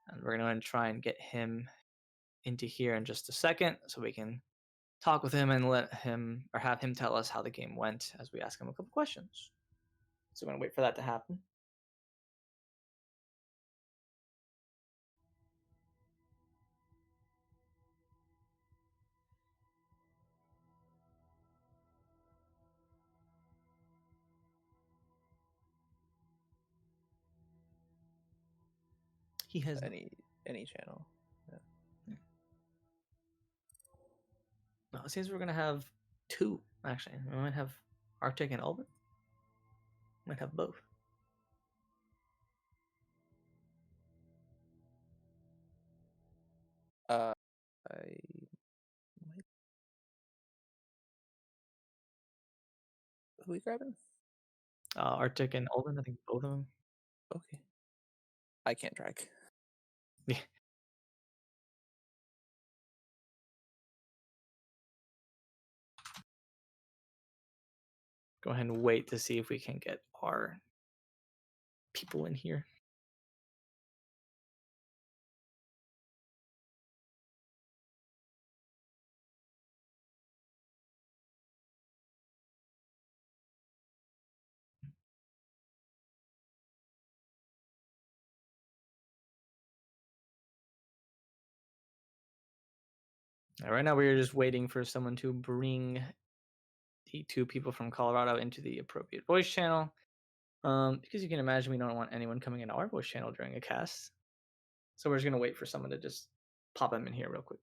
And we're going to try and get him into here in just a second so we can talk with him and have him tell us how the game went as we ask him a couple questions. So we're going to wait for that to happen. He has Any channel. No, it seems we're gonna have 2 actually. We might have Arctic and Ulven. Might have both. I might. Who we grabbing? Arctic and Ulven, I think both of them. Okay. I can't drag. Yeah. Go ahead and wait to see if we can get our people in here. Right now, we're just waiting for someone to bring the 2 people from Colorado into the appropriate voice channel. Because you can imagine we don't want anyone coming in our voice channel during a cast. So we're just going to wait for someone to just pop them in here real quick.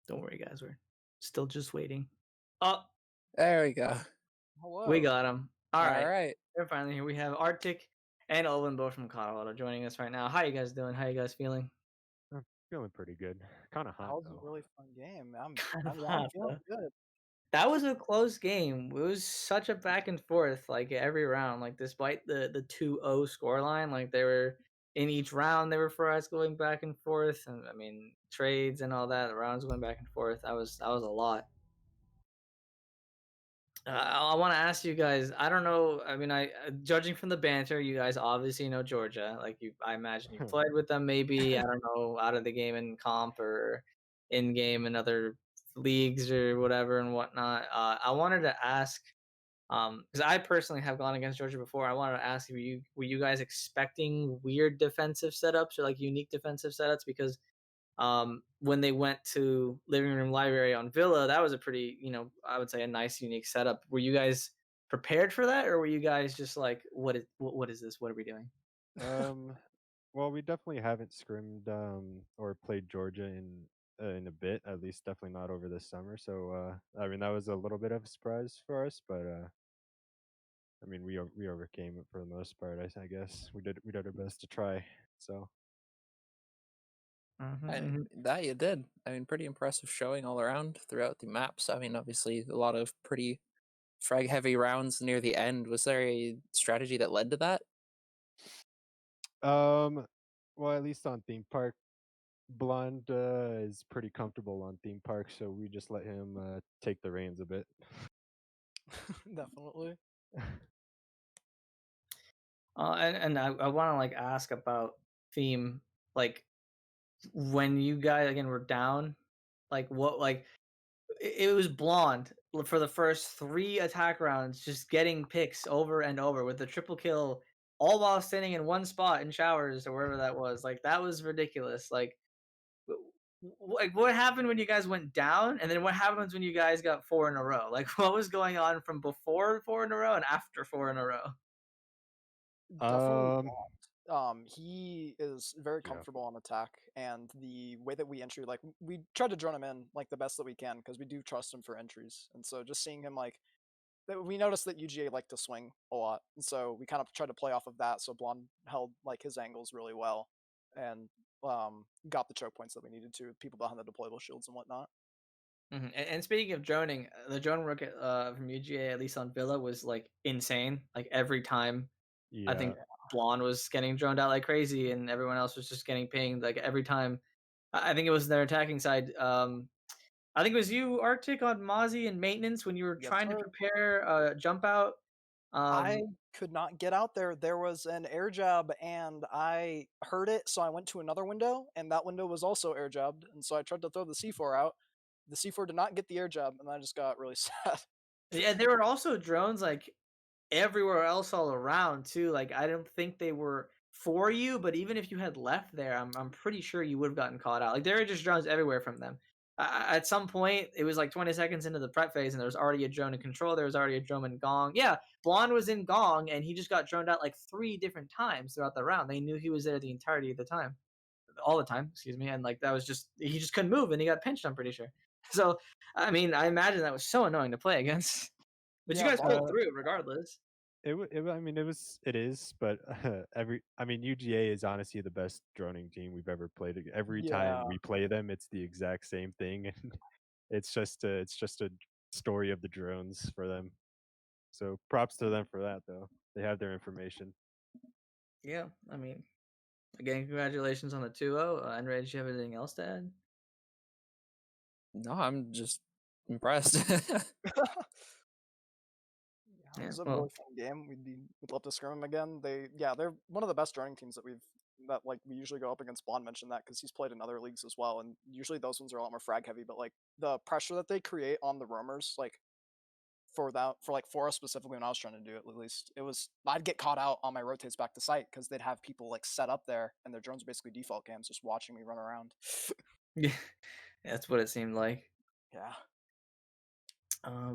Don't worry, guys. We're still just waiting. Oh, There we go. Hello. we got him. All right. right. We're finally here. We have Arctic and Olin both from Colorado joining us right now. How you guys doing? How you guys feeling? I'm feeling pretty good. Kind of That hot was a though. really fun game. I'm Hot, feeling though. good. That was a close game. It was such a back and forth, like every round. Like despite the 2-0 scoreline, like they were in each round they were for us going back and forth, and I mean trades and all that. The rounds going back and forth. That was a lot. I want to ask you guys. I don't know. I mean, judging from the banter, you guys obviously know Georgia. Like you, I imagine you played with them. Maybe I don't know, out of the game in comp or in game in other leagues or whatever and whatnot. I wanted to ask, because I personally have gone against Georgia before. I wanted to ask, were you guys expecting weird defensive setups or like unique defensive setups? Because when they went to living room library on Villa, that was a pretty, I would say a nice unique setup. Were you guys prepared for that, or were you guys just like, what is this? What are we doing? Well, we definitely haven't scrimmed or played Georgia in a bit. At least, definitely not over this summer. So, I mean, that was a little bit of a surprise for us, but I mean, we overcame it for the most part. I guess we did our best to try. So. And that you did. I mean, pretty impressive showing all around throughout the maps. I mean, obviously, a lot of pretty frag heavy rounds near the end. Was there a strategy that led to that? Well, at least on theme park, Blonde is pretty comfortable on theme park, so we just let him take the reins a bit. Definitely. And I want to like ask about theme, like when you guys again were down, like what like it was Blonde for the first 3 attack rounds, just getting picks over and over with the triple kill, all while standing in one spot in showers or wherever that was. Like that was ridiculous. Like, like what happened when you guys went down, and then what happens when you guys got 4 in a row? Like what was going on from before 4 in a row and after 4 in a row? Definitely Um, Blonde. He is very Yeah. comfortable on attack, and the way that we entry, like we tried to drone him in like the best that we can because we do trust him for entries, and so just seeing him like we noticed that UGA liked to swing a lot, and so we kind of tried to play off of that. So Blonde held like his angles really well, and got the choke points that we needed to with people behind the deployable shields and whatnot. And speaking of droning, the drone work from UGA, at least on Villa, was like insane. Like every time, I Yeah. think Blonde was getting droned out like crazy, and everyone else was just getting pinged. Like every time, I think it was their attacking side. I think it was you, Arctic, on Mozzie and maintenance when you were Yes, trying to sir. prepare a jump out. I could not get out there. There was an air job, and I heard it, so I went to another window, and that window was also air jobbed, and so I tried to throw the C4 out. The C4 did not get the air job, and I just got really sad. Yeah, there were also drones like everywhere else all around too. Like I don't think they were for you, but even if you had left there, I'm pretty sure you would have gotten caught out. Like there were just drones everywhere from them. At some point, it was like 20 seconds into the prep phase, and there was already a drone in control. There was already a drone in Gong. Yeah, Blonde was in Gong, and he just got droned out like 3 different times throughout the round. They knew he was there the entirety of the time, all the time. Excuse me, and like that was just he just couldn't move, and he got pinched. I'm pretty sure. So I mean, I imagine that was so annoying to play against. But you Yeah, guys Blonde- pulled through regardless. I mean, it is, but I mean, UGA is honestly the best droning team we've ever played. Every time Yeah. we play them, it's the exact same thing, and it's just a story of the drones for them. So props to them for that, though. They have their information. Yeah, I mean, again, congratulations on the 2-0. Andre, did you have anything else to add? No, I'm just impressed. It Yeah, was a well, really fun game. We'd love to scrim them again. They're one of the best droning teams that like we usually go up against. Blonde mentioned that because he's played in other leagues as well, and usually those ones are a lot more frag heavy. But like the pressure that they create on the roamers, like for us specifically when I was trying to do it, at least it was I'd get caught out on my rotates back to site because they'd have people like set up there and their drones are basically default cams just watching me run around. yeah, that's what it seemed like. Yeah.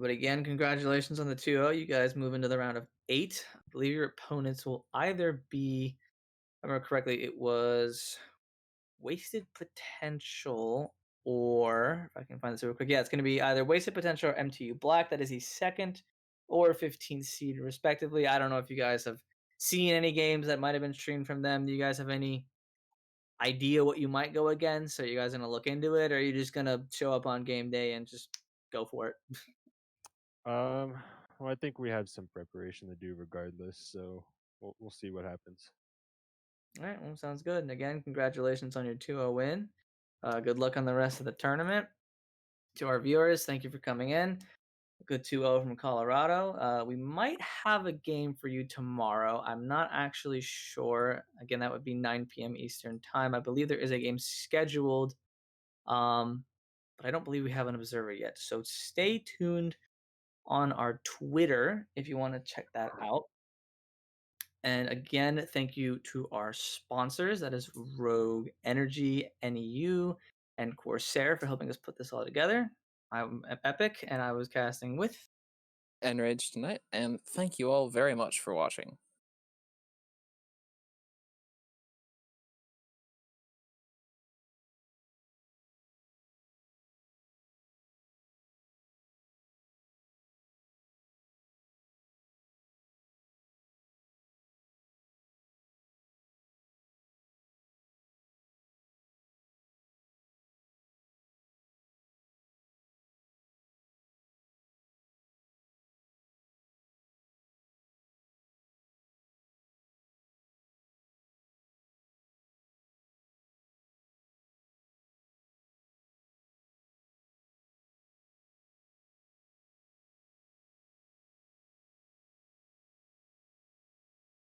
But again, congratulations on the 2-0. You guys move into the round of 8. I believe your opponents will either be, if I remember correctly, it was Wasted Potential or if I can find this real quick, yeah, it's going to be either Wasted Potential or MTU Black. That is the second or 15th seed, respectively. I don't know if you guys have seen any games that might have been streamed from them. Do you guys have any idea what you might go against? So you guys going to look into it, or are you just going to show up on game day and just go for it? Well, I think we have some preparation to do regardless, so we'll see what happens. All right, well, sounds good. And again, congratulations on your 2-0 win. Good luck on the rest of the tournament. To our viewers, thank you for coming in. A good 2-0 from Colorado. We might have a game for you tomorrow. I'm not actually sure. Again, that would be 9 p.m. Eastern time. I believe there is a game scheduled, but I don't believe we have an observer yet. So stay tuned on our Twitter if you want to check that out. And again, thank you to our sponsors. That is Rogue Energy, NEU, and Corsair for helping us put this all together. I'm Epic, and I was casting with Enraged tonight, and thank you all very much for watching.